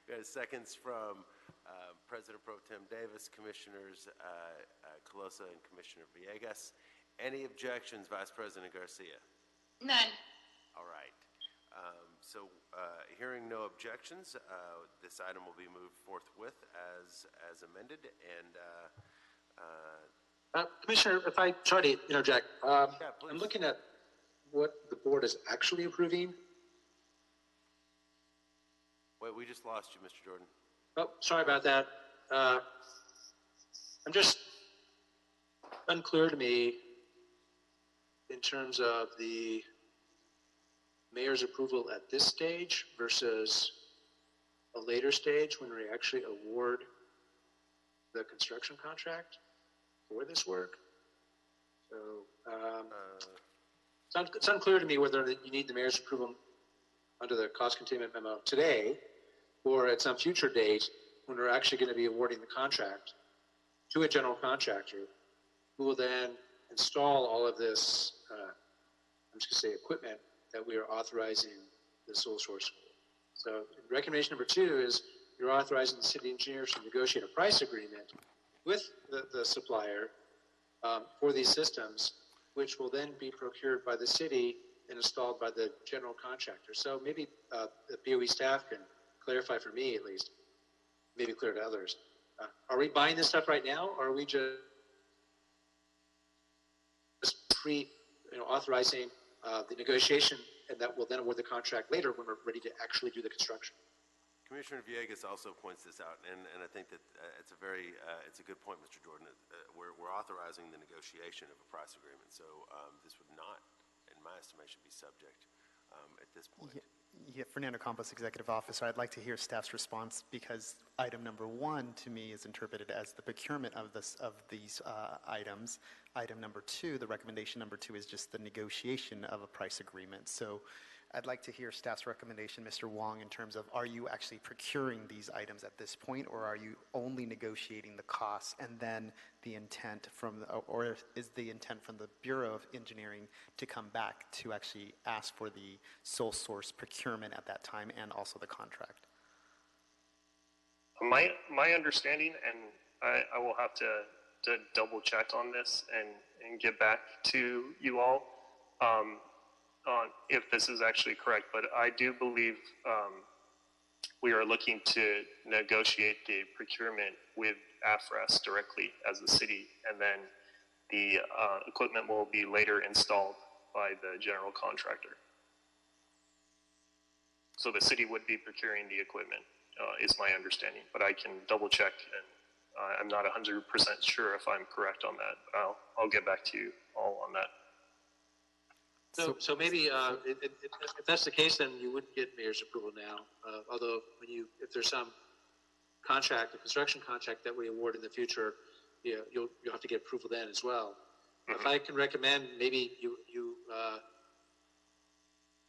We got seconds from President Pro Tem Davis, Commissioners Colosa and Commissioner Villegas. Any objections, Vice President Garcia? None. All right. So hearing no objections, this item will be moved forthwith as amended. And Commissioner, if I try to interject, yeah, I'm looking at what the board is actually approving. Wait, we just lost you, Mr. Jordan. Oh, sorry about that. I'm just unclear to me in terms of the mayor's approval at this stage versus a later stage when we actually award the construction contract for this work. So it's unclear to me whether you need the mayor's approval under the cost containment memo today or at some future date when we're actually going to be awarding the contract to a general contractor who will then install all of this, I'm just going to say equipment that we are authorizing the sole source for. So recommendation number 2 is you're authorizing the city engineers to negotiate a price agreement with the supplier for these systems, which will then be procured by the city and installed by the general contractor. So maybe the BOE staff can clarify for me at least, maybe clear to others. Are we buying this stuff right now, or are we just authorizing the negotiation, and that will then award the contract later when we're ready to actually do the construction? Commissioner Villegas also points this out, and I think that it's a good point, Mr. Jordan. We're authorizing the negotiation of a price agreement, so this would not, in my estimation, be subject at this point. Yeah, Fernando Campos, Executive Officer. I'd like to hear staff's response because item number 1 to me is interpreted as the procurement of these items. Item number 2, the recommendation number 2 is just the negotiation of a price agreement. So I'd like to hear staff's recommendation, Mr. Wong, in terms of are you actually procuring these items at this point, or are you only negotiating the costs and then the intent or is the intent from the Bureau of Engineering to come back to actually ask for the sole source procurement at that time and also the contract? My understanding, and I will have to double check on this, and and get back to you all on if this is actually correct. But I do believe we are looking to negotiate the procurement with AFRES directly as a city, and then the equipment will be later installed by the general contractor. So the city would be procuring the equipment, is my understanding, but I can double check, and I'm not 100% sure if I'm correct on that, but I'll get back to you all on that. So maybe if that's the case, then you wouldn't get mayor's approval now. Although if there's some contract, a construction contract that we award in the future, you'll have to get approval then as well. Mm-hmm. If I can recommend, maybe the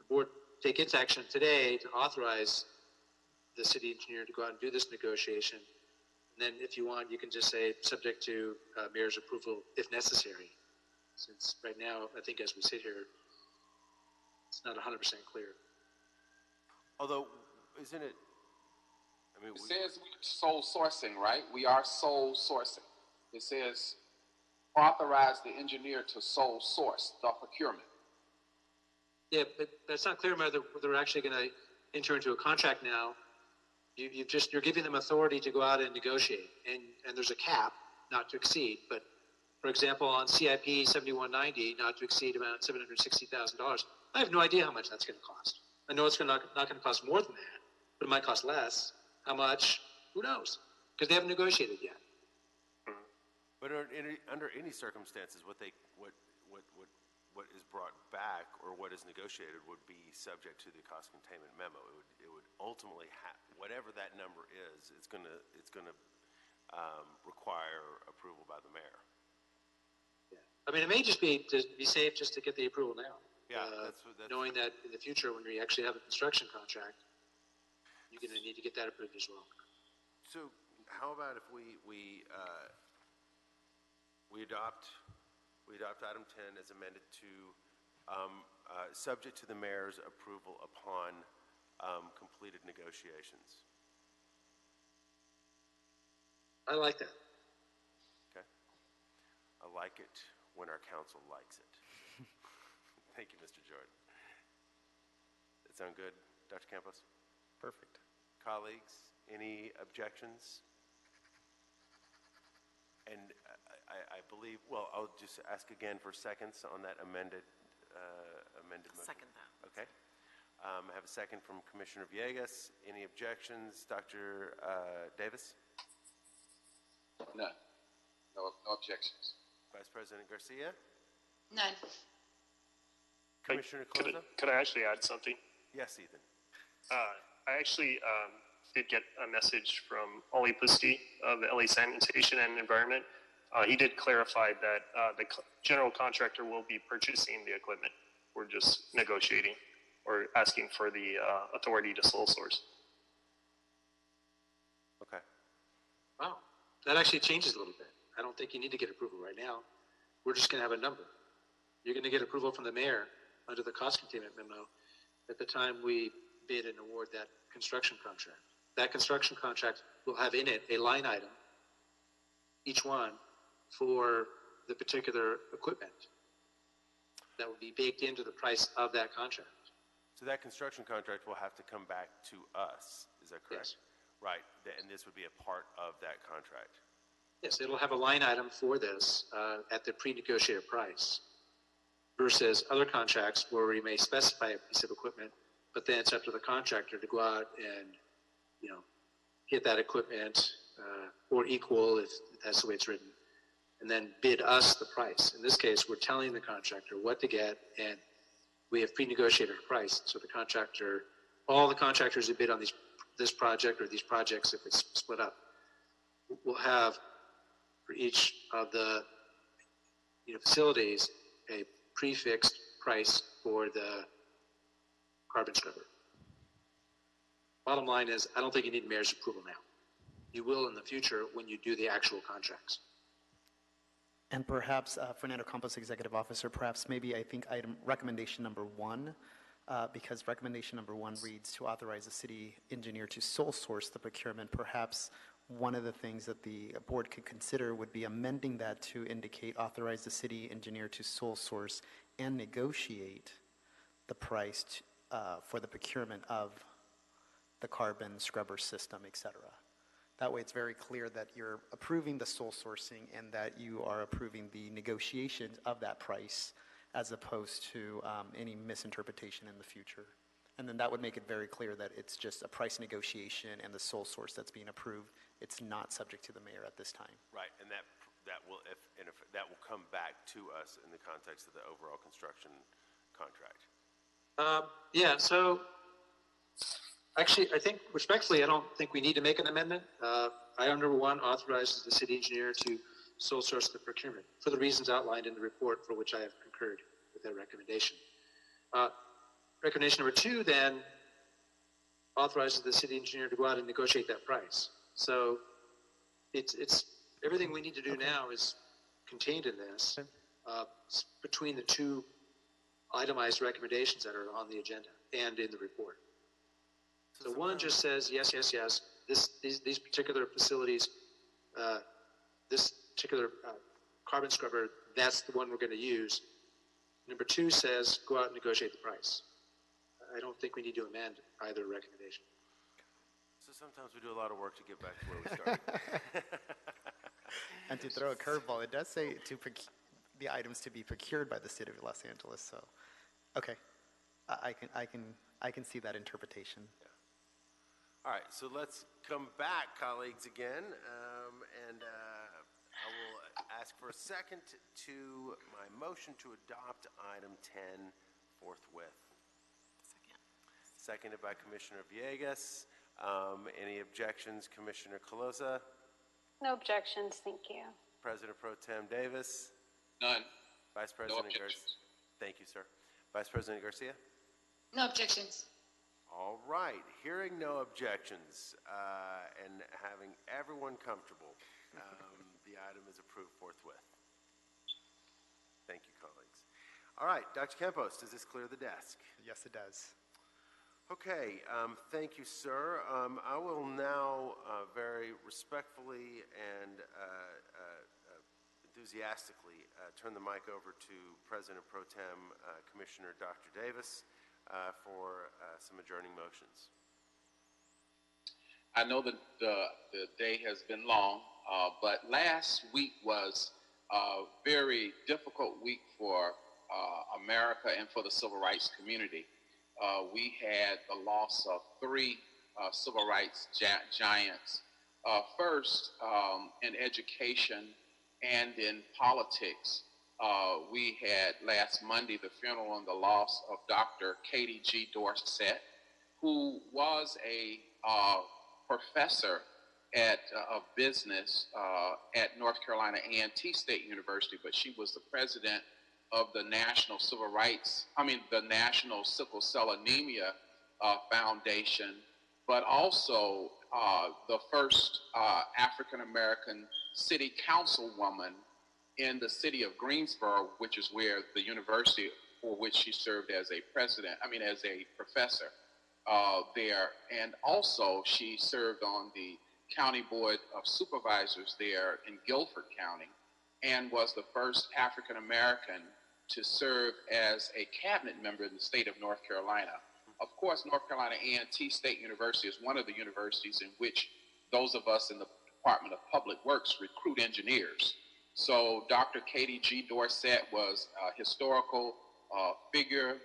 board take its action today to authorize the city engineer to go out and do this negotiation. And then if you want, you can just say subject to mayor's approval if necessary. Since right now, I think as we sit here, it's not 100% clear. Although, isn't it? I mean, it says sole sourcing, right? We are sole sourcing. It says authorize the engineer to sole source the procurement. Yeah, but that's not clear whether they're actually going to enter into a contract now. You're giving them authority to go out and negotiate, and there's a cap, not to exceed. But for example, on CIP 7190, not to exceed about $760,000. I have no idea how much that's going to cost. I know it's not going to cost more than that, but it might cost less. How much? Who knows? Because they haven't negotiated yet. But under any circumstances, what is brought back or what is negotiated would be subject to the cost containment memo. It would ultimately whatever that number is, it's going to require approval by the mayor. Yeah. I mean, it may just be to be safe just to get the approval now. Yeah, that's knowing that in the future when we actually have a construction contract, you're going to need to get that approved as well. So how about if we adopt item 10 as amended to subject to the mayor's approval upon completed negotiations? I like that. Okay. I like it when our council likes it. Thank you, Mr. Jordan. That sound good, Dr. Campos? Perfect. Colleagues, any objections? And I believe, well, I'll just ask again for seconds on that amended motion. Second that. Okay. I have a second from Commissioner Villegas. Any objections? Dr. Davis? None. No objections. Vice President Garcia? None. Commissioner Closa? Could I actually add something? Yes, Ethan. I actually did get a message from Ollie Pusti of the LA Sanitation and Environment. He did clarify that the general contractor will be purchasing the equipment. We're just negotiating or asking for the authority to sole source. Okay. Wow. That actually changes a little bit. I don't think you need to get approval right now. We're just going to have a number. You're going to get approval from the mayor under the cost containment memo at the time we bid and award that construction contract. That construction contract will have in it a line item, each one, for the particular equipment that will be baked into the price of that contract. So that construction contract will have to come back to us, is that correct? Yes. Right, and this would be a part of that contract. Yes, it'll have a line item for this at the pre-negotiated price versus other contracts where we may specify a piece of equipment, but then it's up to the contractor to go out and, get that equipment or equal if that's the way it's written, and then bid us the price. In this case, we're telling the contractor what to get, and we have pre-negotiated a price. So the contractor, all the contractors who bid on this project or these projects, if it's split up, will have for each of the facilities a prefixed price for the carbon scrubber. Bottom line is, I don't think you need mayor's approval now. You will in the future when you do the actual contracts. And perhaps, Fernando Campos, Executive Officer, perhaps maybe I think recommendation number 1, because recommendation number 1 reads to authorize the city engineer to sole source the procurement. Perhaps one of the things that the board could consider would be amending that to indicate authorize the city engineer to sole source and negotiate the price for the procurement of the carbon scrubber system, et cetera. That way it's very clear that you're approving the sole sourcing and that you are approving the negotiations of that price as opposed to any misinterpretation in the future. And then that would make it very clear that it's just a price negotiation and the sole source that's being approved. It's not subject to the mayor at this time. Right, and that will that will come back to us in the context of the overall construction contract. Yeah, so actually, I think respectfully, I don't think we need to make an amendment. Item number 1 authorizes the city engineer to sole source the procurement for the reasons outlined in the report for which I have concurred with that recommendation. Recommendation number 2 then authorizes the city engineer to go out and negotiate that price. So it's everything we need to do now is contained in this between the 2 itemized recommendations that are on the agenda and in the report. So one just says yes, yes, yes. These particular facilities, this particular carbon scrubber, that's the one we're going to use. Number 2 says go out and negotiate the price. I don't think we need to amend either recommendation. So sometimes we do a lot of work to get back to where we started. And to throw a curveball, it does say the items to be procured by the city of Los Angeles. So, okay, I can see that interpretation. Yeah. All right, so let's come back, colleagues, again, and I will ask for a second to my motion to adopt item 10 forthwith. Seconded by Commissioner Villegas. Any objections, Commissioner Caloza? No objections, thank you. President Pro Tem Davis? None. Vice President No objections. Thank you, sir. Vice President Garcia? No objections. All right. Hearing no objections and having everyone comfortable, the item is approved forthwith. Thank you, colleagues. All right, Dr. Campos, does this clear the desk? Yes, it does. Okay, thank you, sir. I will now very respectfully and enthusiastically turn the mic over to President Pro Tem Commissioner Dr. Davis for some adjourning motions. I know that the day has been long, but last week was a very difficult week for America and for the civil rights community. We had the loss of 3 civil rights giants. First, in education and in politics, we had last Monday the funeral and the loss of Dr. Katie G. Dorsett, who was a professor of business at North Carolina A&T State University, but she was the president of the National the National Sickle Cell Anemia Foundation, but also the first African-American city councilwoman in the city of Greensboro, which is where the university for which she served as a professor there. And also she served on the County Board of Supervisors there in Guilford County and was the first African-American to serve as a cabinet member in the state of North Carolina. Of course, North Carolina A&T State University is one of the universities in which those of us in the Department of Public Works recruit engineers. So Dr. Katie G. Dorsett was a historical figure,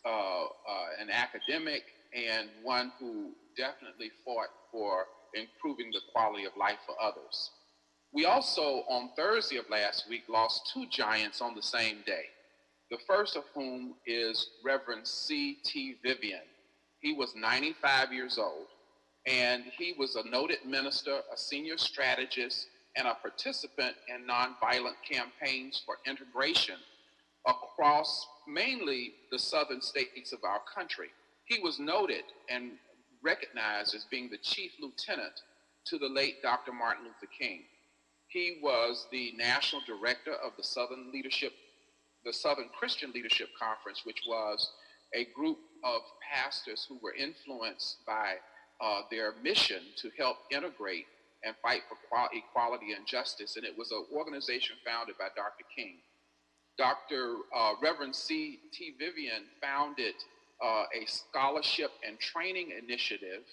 an academic, and one who definitely fought for improving the quality of life for others. We also, on Thursday of last week, lost 2 giants on the same day. The first of whom is Reverend C.T. Vivian. He was 95 years old, and he was a noted minister, a senior strategist, and a participant in nonviolent campaigns for integration across mainly the southern states of our country. He was noted and recognized as being the chief lieutenant to the late Dr. Martin Luther King. He was the national director of the Southern Christian Leadership Conference, which was a group of pastors who were influenced by their mission to help integrate and fight for equality and justice. And it was an organization founded by Dr. King. Reverend C.T. Vivian founded a scholarship and training initiative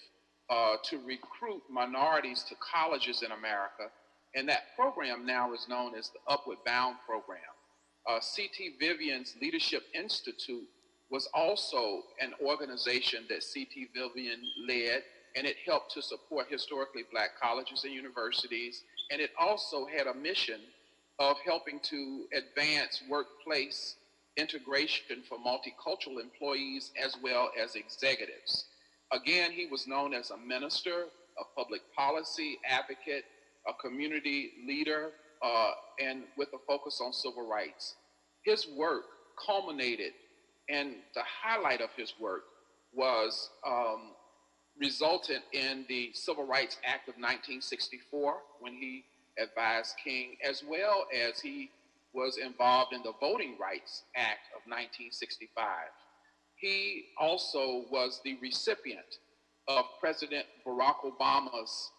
to recruit minorities to colleges in America. And that program now is known as the Upward Bound program. C.T. Vivian's Leadership Institute was also an organization that C.T. Vivian led, and it helped to support historically black colleges and universities. And it also had a mission of helping to advance workplace integration for multicultural employees as well as executives. Again, he was known as a minister, a public policy advocate, a community leader, and with a focus on civil rights. His work culminated, and the highlight of his work was resulted in the Civil Rights Act of 1964 when he advised King, as well as he was involved in the Voting Rights Act of 1965. He also was the recipient of President Barack Obama's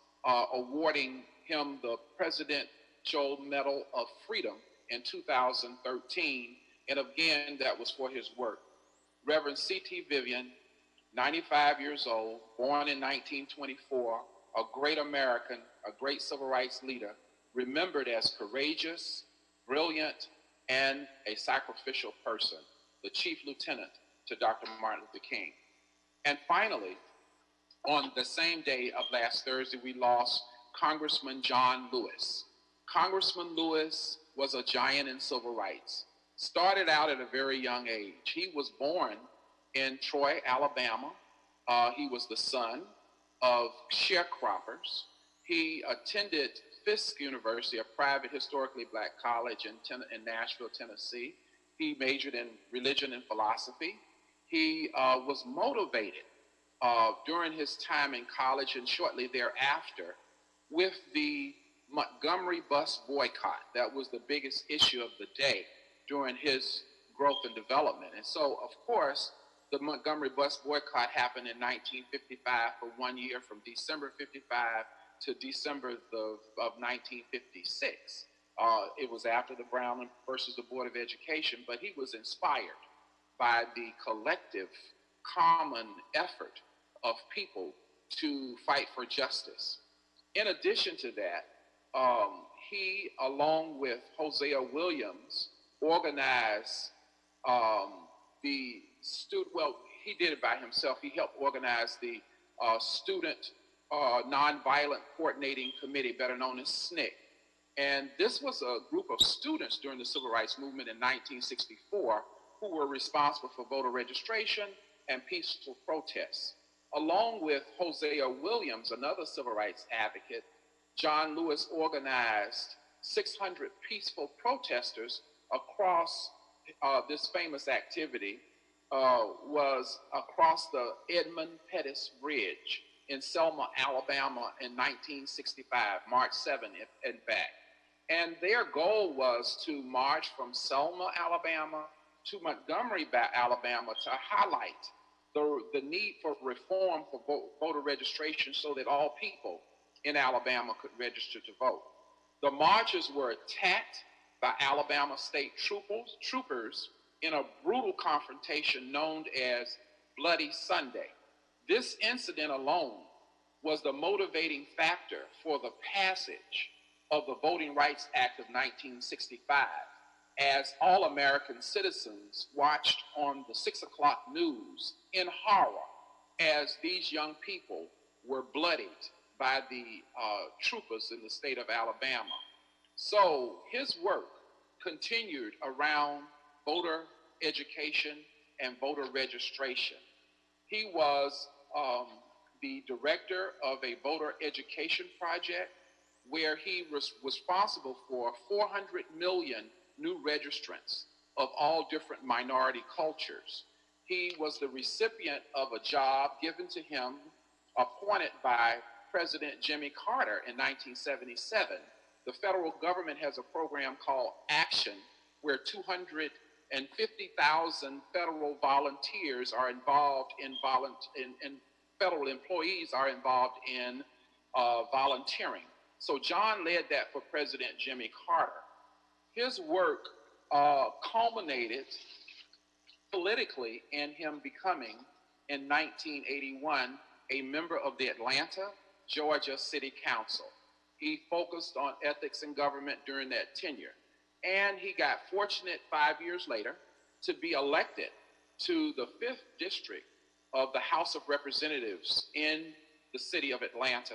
awarding him the Presidential Medal of Freedom in 2013, and again, that was for his work. Reverend C.T. Vivian, 95 years old, born in 1924, a great American, a great civil rights leader, remembered as courageous, brilliant, and a sacrificial person, the chief lieutenant to Dr. Martin Luther King. And finally, on the same day of last Thursday, we lost Congressman John Lewis. Congressman Lewis was a giant in civil rights. Started out at a very young age. He was born in Troy, Alabama. He was the son of sharecroppers. He attended Fisk University, a private historically black college in Nashville, Tennessee. He majored in religion and philosophy. He was motivated during his time in college and shortly thereafter with the Montgomery bus boycott. That was the biggest issue of the day during his growth and development. And so, of course, the Montgomery bus boycott happened in 1955 for 1 year, from December 55 to December of 1956. It was after the Brown versus the Board of Education, but he was inspired by the collective, common effort of people to fight for justice. In addition to that, he, along with Hosea Williams, organized he did it by himself. He helped organize the Student Nonviolent Coordinating Committee, better known as SNCC. And this was a group of students during the Civil Rights Movement in 1964 who were responsible for voter registration and peaceful protests. Along with Hosea Williams, another civil rights advocate, John Lewis organized 600 peaceful protesters across this famous activity was across the Edmund Pettus Bridge in Selma, Alabama in 1965, March 7, in fact. And their goal was to march from Selma, Alabama to Montgomery, Alabama to highlight the need for reform for voter registration so that all people in Alabama could register to vote. The marchers were attacked by Alabama state troopers in a brutal confrontation known as Bloody Sunday. This incident alone was the motivating factor for the passage of the Voting Rights Act of 1965, as all American citizens watched on the 6 o'clock news in horror as these young people were bloodied by the troopers in the state of Alabama. So his work continued around voter education and voter registration. He was the director of a voter education project where he was responsible for 400 million new registrants of all different minority cultures. He was the recipient of a job given to him, appointed by President Jimmy Carter in 1977. The federal government has a program called Action, where 250,000 federal volunteers are involved in federal employees are involved in volunteering. So John led that for President Jimmy Carter. His work culminated politically in him becoming, in 1981, a member of the Atlanta, Georgia City Council. He focused on ethics in government during that tenure. And he got fortunate 5 years later to be elected to the 5th District of the House of Representatives in the city of Atlanta,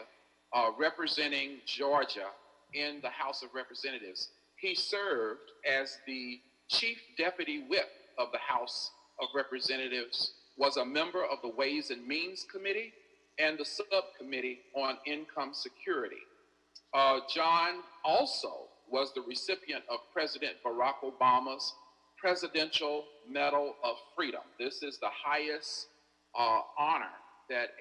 representing Georgia in the House of Representatives. He served as the Chief Deputy Whip of the House of Representatives, was a member of the Ways and Means Committee and the Subcommittee on Income Security. John also was the recipient of President Barack Obama's Presidential Medal of Freedom. This is the highest honor that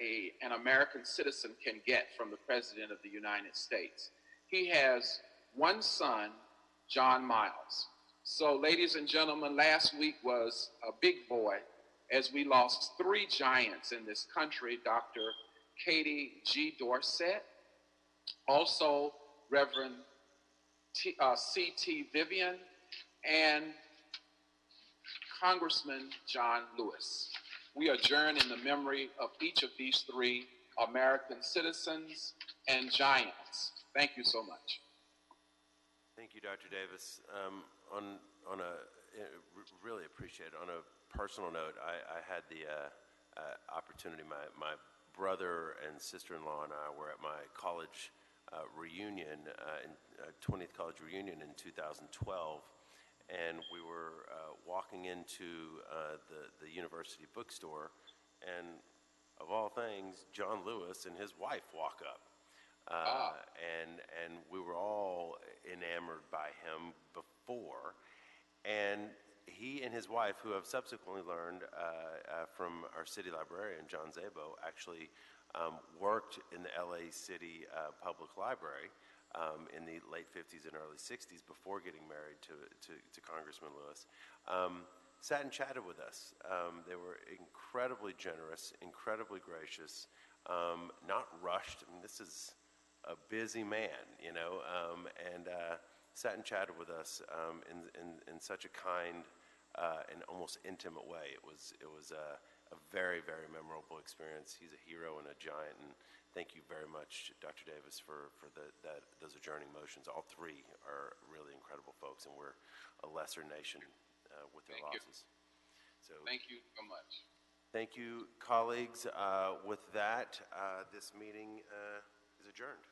an American citizen can get from the President of the United States. He has one son, John Miles. So, ladies and gentlemen, last week was a big boy as we lost 3 giants in this country, Dr. Katie G. Dorsett, also Reverend C.T. Vivian, and Congressman John Lewis. We adjourn in the memory of each of these 3 American citizens and giants. Thank you so much. Thank you, Dr. Davis. Really appreciate it. On a personal note, I had the opportunity, my brother and sister-in-law and I were at my college reunion, 20th college reunion in 2012, and we were walking into the university bookstore, and of all things, John Lewis and his wife walk up. And we were all enamored by him before, and he and his wife, who have subsequently learned from our city librarian, John Zabo, actually worked in the LA City Public Library in the late 50s and early 60s before getting married to Congressman Lewis, sat and chatted with us. They were incredibly generous, incredibly gracious, not rushed. I mean, this is a busy man, you know, and sat and chatted with us in such a kind and almost intimate way. It was a very, very memorable experience. He's a hero and a giant, and thank you very much, Dr. Davis, for those adjourning motions. All 3 are really incredible folks, and we're a lesser nation with their losses. So thank you so much. Thank you, colleagues. With that, this meeting is adjourned.